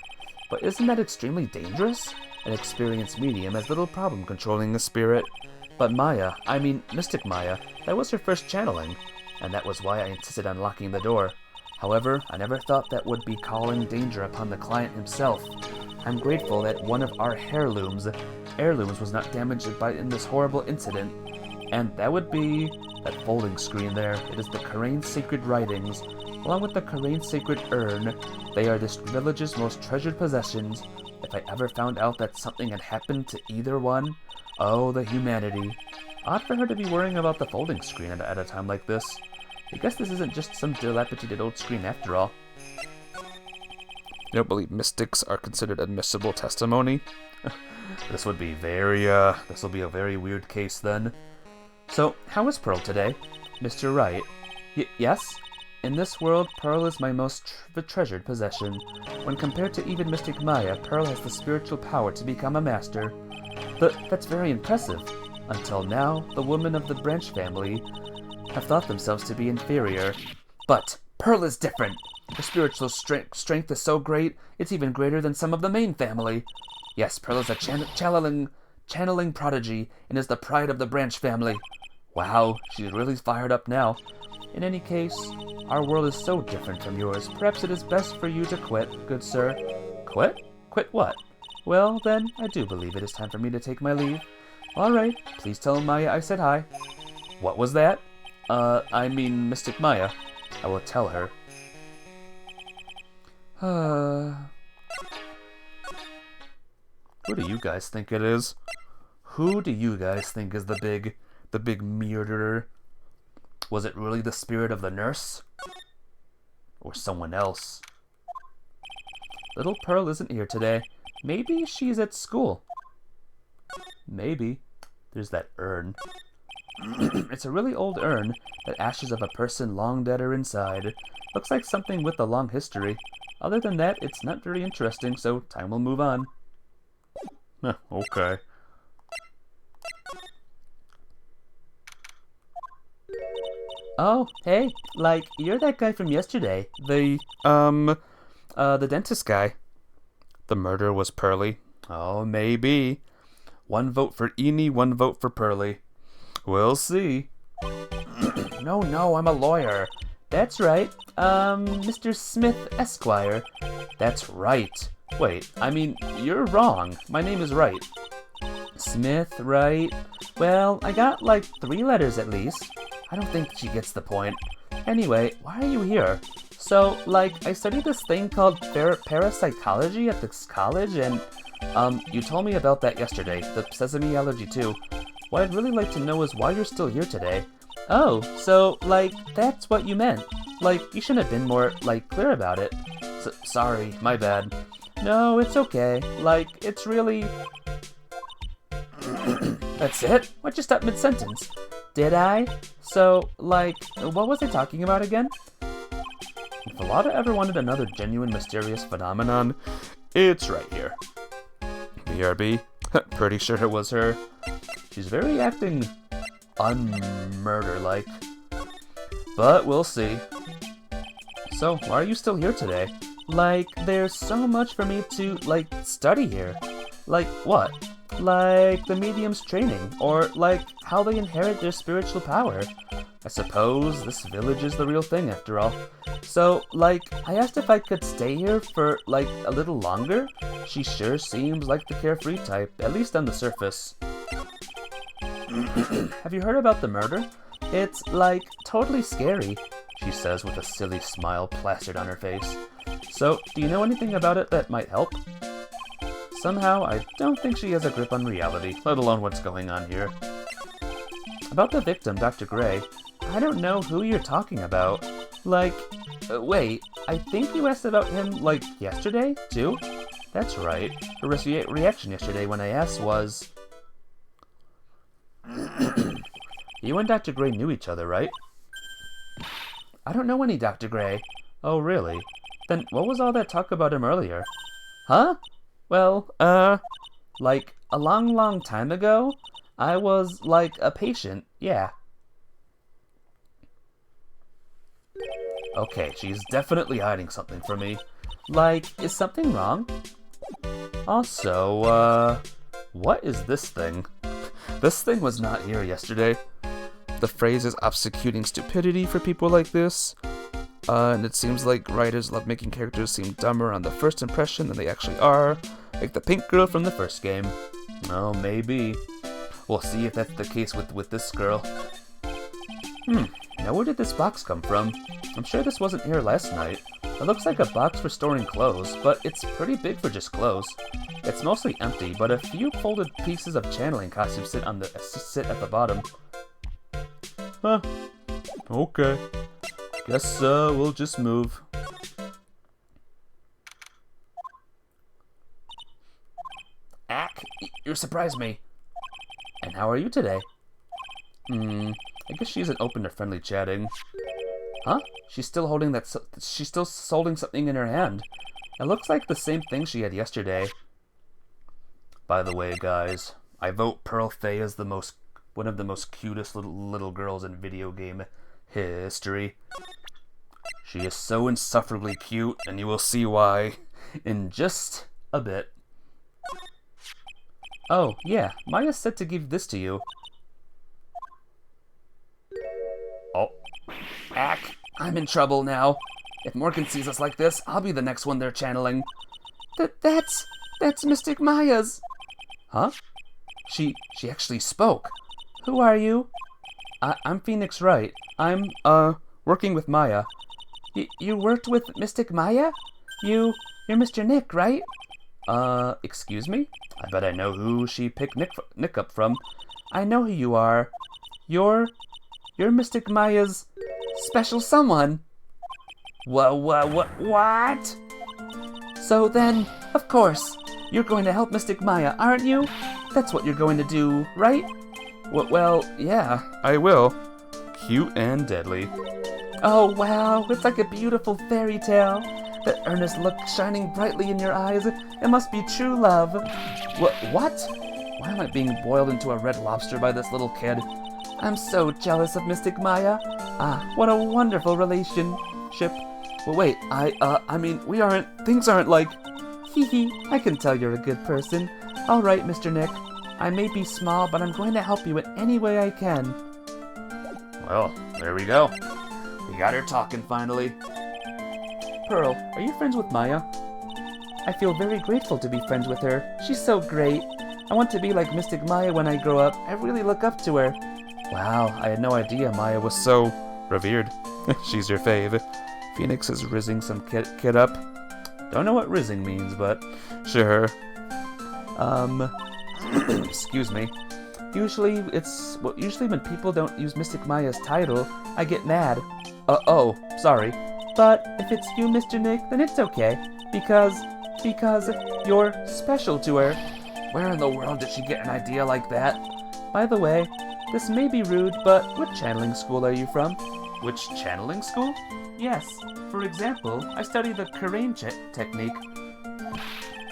But isn't that extremely dangerous? An experienced medium has little problem controlling a spirit. But Maya, I mean Mystic Maya, that was her first channeling, and that was why I insisted on locking the door. However, I never thought that would be calling danger upon the client himself. I'm grateful that one of our heirlooms was not damaged in this horrible incident, and that would be that folding screen there. It is the Karain sacred writings, along with the Karain sacred urn. They are this village's most treasured possessions. If I ever found out that something had happened to either one, oh, the humanity. Odd for her to be worrying about the folding screen at a time like this. I guess this isn't just some dilapidated old screen after all. You don't believe mystics are considered admissible testimony? This will be a very weird case then. So, how is Pearl today? Mr. Wright? Yes? In this world, Pearl is my most treasured possession. When compared to even Mystic Maya, Pearl has the spiritual power to become a master. That's very impressive. Until now, the women of the branch family have thought themselves to be inferior. But Pearl is different. Her spiritual strength is so great, it's even greater than some of the main family. Yes, Pearl is a channeling prodigy and is the pride of the branch family. Wow, she's really fired up now. In any case, our world is so different from yours. Perhaps it is best for you to quit, good sir. Quit? Quit what? Well, then, I do believe it is time for me to take my leave. All right, please tell Maya I said hi. What was that? I mean Mystic Maya. I will tell her. Who do you guys think it is? Who do you guys think is the big murderer? Was it really the spirit of the nurse? Or someone else? Little Pearl isn't here today. Maybe she's at school. Maybe. There's that urn. It's a really old urn. The ashes of a person long dead are inside. Looks like something with a long history. Other than that, it's not very interesting, so time will move on. Okay. Oh, hey, like, you're that guy from yesterday. The dentist guy. The murder was Pearly. Oh, maybe. 1 vote for Eenie, 1 vote for Pearly. We'll see. No, I'm a lawyer. That's right. Mr. Smith Esquire. That's right. Wait, I mean, you're wrong. My name is Wright. Smith, Wright? Well, I got like 3 letters at least. I don't think she gets the point. Anyway, why are you here? So, like, I studied this thing called parapsychology at this college, and, you told me about that yesterday, the sesame allergy too. What I'd really like to know is why you're still here today. Oh, so, like, that's what you meant. Like, you shouldn't have been more, like, clear about it. Sorry, my bad. No, it's okay. Like, it's really... That's it? Why'd you stop mid-sentence? Did I? So, like, what was I talking about again? If Alada ever wanted another genuine mysterious phenomenon, it's right here. BRB? Pretty sure it was her. She's very acting unmurder-like. But we'll see. So, why are you still here today? Like, there's so much for me to, like, study here. Like, what? Like, the medium's training, or, like, how they inherit their spiritual power. I suppose this village is the real thing, after all. So, like, I asked if I could stay here for, like, a little longer. She sure seems like the carefree type, at least on the surface. Have you heard about the murder? It's, like, totally scary, she says with a silly smile plastered on her face. So, do you know anything about it that might help? Somehow, I don't think she has a grip on reality, let alone what's going on here. About the victim, Dr. Gray, I don't know who you're talking about. Like, wait, I think you asked about him, like, yesterday, too? That's right. Her reaction yesterday when I asked was... You and Dr. Gray knew each other, right? I don't know any Dr. Gray. Oh, really? Then what was all that talk about him earlier? Huh? Well, like, a long, long time ago, I was like a patient, yeah. Okay, she's definitely hiding something from me. Like, is something wrong? Also, what is this thing? This thing was not here yesterday. The phrase is obfuscating stupidity for people like this. And it seems like writers love making characters seem dumber on the first impression than they actually are. Like the pink girl from the first game. Oh, maybe. We'll see if that's the case with this girl. Now where did this box come from? I'm sure this wasn't here last night. It looks like a box for storing clothes, but it's pretty big for just clothes. It's mostly empty, but a few folded pieces of channeling costumes sit at the bottom. Huh. Okay. Guess we'll just move. Ack, you surprised me. And how are you today? I guess she isn't open to friendly chatting. Huh? She's still holding something in her hand. It looks like the same thing she had yesterday. By the way, guys, I vote Pearl Fay as one of the most cutest little girls in video game history. She is so insufferably cute, and you will see why in just a bit. Oh, yeah, Maya said to give this to you. Oh. Ack, I'm in trouble now. If Morgan sees us like this, I'll be the next one they're channeling. That's Mystic Maya's. Huh? She actually spoke. Who are you? I'm Phoenix Wright. I'm, working with Maya. You worked with Mystic Maya? You're Mr. Nick, right? Excuse me? I bet I know who she picked Nick up from. I know who you are. You're Mystic Maya's special someone. What? So then, of course, you're going to help Mystic Maya, aren't you? That's what you're going to do, right? Well, yeah, I will. Cute and deadly. Oh, wow, it's like a beautiful fairy tale. That earnest look shining brightly in your eyes. It must be true love. What? Why am I being boiled into a red lobster by this little kid? I'm so jealous of Mystic Maya. What a wonderful relationship. Well, wait, I mean, things aren't like... Hee hee, I can tell you're a good person. All right, Mr. Nick. I may be small, but I'm going to help you in any way I can. Well, there we go. We got her talking finally. Pearl, are you friends with Maya? I feel very grateful to be friends with her. She's so great. I want to be like Mystic Maya when I grow up. I really look up to her. Wow, I had no idea Maya was so revered. She's your fave. Phoenix is rizzing some kid up. Don't know what rizzing means, but sure. Excuse me. Usually when people don't use Mystic Maya's title, I get mad. Oh, sorry. But if it's you, Mr. Nick, then it's okay. Because you're special to her. Where in the world did she get an idea like that? By the way, this may be rude, but what channeling school are you from? Which channeling school? Yes. For example, I study the Karain technique.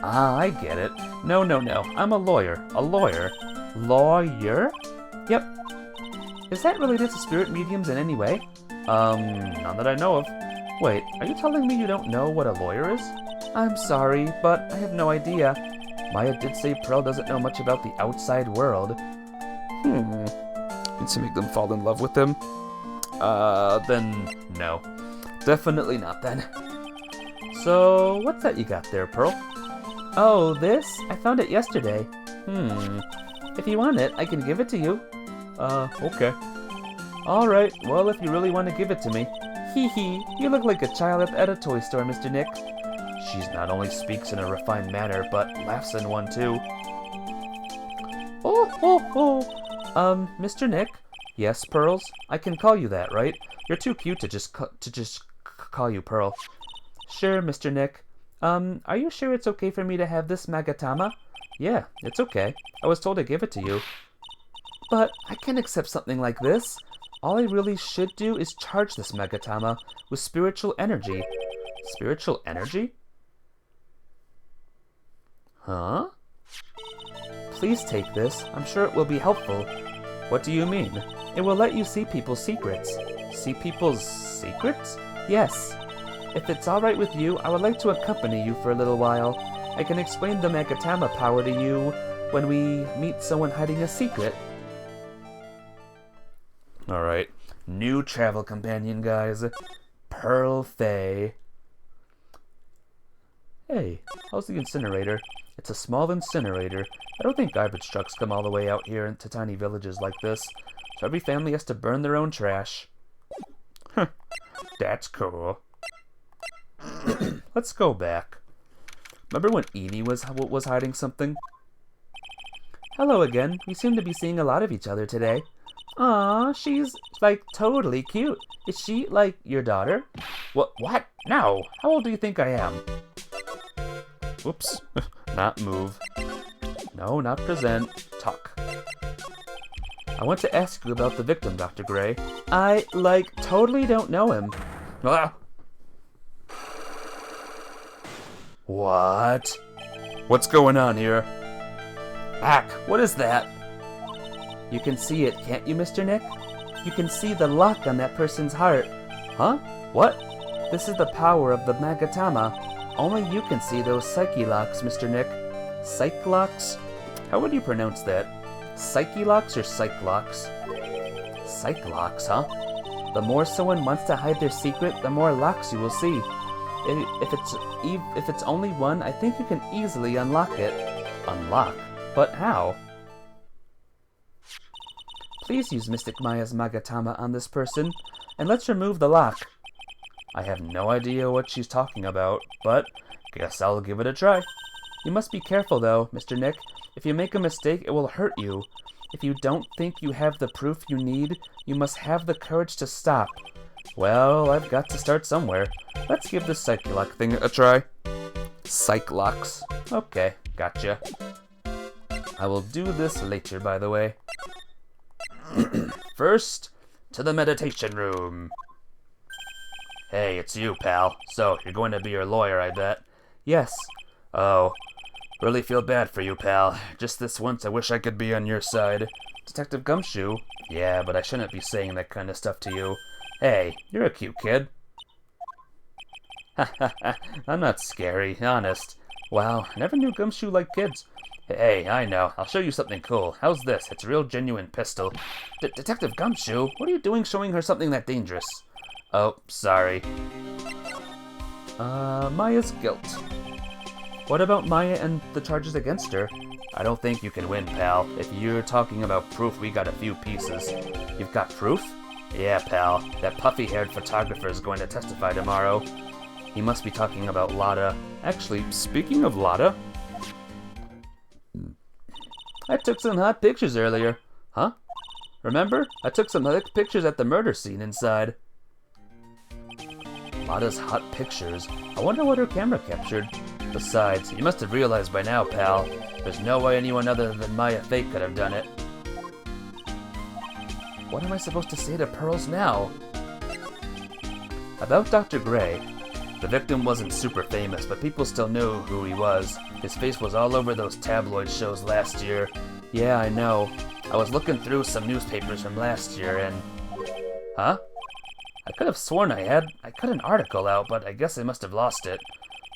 I get it. No. I'm a lawyer. A lawyer? Lawyer? Yep. Is that related to spirit mediums in any way? None that I know of. Wait, are you telling me you don't know what a lawyer is? I'm sorry, but I have no idea. Maya did say Pearl doesn't know much about the outside world. Need to make them fall in love with him? Then no. Definitely not then. So, what's that you got there, Pearl? Oh, this? I found it yesterday. If you want it, I can give it to you. Okay. Alright, well, if you really want to give it to me. Hee hee, you look like a child at a toy store, Mr. Nick. She not only speaks in a refined manner, but laughs in one too. Mr. Nick? Yes, Pearls? I can call you that, right? You're too cute to just call you Pearl. Sure, Mr. Nick. Are you sure it's okay for me to have this Magatama? Yeah, it's okay. I was told to give it to you. But I can't accept something like this. All I really should do is charge this Magatama with spiritual energy. Spiritual energy? Huh? Please take this. I'm sure it will be helpful. What do you mean? It will let you see people's secrets. See people's secrets? Yes. If it's alright with you, I would like to accompany you for a little while. I can explain the Magatama power to you when we meet someone hiding a secret. Alright. New travel companion, guys. Pearl Faye. Hey, how's the incinerator? It's a small incinerator. I don't think garbage trucks come all the way out here into tiny villages like this, so every family has to burn their own trash. Huh, that's cool. Let's go back. Remember when Edie was hiding something? Hello again. We seem to be seeing a lot of each other today. Aw, she's, like, totally cute. Is she, like, your daughter? What? No. How old do you think I am? Whoops. Not move. No, not present. Talk. I want to ask you about the victim, Dr. Gray. I, like, totally don't know him. Ah! What? What's going on here? Ack, what is that? You can see it, can't you, Mr. Nick? You can see the lock on that person's heart. Huh? What? This is the power of the Magatama. Only you can see those psyche locks, Mr. Nick. Psych locks? How would you pronounce that? Psyche locks or psych locks? Psych locks, huh? The more someone wants to hide their secret, the more locks you will see. If it's only one, I think you can easily unlock it. Unlock? But how? Please use Mystic Maya's Magatama on this person, and let's remove the lock. I have no idea what she's talking about, but guess I'll give it a try. You must be careful though, Mr. Nick. If you make a mistake, it will hurt you. If you don't think you have the proof you need, you must have the courage to stop. Well, I've got to start somewhere. Let's give this Psyche Lock thing a try. Psych Locks. Okay, gotcha. I will do this later, by the way. First, to the meditation room. Hey, it's you, pal. So, you're going to be your lawyer, I bet. Yes. Oh, really feel bad for you, pal. Just this once, I wish I could be on your side. Detective Gumshoe? Yeah, but I shouldn't be saying that kind of stuff to you. Hey, you're a cute kid. I'm not scary, honest. Wow, I never knew Gumshoe liked kids. Hey, I know. I'll show you something cool. How's this? It's a real genuine pistol. Detective Gumshoe? What are you doing showing her something that dangerous? Oh, sorry. Maya's guilt. What about Maya and the charges against her? I don't think you can win, pal. If you're talking about proof, we got a few pieces. You've got proof? Yeah, pal. That puffy-haired photographer is going to testify tomorrow. He must be talking about Lotta. Actually, speaking of Lotta, I took some hot pictures earlier. Huh? Remember? I took some pictures at the murder scene inside. Lotta's hot pictures. I wonder what her camera captured. Besides, you must have realized by now, pal. There's no way anyone other than Maya Fake could have done it. What am I supposed to say to Pearls now? About Dr. Gray. The victim wasn't super famous, but people still knew who he was. His face was all over those tabloid shows last year. Yeah, I know. I was looking through some newspapers from last year and... Huh? I could have sworn I cut an article out, but I guess I must have lost it.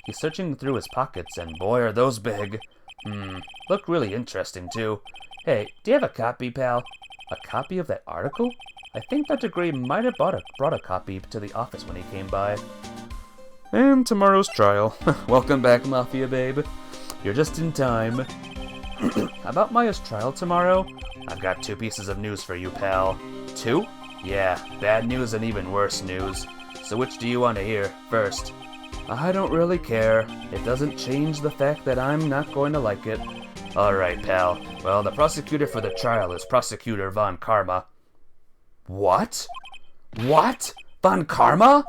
He's searching through his pockets, and boy are those big. Looked really interesting too. Hey, do you have a copy, pal? A copy of that article? I think Dr. Gray might have brought a copy to the office when he came by. And tomorrow's trial. Welcome back, Mafia babe. You're just in time. About Maya's trial tomorrow, I've got 2 pieces of news for you, pal. 2? Yeah, bad news and even worse news. So which do you want to hear first? I don't really care. It doesn't change the fact that I'm not going to like it. Alright, pal. Well, the prosecutor for the trial is Prosecutor Von Karma. What? What? Von Karma?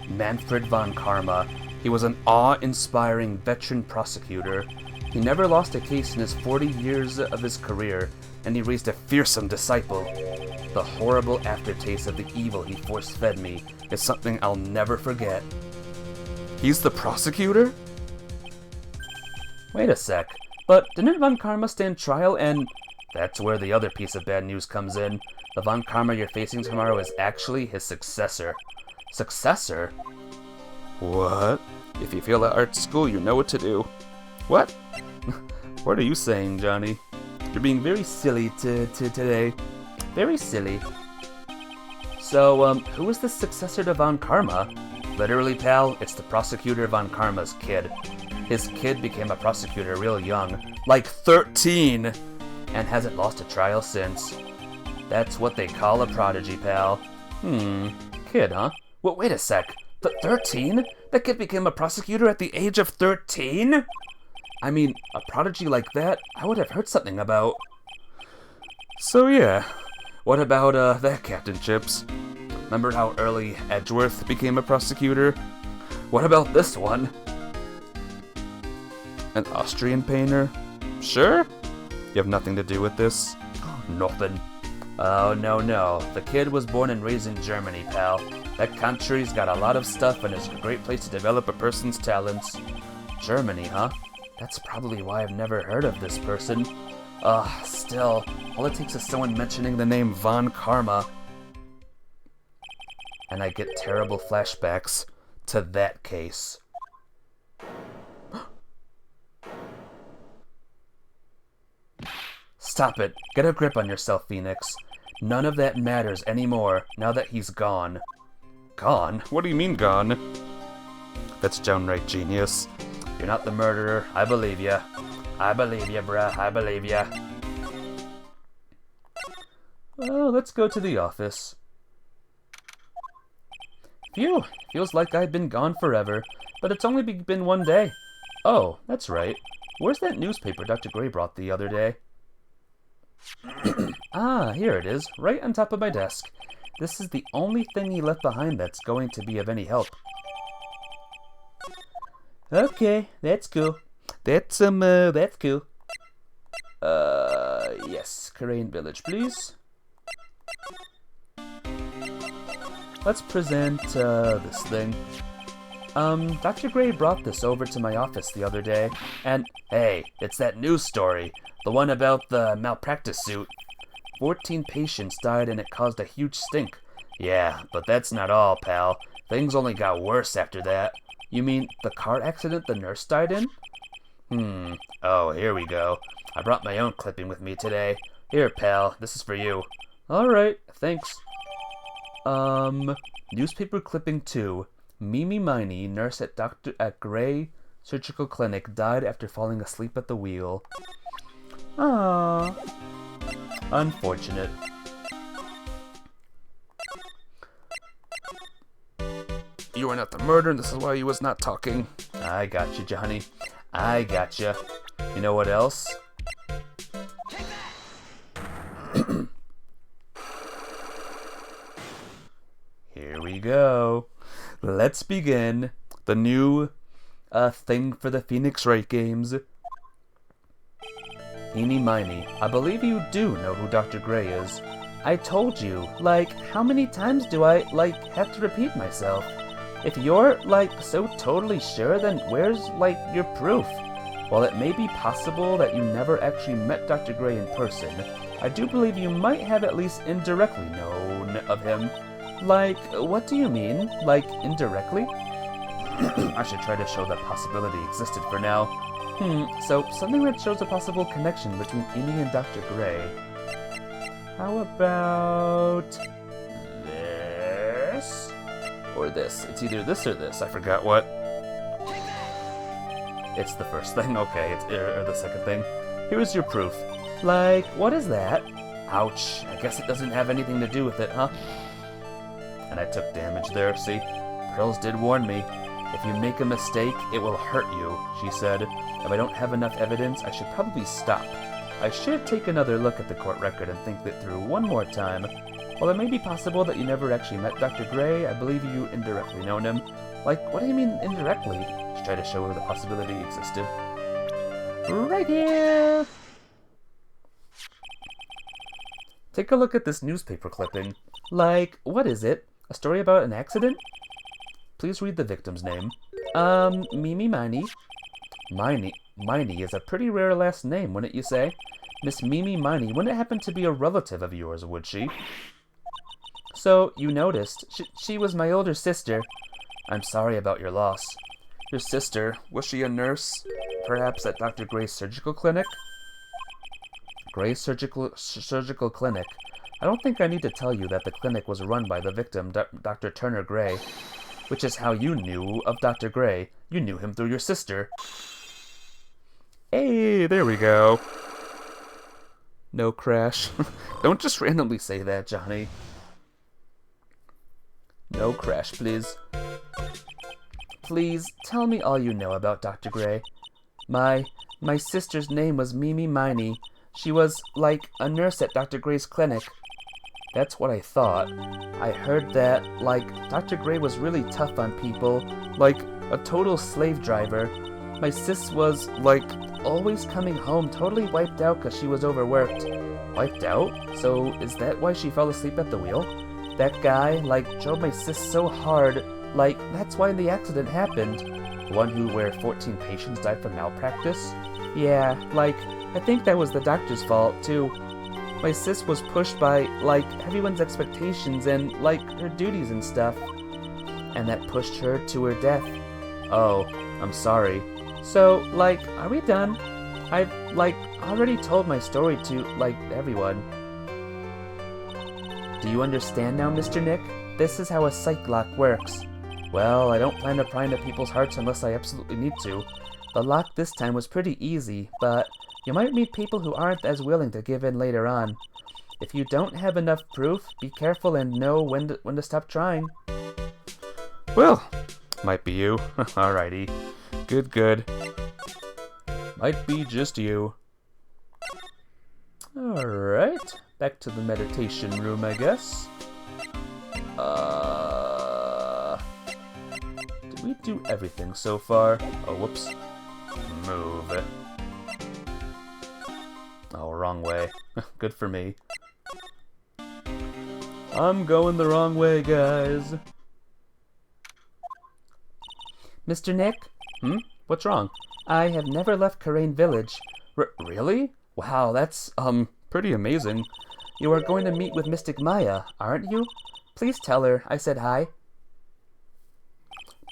Manfred Von Karma. He was an awe-inspiring veteran prosecutor. He never lost a case in his 40 years of his career, and he raised a fearsome disciple. The horrible aftertaste of the evil he force-fed me is something I'll never forget. He's the prosecutor? Wait a sec. But didn't Von Karma stand trial and... That's where the other piece of bad news comes in. The Von Karma you're facing tomorrow is actually his successor. Successor? What? If you feel at art school, you know what to do. What? What are you saying, Johnny? You're being very silly today. Very silly. So, who is the successor to Von Karma? Literally, pal, it's the prosecutor Von Karma's kid. His kid became a prosecutor real young, like 13, and hasn't lost a trial since. That's what they call a prodigy, pal. Kid, huh? Well, wait a sec. 13? That kid became a prosecutor at the age of 13? I mean, a prodigy like that, I would have heard something about. So yeah, what about that, Captain Chips? Remember how early Edgeworth became a prosecutor? What about this one? An Austrian painter? Sure? You have nothing to do with this? Nothing. Oh, no. The kid was born and raised in Germany, pal. That country's got a lot of stuff and is a great place to develop a person's talents. Germany, huh? That's probably why I've never heard of this person. Still, all it takes is someone mentioning the name Von Karma, and I get terrible flashbacks to that case. Stop it. Get a grip on yourself, Phoenix. None of that matters anymore now that he's gone. Gone? What do you mean, gone? That's downright genius. You're not the murderer. I believe ya. I believe ya, bruh. I believe ya. Well, let's go to the office. Phew. Feels like I've been gone forever, but it's only been one day. Oh, that's right. Where's that newspaper Dr. Gray brought the other day? Here it is, right on top of my desk. This is the only thing he left behind that's going to be of any help. Okay, that's cool. That's cool. Yes, Korean Village, please. Let's present, this thing. Dr. Gray brought this over to my office the other day, and, hey, it's that news story. The one about the malpractice suit. 14 patients died and it caused a huge stink. Yeah, but that's not all, pal. Things only got worse after that. You mean the car accident the nurse died in? Oh, here we go. I brought my own clipping with me today. Here, pal, this is for you. Alright, thanks. Newspaper clipping 2. Mimi Miney, nurse at Gray Surgical Clinic, died after falling asleep at the wheel. Aww. Unfortunate. You were not the murderer, and this is why you was not talking. I got you, Johnny. I got you. You know what else? Here we go. Let's begin the new thing for the Phoenix Wright games. Eeny Miny, I believe you do know who Dr. Gray is. I told you, how many times do I, have to repeat myself? If you're, so totally sure, then where's, your proof? While it may be possible that you never actually met Dr. Gray in person, I do believe you might have at least indirectly known of him. What do you mean? Indirectly? I should try to show that possibility existed for now. So something that shows a possible connection between Amy and Dr. Gray. How about this? Or this? It's either this or this. I forgot what. It's the first thing. Okay, it's or the second thing. Here's your proof. What is that? Ouch. I guess it doesn't have anything to do with it, huh? And I took damage there, see? Pearls did warn me. If you make a mistake, it will hurt you, she said. If I don't have enough evidence, I should probably stop. I should take another look at the court record and think it through one more time. While it may be possible that you never actually met Dr. Gray, I believe you indirectly known him. What do you mean indirectly? To try to show her the possibility existed. Right here! Take a look at this newspaper clipping. What is it? A story about an accident? Please read the victim's name. Mimi Miney. Miney? Miney is a pretty rare last name, wouldn't you say? Miss Mimi Miney wouldn't happen to be a relative of yours, would she? So, you noticed. She was my older sister. I'm sorry about your loss. Your sister, was she a nurse? Perhaps at Dr. Gray's surgical clinic? Gray's surgical clinic. I don't think I need to tell you that the clinic was run by the victim, Dr. Turner Gray. Which is how you knew of Dr. Gray. You knew him through your sister. Hey, there we go. No crash. Don't just randomly say that, Johnny. No crash, please. Please, tell me all you know about Dr. Gray. My sister's name was Mimi Miney. She was, like, a nurse at Dr. Gray's clinic. That's what I thought. I heard that, like, Dr. Gray was really tough on people, like a total slave driver. My sis was, like, always coming home totally wiped out because she was overworked. Wiped out? So is that why she fell asleep at the wheel? That guy, like, drove my sis so hard, like, that's why the accident happened. The one where 14 patients died from malpractice? Yeah, like, I think that was the doctor's fault, too. My sis was pushed by, like, everyone's expectations and, like, her duties and stuff. And that pushed her to her death. Oh, I'm sorry. So, like, are we done? I've, like, already told my story to, like, everyone. Do you understand now, Mr. Nick? This is how a psych lock works. Well, I don't plan to pry into people's hearts unless I absolutely need to. The lock this time was pretty easy, but you might meet people who aren't as willing to give in later on. If you don't have enough proof, be careful and know when to stop trying. Well, might be you. Alrighty. Good. Might be just you. Alright, back to the meditation room, I guess. Did we do everything so far? Oh, whoops. Move. Oh, wrong way. Good for me. I'm going the wrong way, guys. Mr. Nick? What's wrong? I have never left Karain Village. Really? Wow, that's, pretty amazing. You are going to meet with Mystic Maya, aren't you? Please tell her I said hi.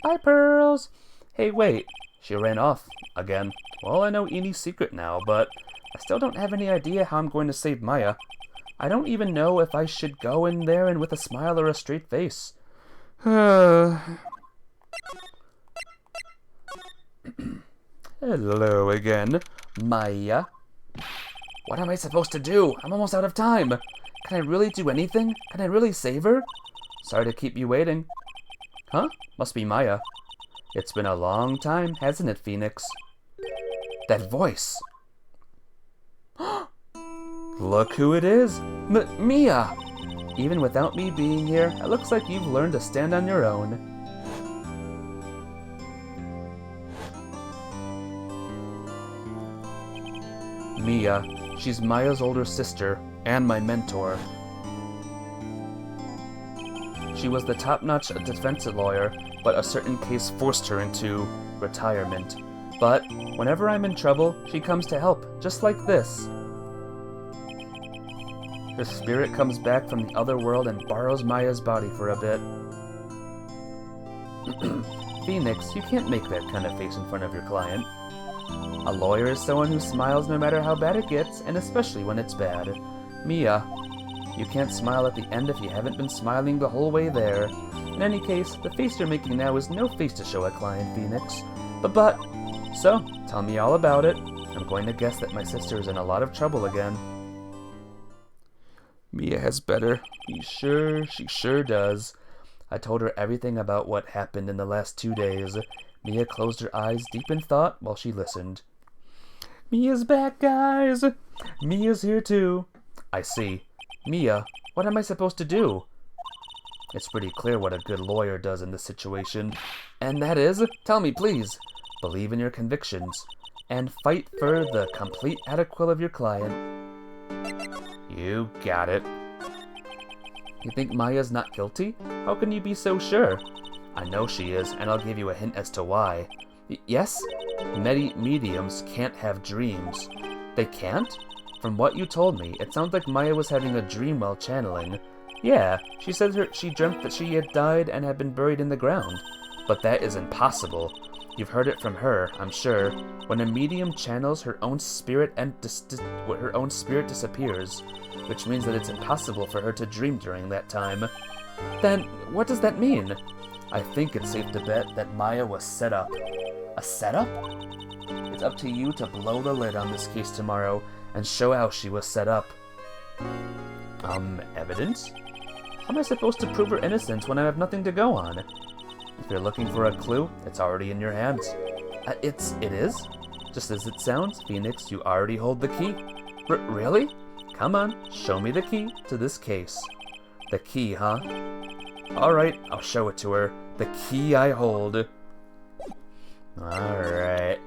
Bye, Pearls. Hey, wait. She ran off. Again. Well, I know Enie's secret now, but I still don't have any idea how I'm going to save Maya. I don't even know if I should go in there and with a smile or a straight face. Hello again. Maya. What am I supposed to do? I'm almost out of time. Can I really do anything? Can I really save her? Sorry to keep you waiting. Huh? Must be Maya. It's been a long time, hasn't it, Phoenix? That voice. Look who it is. Mia! Even without me being here, it looks like you've learned to stand on your own. Mia. She's Maya's older sister, and my mentor. She was the top-notch defense lawyer, but a certain case forced her into retirement. But whenever I'm in trouble, she comes to help, just like this. Her spirit comes back from the other world and borrows Maya's body for a bit. Phoenix, you can't make that kind of face in front of your client. A lawyer is someone who smiles no matter how bad it gets, and especially when it's bad. Mia, you can't smile at the end if you haven't been smiling the whole way there. In any case, the face you're making now is no face to show a client, Phoenix. So, tell me all about it. I'm going to guess that my sister is in a lot of trouble again. Mia has better. She sure does. I told her everything about what happened in the last 2 days. Mia closed her eyes deep in thought while she listened. Mia's back, guys! Mia's here too. I see. Mia, what am I supposed to do? It's pretty clear what a good lawyer does in this situation. And that is, tell me please, believe in your convictions, and fight for the complete acquittal of your client. You got it. You think Maya's not guilty? How can you be so sure? I know she is, and I'll give you a hint as to why. Yes? Mediums can't have dreams. They can't? From what you told me, it sounds like Maya was having a dream while channeling. Yeah, she said she dreamt that she had died and had been buried in the ground. But that is impossible. You've heard it from her, I'm sure. When a medium channels, her own spirit disappears, which means that it's impossible for her to dream during that time. Then, what does that mean? I think it's safe to bet that Maya was set up. A setup? It's up to you to blow the lid on this case tomorrow and show how she was set up. Evidence? How am I supposed to prove her innocence when I have nothing to go on? If you're looking for a clue, it's already in your hands. It is? Just as it sounds, Phoenix, you already hold the key. Really? Come on, show me the key to this case. The key, huh? Alright, I'll show it to her. The key I hold. Alright.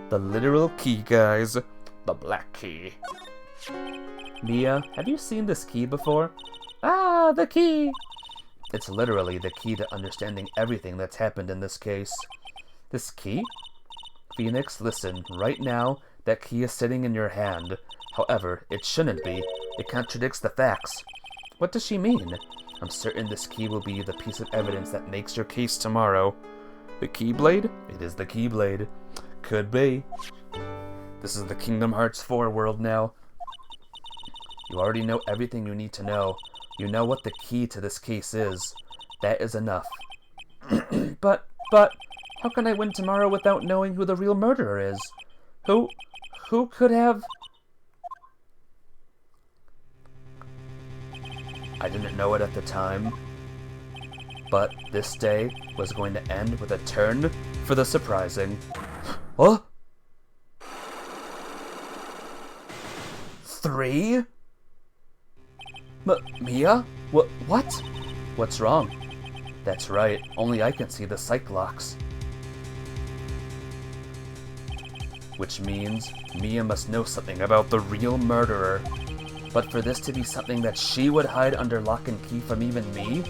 The literal key, guys. The black key. Mia, have you seen this key before? Ah, the key! It's literally the key to understanding everything that's happened in this case. This key? Phoenix, listen, right now, that key is sitting in your hand. However, it shouldn't be. It contradicts the facts. What does she mean? I'm certain this key will be the piece of evidence that makes your case tomorrow. The Keyblade? It is the Keyblade. Could be. This is the Kingdom Hearts 4 world now. You already know everything you need to know. You know what the key to this case is. That is enough. But, how can I win tomorrow without knowing who the real murderer is? Who could have... I didn't know it at the time, but this day was going to end with a turn for the surprising. Huh? 3? Mia? What? What's wrong? That's right, only I can see the Cyclops. Which means Mia must know something about the real murderer. But for this to be something that she would hide under lock and key from even me?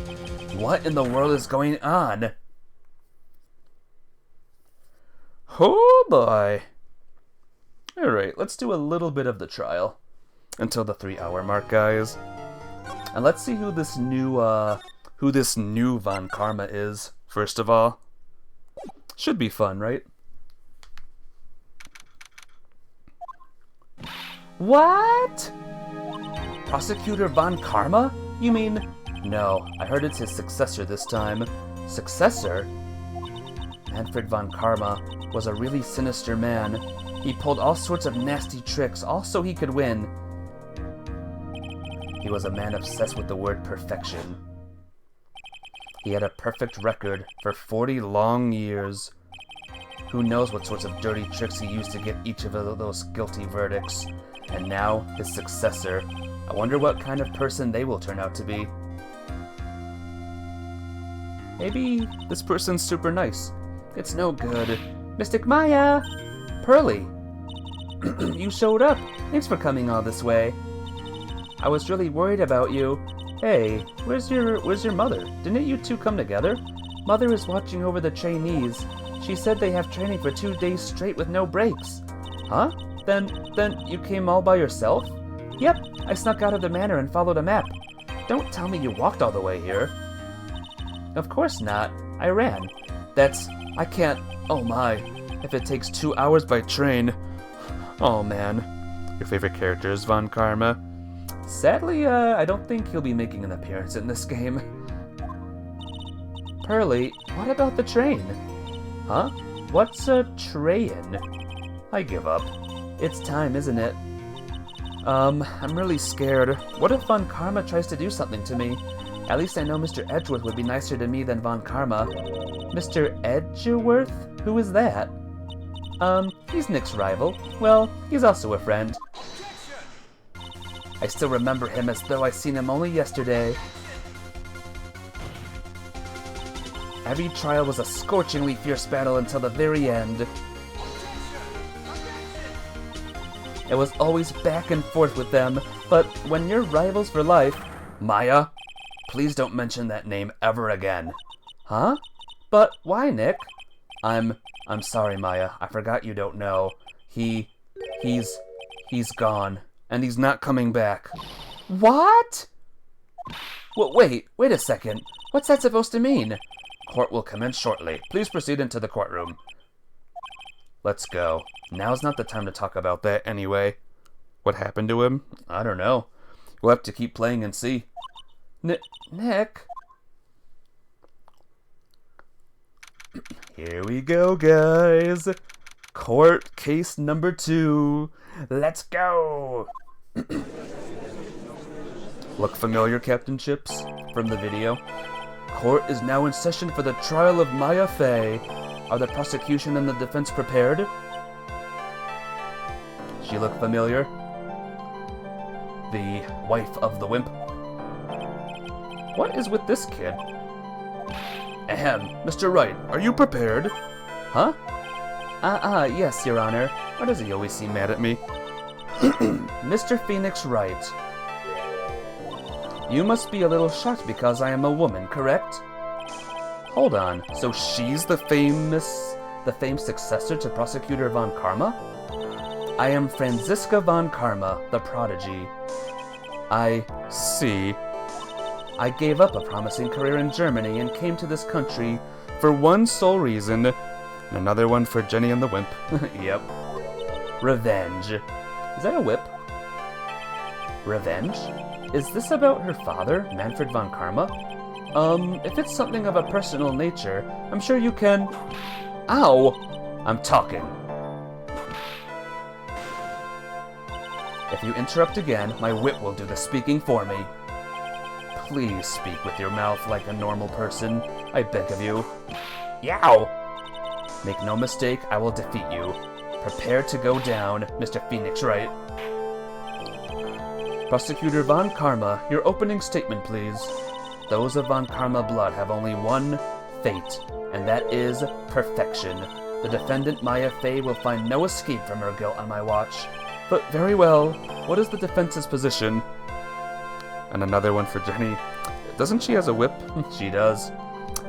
What in the world is going on? Oh boy. Alright, let's do a little bit of the trial. Until the 3-hour mark, guys. And let's see who this new Von Karma is, first of all. Should be fun, right? What? Prosecutor Von Karma? You mean... No, I heard it's his successor this time. Successor? Manfred Von Karma was a really sinister man. He pulled all sorts of nasty tricks, all so he could win. He was a man obsessed with the word perfection. He had a perfect record for 40 long years. Who knows what sorts of dirty tricks he used to get each of those guilty verdicts. And now, his successor. I wonder what kind of person they will turn out to be. Maybe this person's super nice. It's no good. Mystic Maya! Pearly! You showed up. Thanks for coming all this way. I was really worried about you. Hey, where's your mother? Didn't you two come together? Mother is watching over the trainees. She said they have training for 2 days straight with no breaks. Huh? Then you came all by yourself? Yep, I snuck out of the manor and followed a map. Don't tell me you walked all the way here. Of course not. I ran. I can't... Oh my. If it takes 2 hours by train... Oh man. Your favorite character is Von Karma. Sadly, I don't think he'll be making an appearance in this game. Pearly, what about the train? Huh? What's a train? I give up. It's time, isn't it? I'm really scared. What if Von Karma tries to do something to me? At least I know Mr. Edgeworth would be nicer to me than Von Karma. Mr. Edgeworth? Who is that? He's Nick's rival. Well, he's also a friend. I still remember him as though I seen him only yesterday. Every trial was a scorchingly fierce battle until the very end. It was always back and forth with them, but when you're rivals for life... Maya, please don't mention that name ever again. Huh? But why, Nick? I'm sorry, Maya. I forgot you don't know. He's gone. And he's not coming back. What? Well, wait a second. What's that supposed to mean? Court will commence shortly. Please proceed into the courtroom. Let's go. Now's not the time to talk about that anyway. What happened to him? I don't know. We'll have to keep playing and see. Nick? Here we go, guys. Court case number 2. Let's go. Look familiar, Captain Chips, from the video? Court is now in session for the trial of Maya Fey. Are the prosecution and the defense prepared? She look familiar? The wife of the wimp? What is with this kid? Ahem, Mr. Wright, are you prepared? Huh? Yes, Your Honor. Why does he always seem mad at me? Mr. Phoenix Wright. You must be a little shocked because I am a woman, correct? Hold on, so she's the famed successor to Prosecutor Von Karma? I am Franziska Von Karma, the prodigy. I see. I gave up a promising career in Germany and came to this country for one sole reason, and another one for Jenny and the Wimp. Yep. Revenge. Is that a whip? Revenge? Is this about her father, Manfred von Karma? If it's something of a personal nature, I'm sure you can... Ow! I'm talking. If you interrupt again, my whip will do the speaking for me. Please speak with your mouth like a normal person, I beg of you. Yow! Make no mistake, I will defeat you. Prepare to go down, Mr. Phoenix Wright. Prosecutor Von Karma, your opening statement, please. Those of Von Karma blood have only one fate, and that is perfection. The defendant, Maya Fey, will find no escape from her guilt on my watch. But very well, what is the defense's position? And another one for Jenny. Doesn't she has a whip? She does.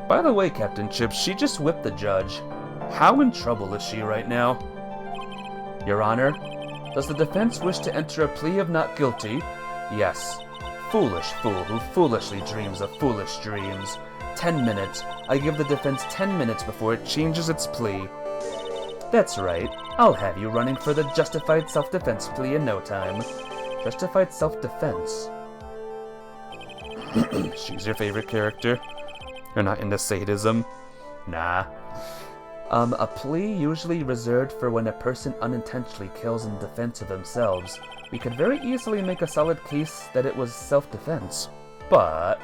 By the way, Captain Chips, she just whipped the judge. How in trouble is she right now? Your Honor, does the defense wish to enter a plea of not guilty? Yes. Foolish fool who foolishly dreams of foolish dreams. 10 minutes. I give the defense 10 minutes before it changes its plea. That's right. I'll have you running for the justified self-defense plea in no time. Justified self-defense. She's your favorite character? You're not into sadism? Nah. A plea usually reserved for when a person unintentionally kills in defense of themselves. We could very easily make a solid case that it was self-defense. But...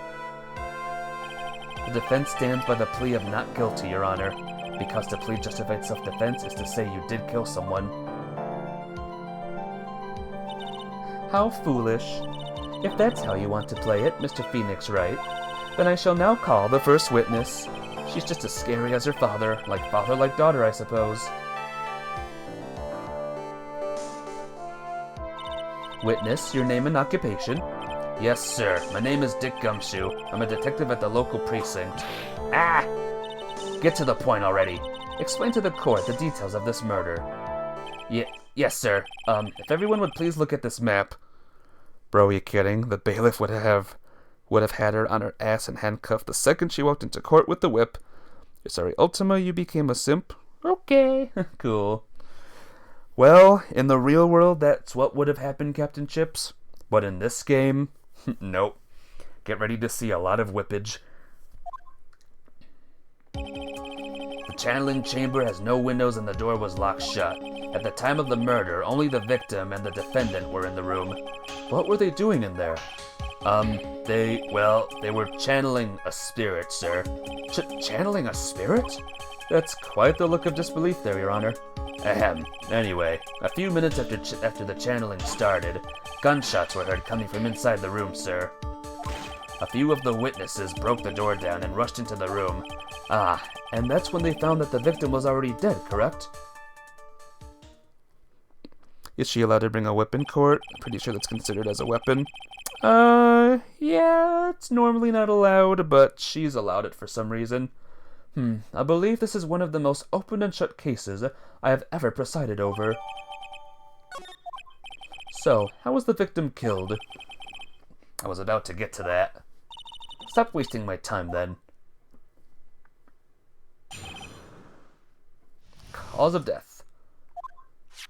the defense stands by the plea of not guilty, Your Honor, because to plead justified self-defense is to say you did kill someone. How foolish. If that's how you want to play it, Mr. Phoenix Wright, then I shall now call the first witness. She's just as scary as her father like daughter, I suppose. Witness, your name and occupation? Yes, sir. My name is Dick Gumshoe. I'm a detective at the local precinct. Ah! Get to the point already. Explain to the court the details of this murder. Yes, sir. If everyone would please look at this map. Bro, you kidding? The bailiff would have had her on her ass and handcuffed the second she walked into court with the whip. You're sorry, Ultima, you became a simp? Okay. Cool. Well, in the real world, that's what would have happened, Captain Chips. But in this game, nope. Get ready to see a lot of whippage. The channeling chamber has no windows and the door was locked shut. At the time of the murder, only the victim and the defendant were in the room. What were they doing in there? They were channeling a spirit, sir. Channeling a spirit? That's quite the look of disbelief there, Your Honor. Ahem. Anyway, a few minutes after the channeling started, gunshots were heard coming from inside the room, sir. A few of the witnesses broke the door down and rushed into the room. Ah, and that's when they found that the victim was already dead, correct? Is she allowed to bring a whip in court? I'm pretty sure that's considered as a weapon. Yeah, it's normally not allowed, but she's allowed it for some reason. I believe this is one of the most open and shut cases I have ever presided over. So, how was the victim killed? I was about to get to that. Stop wasting my time, then. Cause of death.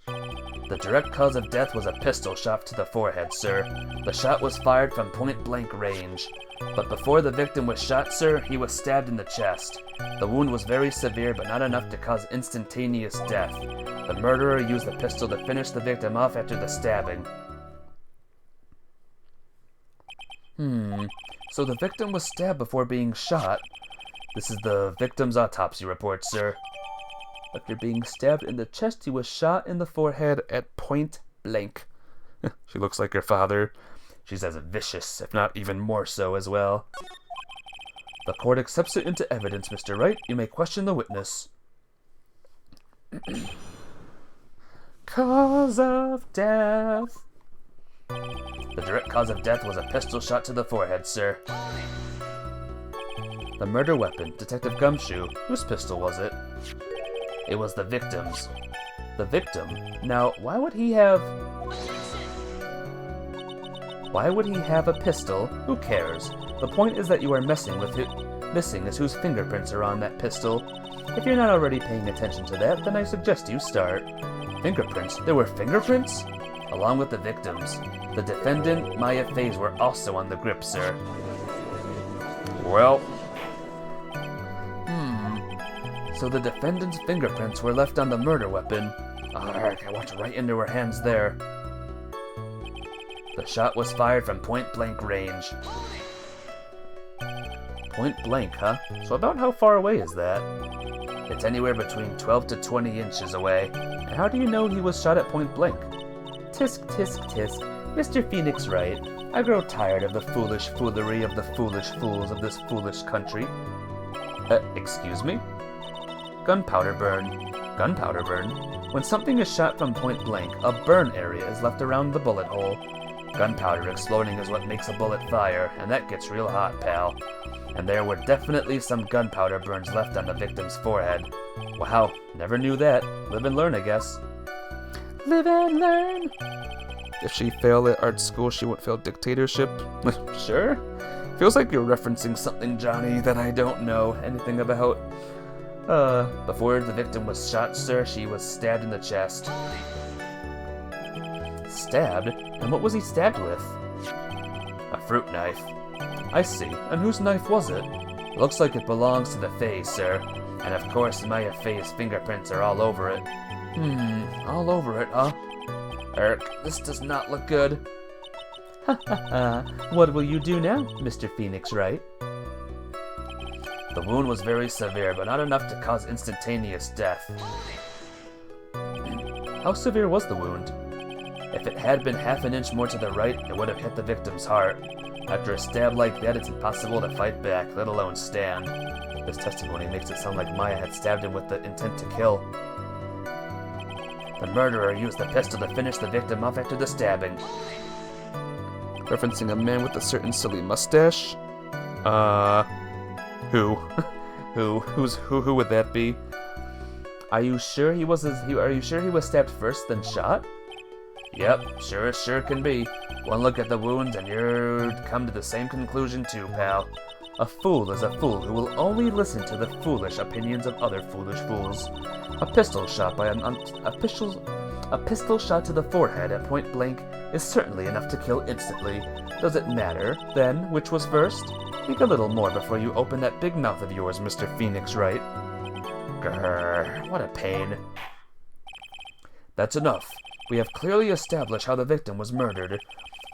The direct cause of death was a pistol shot to the forehead, sir. The shot was fired from point-blank range. But before the victim was shot, sir, he was stabbed in the chest. The wound was very severe, but not enough to cause instantaneous death. The murderer used the pistol to finish the victim off after the stabbing. So the victim was stabbed before being shot. This is the victim's autopsy report, sir. After being stabbed in the chest, he was shot in the forehead at point blank. She looks like her father. She's as vicious, if not even more so, as well. The court accepts it into evidence, Mr. Wright. You may question the witness. Cause of death. The direct cause of death was a pistol shot to the forehead, sir. The murder weapon, Detective Gumshoe. Whose pistol was it? It was the victim's. The victim? Now, why would he have a pistol? Who cares? The point is that you are messing with it. Missing is whose fingerprints are on that pistol. If you're not already paying attention to that, then I suggest you start. Fingerprints? There were fingerprints? Along with the victims. The defendant, Maya Fays, were also on the grip, sir. Well... So the defendant's fingerprints were left on the murder weapon. I walked right into her hands there. The shot was fired from point-blank range. Point blank, huh? So about how far away is that? It's anywhere between 12 to 20 inches away. And how do you know he was shot at point blank? Tisk, tisk, tisk. Mr. Phoenix Wright, I grow tired of the foolish foolery of the foolish fools of this foolish country. Excuse me? Gunpowder burn. Gunpowder burn? When something is shot from point blank, a burn area is left around the bullet hole. Gunpowder exploding is what makes a bullet fire, and that gets real hot, pal. And there were definitely some gunpowder burns left on the victim's forehead. Wow, never knew that. Live and learn, I guess. Live and learn! If she failed at art school, she won't fail dictatorship. Sure. Feels like you're referencing something, Johnny, that I don't know anything about. Before the victim was shot, sir, she was stabbed in the chest. Stabbed? And what was he stabbed with? A fruit knife. I see. And whose knife was it? Looks like it belongs to the Fays, sir. And of course, Maya Faye's fingerprints are all over it. All over it, huh? This does not look good. Ha ha ha. What will you do now, Mr. Phoenix Wright? The wound was very severe, but not enough to cause instantaneous death. How severe was the wound? If it had been half an inch more to the right, it would have hit the victim's heart. After a stab like that, it's impossible to fight back, let alone stand. This testimony makes it sound like Maya had stabbed him with the intent to kill. The murderer used the pistol to finish the victim off after the stabbing. Referencing a man with a certain silly mustache? Who? Who would that be? Are you sure he was stabbed first, then shot? Yep, sure as sure can be. One look at the wounds and you'd come to the same conclusion too, pal. A fool is a fool who will only listen to the foolish opinions of other foolish fools. A pistol shot to the forehead at point blank is certainly enough to kill instantly. Does it matter, then, which was first? Think a little more before you open that big mouth of yours, Mr. Phoenix Wright. Grrr, what a pain. That's enough. We have clearly established how the victim was murdered.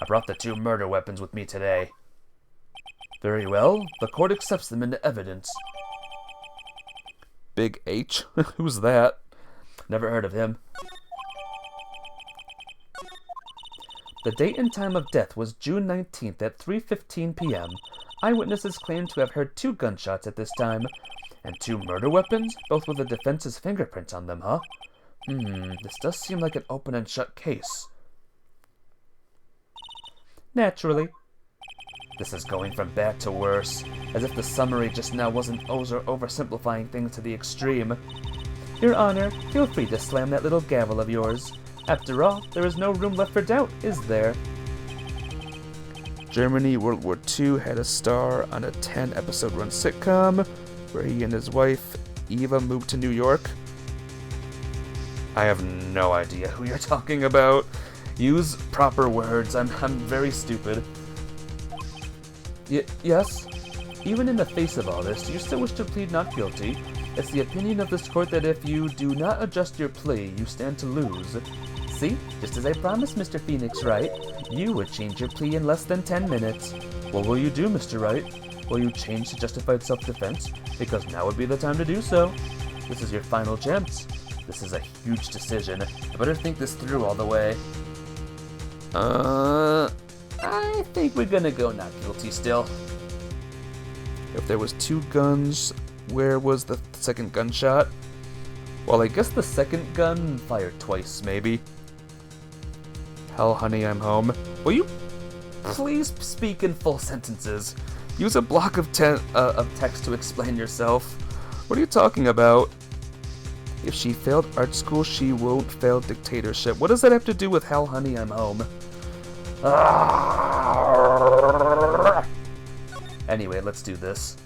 I brought the 2 murder weapons with me today. Very well. The court accepts them into evidence. Big H? Who's that? Never heard of him. The date and time of death was June 19th at 3:15 p.m. Eyewitnesses claim to have heard 2 gunshots at this time. And 2 murder weapons? Both with the defense's fingerprints on them, huh? This does seem like an open and shut case. Naturally. This is going from bad to worse, as if the summary just now wasn't oversimplifying things to the extreme. Your Honor, feel free to slam that little gavel of yours. After all, there is no room left for doubt, is there? Germany World War II had a star on a 10-episode run sitcom where he and his wife, Eva, moved to New York. I have no idea who you're talking about. Use proper words. I'm very stupid. Yes? Even in the face of all this, do you still wish to plead not guilty? It's the opinion of this court that if you do not adjust your plea, you stand to lose. See? Just as I promised, Mr. Phoenix Wright. You would change your plea in less than 10 minutes. What will you do, Mr. Wright? Will you change to justified self-defense? Because now would be the time to do so. This is your final chance. This is a huge decision. I better think this through all the way. I think we're gonna go not guilty still. If there was 2 guns, where was the second gunshot? Well, I guess the second gun fired twice, maybe. Hell, honey, I'm home. Will you please speak in full sentences? Use a block of text to explain yourself. What are you talking about? If she failed art school, she won't fail dictatorship. What does that have to do with hell, honey, I'm home? Anyway, let's do this.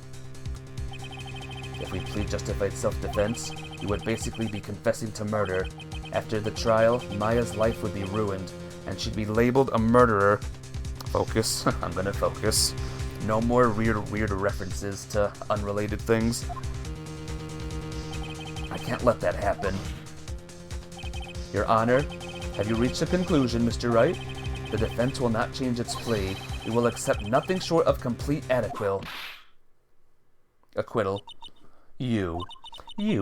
If we plead justified self-defense, we would basically be confessing to murder. After the trial, Maya's life would be ruined, and she'd be labeled a murderer. Focus. I'm gonna focus. No more weird references to unrelated things. I can't let that happen. Your Honor, have you reached a conclusion, Mr. Wright? The defense will not change its plea. It will accept nothing short of complete acquittal. You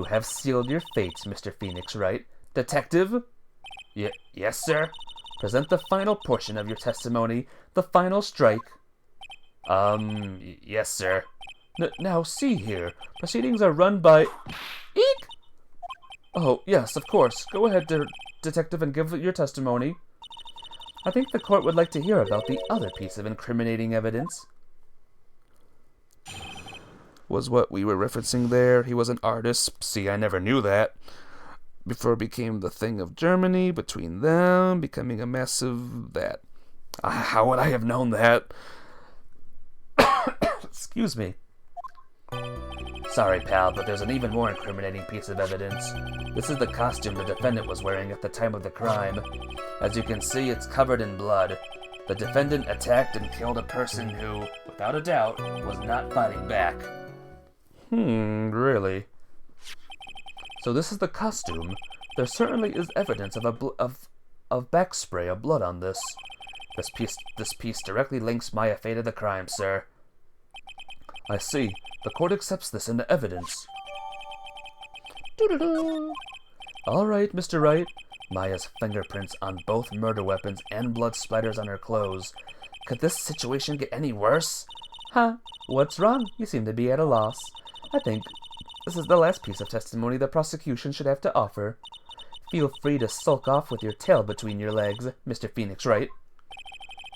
have sealed your fate, Mr. Phoenix Wright. Detective? Yes, sir? Present the final portion of your testimony, the final strike. Yes, sir. Now, see here. Proceedings are run by... Eek! Oh, yes, of course. Go ahead, detective, and give your testimony. I think the court would like to hear about the other piece of incriminating evidence. Was what we were referencing there. He was an artist. See, I never knew that. Before it became the thing of Germany, between them, becoming a massive that. How would I have known that? Excuse me. Sorry, pal, but there's an even more incriminating piece of evidence. This is the costume the defendant was wearing at the time of the crime. As you can see, it's covered in blood. The defendant attacked and killed a person who, without a doubt, was not fighting back. Really? So this is the costume. There certainly is evidence of back spray of blood on this. This piece directly links Maya Fey to the crime, sir. I see. The court accepts this into evidence. All right, Mr. Wright. Maya's fingerprints on both murder weapons and blood splatters on her clothes. Could this situation get any worse? Huh? What's wrong? You seem to be at a loss. I think this is the last piece of testimony the prosecution should have to offer. Feel free to sulk off with your tail between your legs, Mr. Phoenix Wright.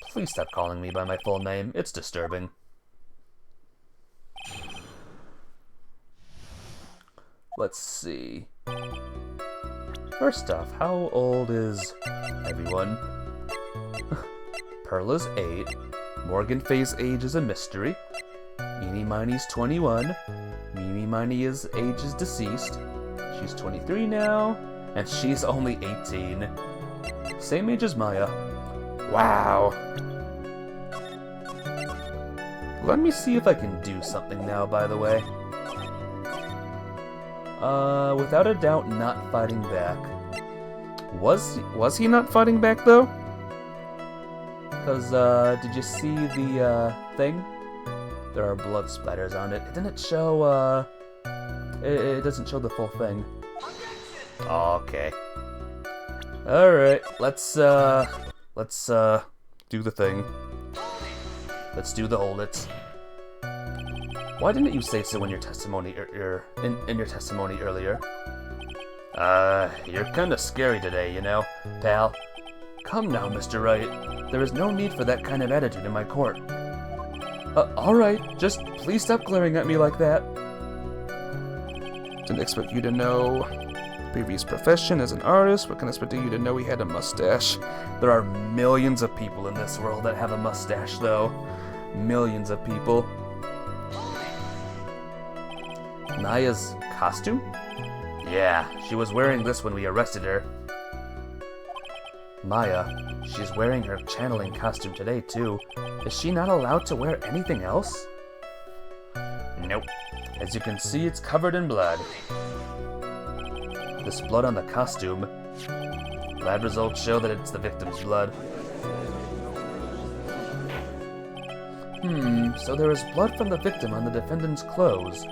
Please stop calling me by my full name. It's disturbing. Let's see. First off, how old is everyone? Perla's 8. Morgan Fay's age is a mystery. Eenie Minie's 21. Mimi Minie's age is deceased. She's 23 now, and she's only 18. Same age as Maya. Wow. Let me see if I can do something now, by the way. Without a doubt, not fighting back. Was he not fighting back, though? Because, did you see the, thing? There are blood splatters on it. It didn't show, it doesn't show the full thing. Okay. Alright, let's do the thing. Let's do the hold it. Why didn't you say so in your testimony in your testimony earlier? You're kinda scary today, you know, pal. Come now, Mr. Wright. There is no need for that kind of attitude in my court. Alright, just please stop glaring at me like that. Didn't expect you to know previous profession as an artist. What can I expect you to know he had a mustache? There are millions of people in this world that have a mustache, though. Millions of people. Naya's costume? Yeah, she was wearing this when we arrested her. Maya, she's wearing her channeling costume today, too. Is she not allowed to wear anything else? Nope. As you can see, it's covered in blood. This blood on the costume. Lab results show that it's the victim's blood. So there is blood from the victim on the defendant's clothes.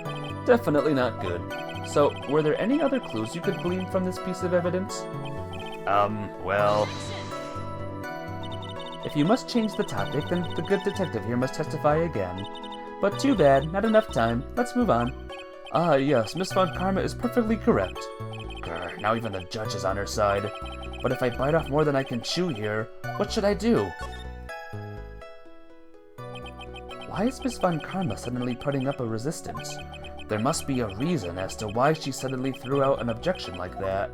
Definitely not good. So, were there any other clues you could glean from this piece of evidence? Well... If you must change the topic, then the good detective here must testify again. But too bad, not enough time. Let's move on. Ah, yes, Miss Von Karma is perfectly correct. Grr, now even the judge is on her side. But if I bite off more than I can chew here, what should I do? Why is Miss Von Karma suddenly putting up a resistance? There must be a reason as to why she suddenly threw out an objection like that.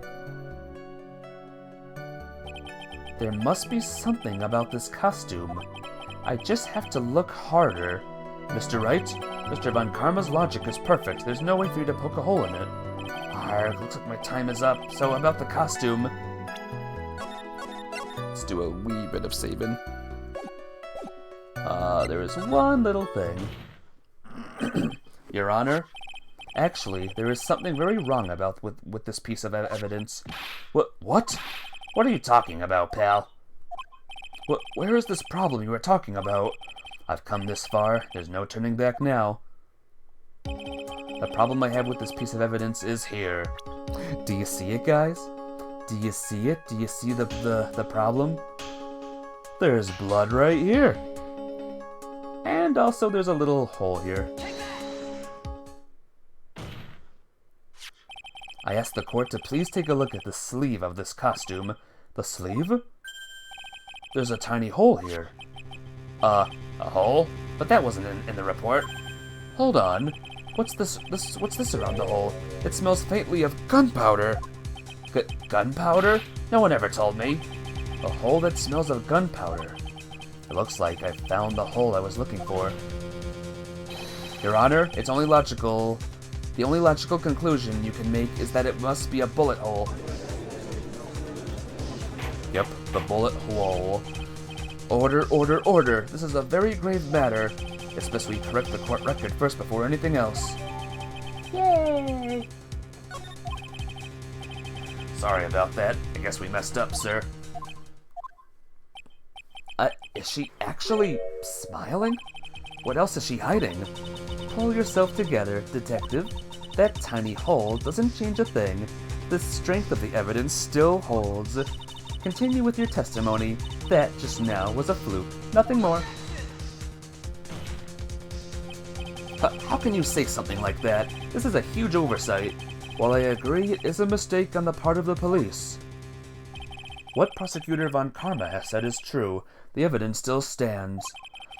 There must be something about this costume. I just have to look harder. Mr. Wright, Mr. Von Karma's logic is perfect. There's no way for you to poke a hole in it. Arrgh, looks like my time is up. So about the costume. Let's do a wee bit of saving. There is one little thing. Your Honor, actually, there is something very wrong about with this piece of evidence. What? What are you talking about, pal? Where is this problem you were talking about? I've come this far. There's no turning back now. The problem I have with this piece of evidence is here. Do you see it, guys? Do you see it? Do you see the problem? There's blood right here. And also there's a little hole here. I asked the court to please take a look at the sleeve of this costume. The sleeve? There's a tiny hole here. A hole? But that wasn't in the report. Hold on. What's this around the hole? It smells faintly of gunpowder. Gunpowder? No one ever told me. A hole that smells of gunpowder. It looks like I found the hole I was looking for. Your Honor, it's only logical. The only logical conclusion you can make is that it must be a bullet hole. Yep, the bullet hole. Order. This is a very grave matter. It's best we correct the court record first before anything else. Yay! Sorry about that. I guess we messed up, sir. Is she actually smiling? What else is she hiding? Pull yourself together, detective. That tiny hole doesn't change a thing. The strength of the evidence still holds. Continue with your testimony. That just now was a fluke. Nothing more. How can you say something like that? This is a huge oversight. While I agree it is a mistake on the part of the police. What Prosecutor Von Karma has said is true. The evidence still stands.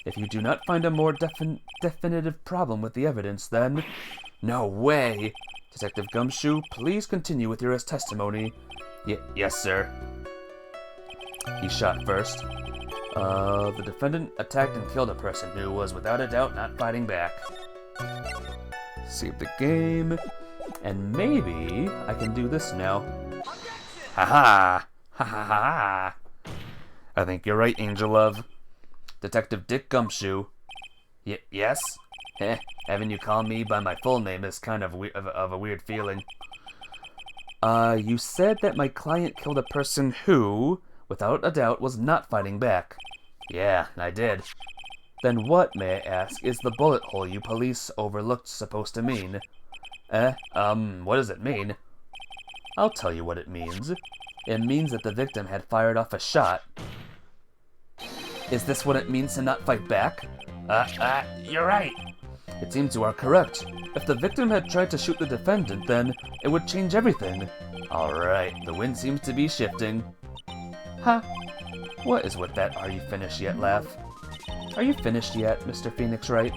If you do not find a more definitive problem with the evidence, then... No way! Detective Gumshoe, please continue with your testimony. Yes, sir. He shot first. The defendant attacked and killed a person who was without a doubt not fighting back. Save the game. And maybe I can do this now. Ha ha! I think you're right, Angel Love. Detective Dick Gumshoe. Yes? Having you call me by my full name is kind of a weird feeling. You said that my client killed a person who, without a doubt, was not fighting back. Yeah, I did. Then what, may I ask, is the bullet hole you police overlooked supposed to mean? What does it mean? I'll tell you what it means. It means that the victim had fired off a shot. Is this what it means to not fight back? You're right. It seems you are correct. If the victim had tried to shoot the defendant, then it would change everything. Alright, the wind seems to be shifting. Ha! What is with that are you finished yet laugh? Are you finished yet, Mr. Phoenix Wright?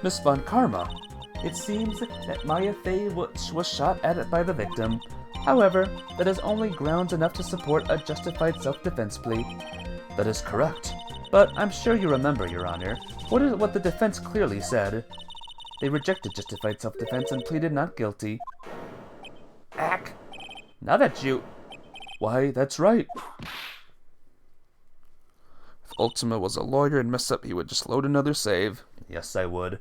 Miss Von Karma, it seems that Maya Fey was shot at by the victim. However, that is only grounds enough to support a justified self-defense plea. That is correct. But I'm sure you remember, Your Honor, what the defense clearly said. They rejected justified self-defense and pleaded not guilty. Ack! Now that you... Why, that's right. If Ultima was a lawyer and mess up, he would just load another save. Yes, I would.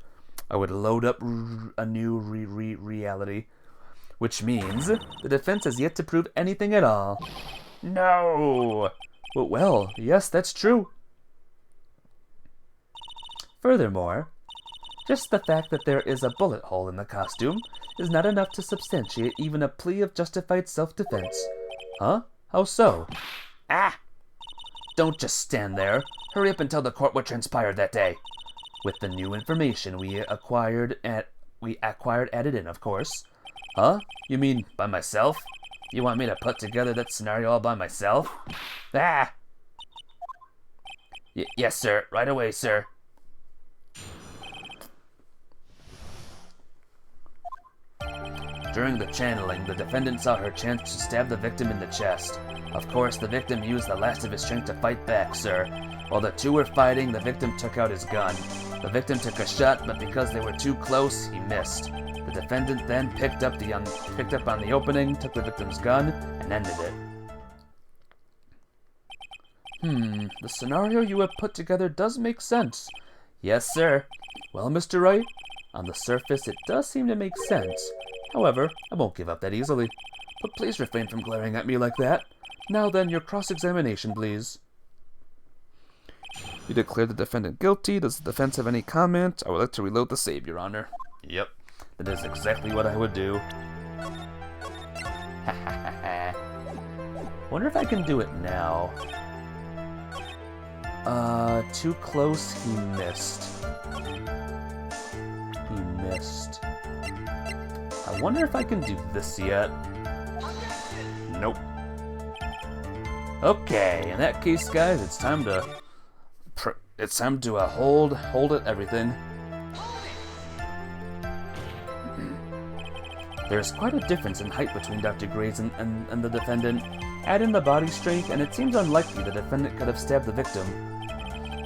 I would load up a new reality. Which means the defense has yet to prove anything at all. No! Well, yes, that's true. Furthermore, just the fact that there is a bullet hole in the costume is not enough to substantiate even a plea of justified self-defense. Huh? How so? Ah! Don't just stand there. Hurry up and tell the court what transpired that day. With the new information we acquired added in, of course. Huh? You mean by myself? You want me to put together that scenario all by myself? Ah! Yes, sir. Right away, sir. During the channeling, the defendant saw her chance to stab the victim in the chest. Of course, the victim used the last of his strength to fight back, sir. While the two were fighting, the victim took out his gun. The victim took a shot, but because they were too close, he missed. The defendant then picked up on the opening, took the victim's gun, and ended it. The scenario you have put together does make sense. Yes, sir. Well, Mr. Wright, on the surface it does seem to make sense. However, I won't give up that easily. But please refrain from glaring at me like that. Now then, your cross-examination, please. You declare the defendant guilty. Does the defense have any comment? I would like to reload the save, Your Honor. Yep, that is exactly what I would do. Wonder if I can do it now. Too close, he missed. He missed. I wonder if I can do this yet. Nope. Okay, in that case, guys, it's time to hold it, everything. There's quite a difference in height between Dr. Gray's and the defendant. Add in the body strength, and it seems unlikely the defendant could have stabbed the victim.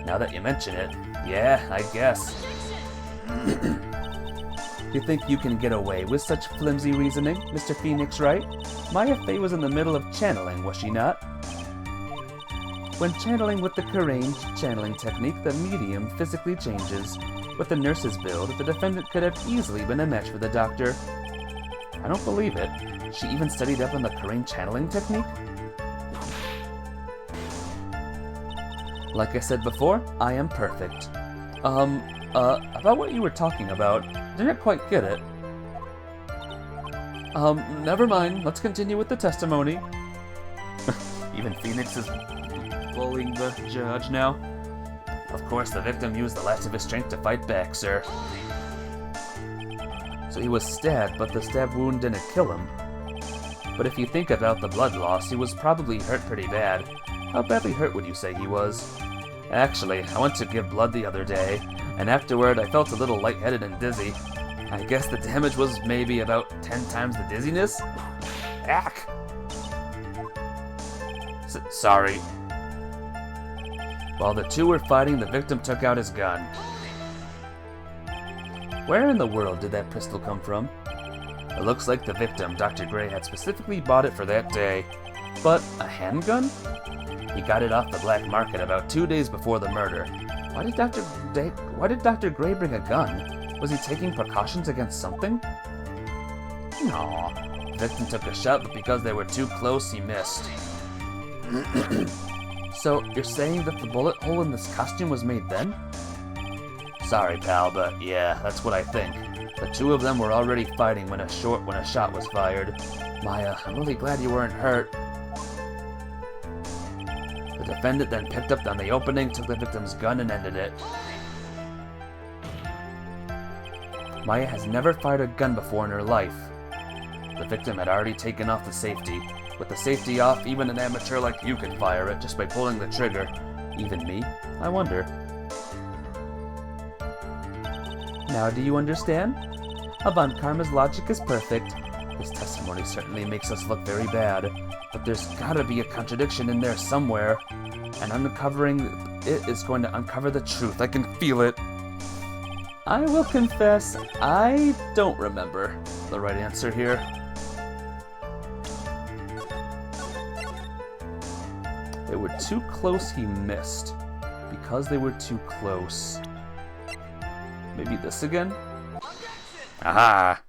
Now that you mention it, yeah, I guess. You think you can get away with such flimsy reasoning, Mr. Phoenix Wright? Maya Fey was in the middle of channeling, was she not? When channeling with the Corange channeling technique, the medium physically changes. With the nurse's build, the defendant could have easily been a match for the doctor. I don't believe it. She even studied up on the Corange channeling technique? Like I said before, I am perfect. About what you were talking about, didn't quite get it. Never mind, let's continue with the testimony. Even Phoenix is bullying the judge now. Of course, the victim used the last of his strength to fight back, sir. So he was stabbed, but the stab wound didn't kill him. But if you think about the blood loss, he was probably hurt pretty bad. How badly hurt would you say he was? Actually, I went to give blood the other day, and afterward I felt a little lightheaded and dizzy. I guess the damage was maybe about 10 times the dizziness? Ack! Sorry. While the two were fighting, the victim took out his gun. Where in the world did that pistol come from? It looks like the victim, Dr. Gray, had specifically bought it for that day. But a handgun? He got it off the black market about 2 days before the murder. Why did Dr. Gray bring a gun? Was he taking precautions against something? No. The victim took a shot, but because they were too close, he missed. So, you're saying that the bullet hole in this costume was made then? Sorry, pal, but yeah, that's what I think. The two of them were already fighting when a shot was fired. Maya, I'm really glad you weren't hurt. The defendant then picked up on the opening, took the victim's gun, and ended it. Maya has never fired a gun before in her life. The victim had already taken off the safety. With the safety off, even an amateur like you could fire it just by pulling the trigger. Even me? I wonder. Now do you understand? Von Karma's logic is perfect. His testimony certainly makes us look very bad, but there's gotta be a contradiction in there somewhere, and uncovering it is going to uncover the truth. I can feel it. I will confess, I don't remember the right answer here. They were too close, he missed. Because they were too close. Maybe this again? Aha!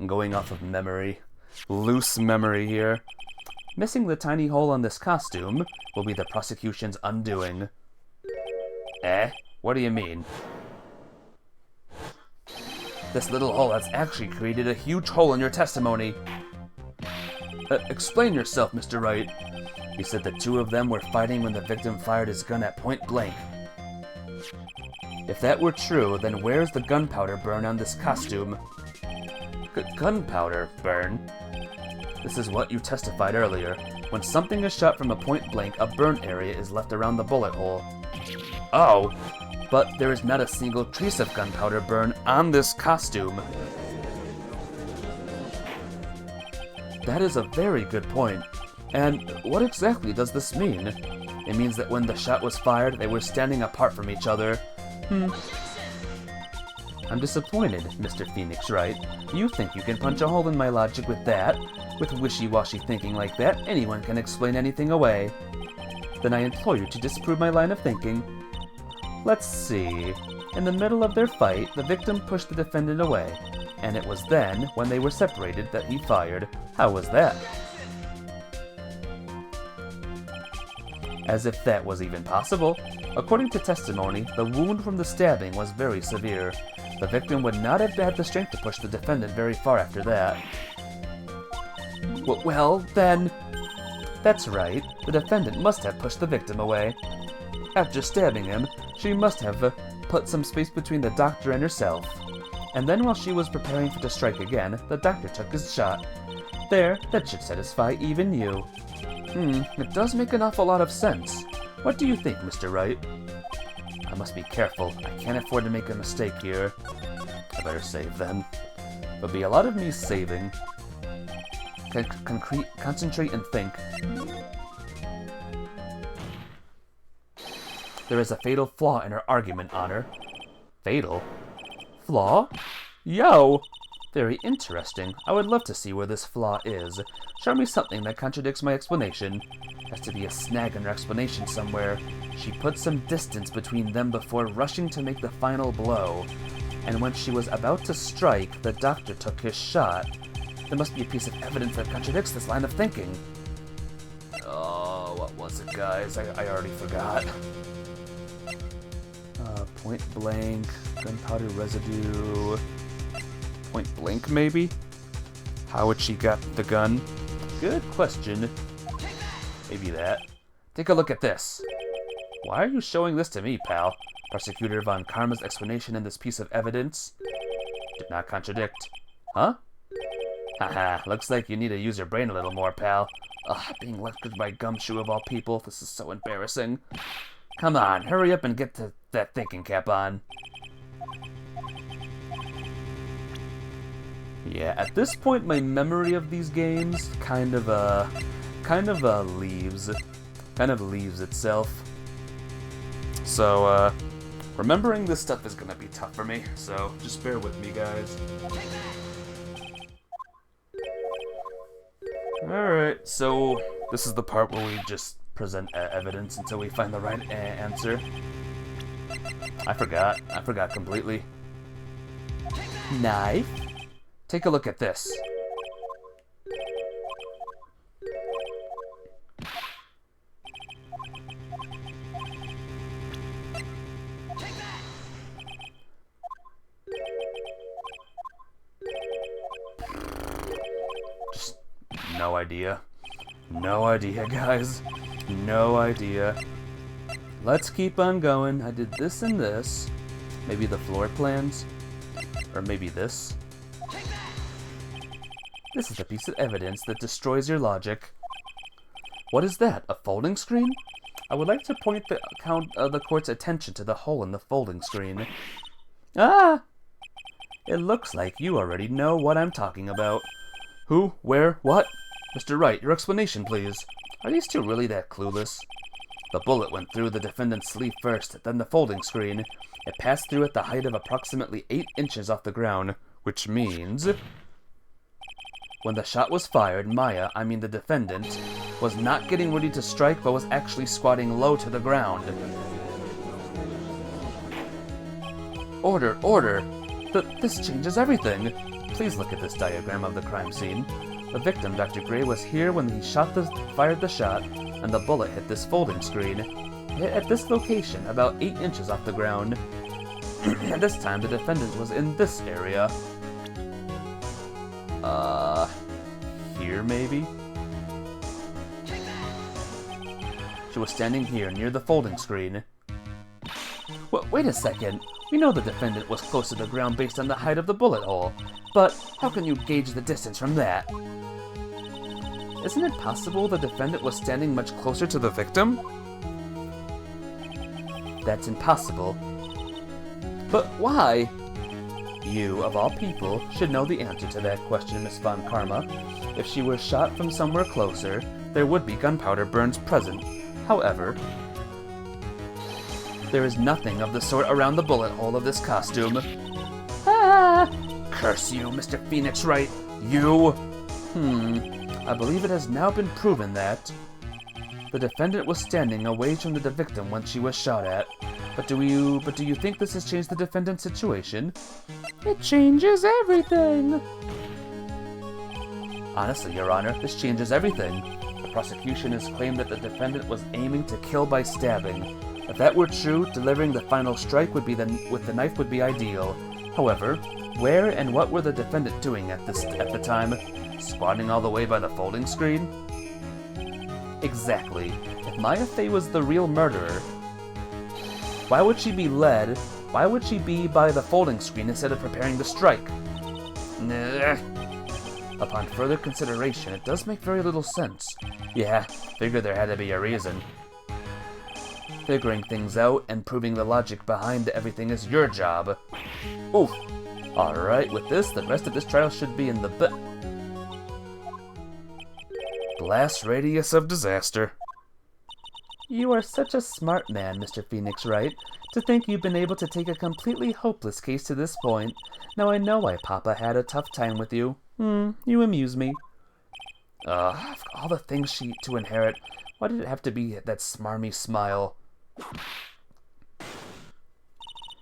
I'm going off of memory. Loose memory here. Missing the tiny hole on this costume will be the prosecution's undoing. Eh? What do you mean? This little hole has actually created a huge hole in your testimony. Explain yourself, Mr. Wright. You said the two of them were fighting when the victim fired his gun at point blank. If that were true, then where's the gunpowder burn on this costume? Gunpowder burn? This is what you testified earlier. When something is shot from a point blank, a burn area is left around the bullet hole. Oh, but there is not a single trace of gunpowder burn on this costume. That is a very good point. And what exactly does this mean? It means that when the shot was fired, they were standing apart from each other. I'm disappointed, Mr. Phoenix Wright. You think you can punch a hole in my logic with that? With wishy-washy thinking like that, anyone can explain anything away. Then I implore you to disprove my line of thinking. Let's see. In the middle of their fight, the victim pushed the defendant away, and it was then, when they were separated, that he fired. How was that? As if that was even possible. According to testimony, the wound from the stabbing was very severe. The victim would not have had the strength to push the defendant very far after that. Well, then... That's right. The defendant must have pushed the victim away. After stabbing him, she must have put some space between the doctor and herself. And then while she was preparing to strike again, the doctor took his shot. There, that should satisfy even you. It does make an awful lot of sense. What do you think, Mr. Wright? I must be careful. I can't afford to make a mistake here. I better save then. There'll be a lot of me saving. Concentrate and think. There is a fatal flaw in her argument, Honor. Fatal? Flaw? Yo! Very interesting. I would love to see where this flaw is. Show me something that contradicts my explanation. Has to be a snag in her explanation somewhere. She put some distance between them before rushing to make the final blow. And when she was about to strike, the doctor took his shot. There must be a piece of evidence that contradicts this line of thinking. Oh, what was it, guys? I already forgot. Point blank, gunpowder residue... Point blank, maybe? How would she got the gun? Good question. Maybe that. Take a look at this. Why are you showing this to me, pal? Prosecutor Von Karma's explanation in this piece of evidence did not contradict. Huh? Haha, looks like you need to use your brain a little more, pal. Ugh, being lectured by Gumshoe of all people, this is so embarrassing. Come on, hurry up and get to that thinking cap on. Yeah, at this point, my memory of these games kind of leaves itself. So, remembering this stuff is gonna be tough for me, so just bear with me, guys. Alright, so this is the part where we just present evidence until we find the right answer. I forgot completely. Knife? Take a look at this. Just no idea. No idea, guys. No idea. Let's keep on going. I did this and this. Maybe the floor plans? Or maybe this? This is a piece of evidence that destroys your logic. What is that? A folding screen? I would like to point the court's attention to the hole in the folding screen. Ah! It looks like you already know what I'm talking about. Who? Where? What? Mr. Wright, your explanation, please. Are these two really that clueless? The bullet went through the defendant's sleeve first, then the folding screen. It passed through at the height of approximately 8 inches off the ground, which means... When the shot was fired, Maya, the defendant, was not getting ready to strike but was actually squatting low to the ground. Order, order! This changes everything! Please look at this diagram of the crime scene. The victim, Dr. Gray, was here when he fired the shot, and the bullet hit this folding screen. It hit at this location, about 8 inches off the ground. At this time, the defendant was in this area. Here maybe? She was standing here, near the folding screen. Wait a second. We know the defendant was close to the ground based on the height of the bullet hole, but how can you gauge the distance from that? Isn't it possible the defendant was standing much closer to the victim? That's impossible. But why? You, of all people, should know the answer to that question, Miss Von Karma. If she were shot from somewhere closer, there would be gunpowder burns present. However, there is nothing of the sort around the bullet hole of this costume. Ah! Curse you, Mr. Phoenix Wright. You! I believe it has now been proven that the defendant was standing away from the victim when she was shot at. But do you think this has changed the defendant's situation? It changes everything! Honestly, Your Honor, this changes everything. The prosecution has claimed that the defendant was aiming to kill by stabbing. If that were true, delivering the final strike with the knife would be ideal. However, where and what were the defendant doing at the time? Squatting all the way by the folding screen? Exactly. If Maya Fey was the real murderer, why would she be by the folding screen instead of preparing to strike? Nah. Upon further consideration, it does make very little sense. Yeah, figured there had to be a reason. Figuring things out and proving the logic behind everything is your job. Oof. Alright, with this, the rest of this trial should be in the blast radius of disaster. You are such a smart man, Mr. Phoenix Wright, to think you've been able to take a completely hopeless case to this point. Now I know why Papa had a tough time with you. You amuse me. All the things to inherit, why did it have to be that smarmy smile?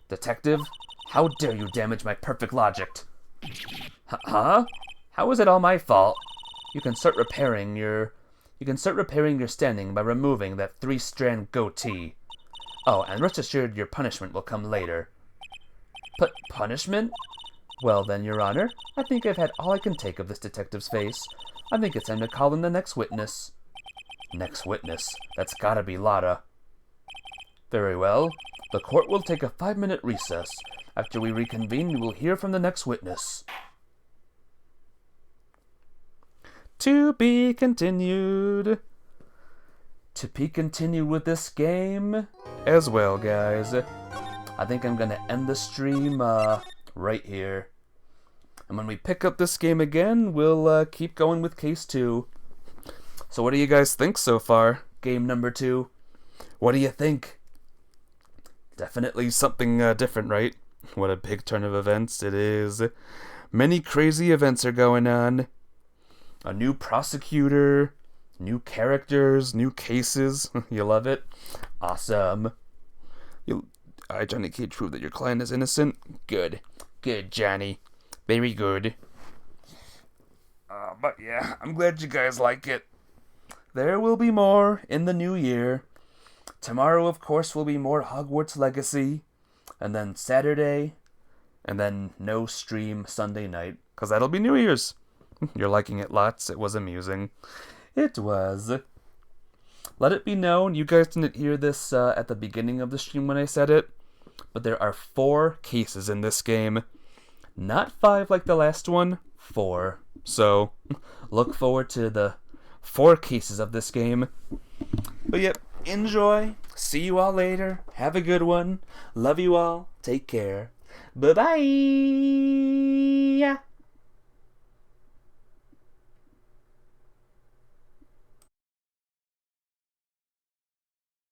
Detective, how dare you damage my perfect logic? Huh? How is it all my fault? You can start repairing your standing by removing that 3-strand goatee. Oh, and rest assured your punishment will come later. Punishment? Well then, Your Honor, I think I've had all I can take of this detective's face. I think it's time to call in the next witness. Next witness? That's gotta be Lotta. Very well. The court will take a 5-minute recess. After we reconvene, we will hear from the next witness. To be continued. To be continued with this game as well, guys. I think I'm gonna end the stream right here. And when we pick up this game again, we'll keep going with case 2. So what do you guys think so far? Game number 2. What do you think? Definitely something different, right? What a big turn of events it is. Many crazy events are going on. A new prosecutor, new characters, new cases. You love it? Awesome. I, Johnny Cage, prove that your client is innocent? Good. Good, Johnny. Very good. But yeah, I'm glad you guys like it. There will be more in the new year. Tomorrow, of course, will be more Hogwarts Legacy. And then Saturday. And then no stream Sunday night. Because that'll be New Year's. You're liking it lots. It was amusing. It was. Let it be known, you guys didn't hear this at the beginning of the stream when I said it. But there are 4 cases in this game. Not 5 like the last one. 4. So, look forward to the 4 cases of this game. But yep, enjoy. See you all later. Have a good one. Love you all. Take care. Bye-bye!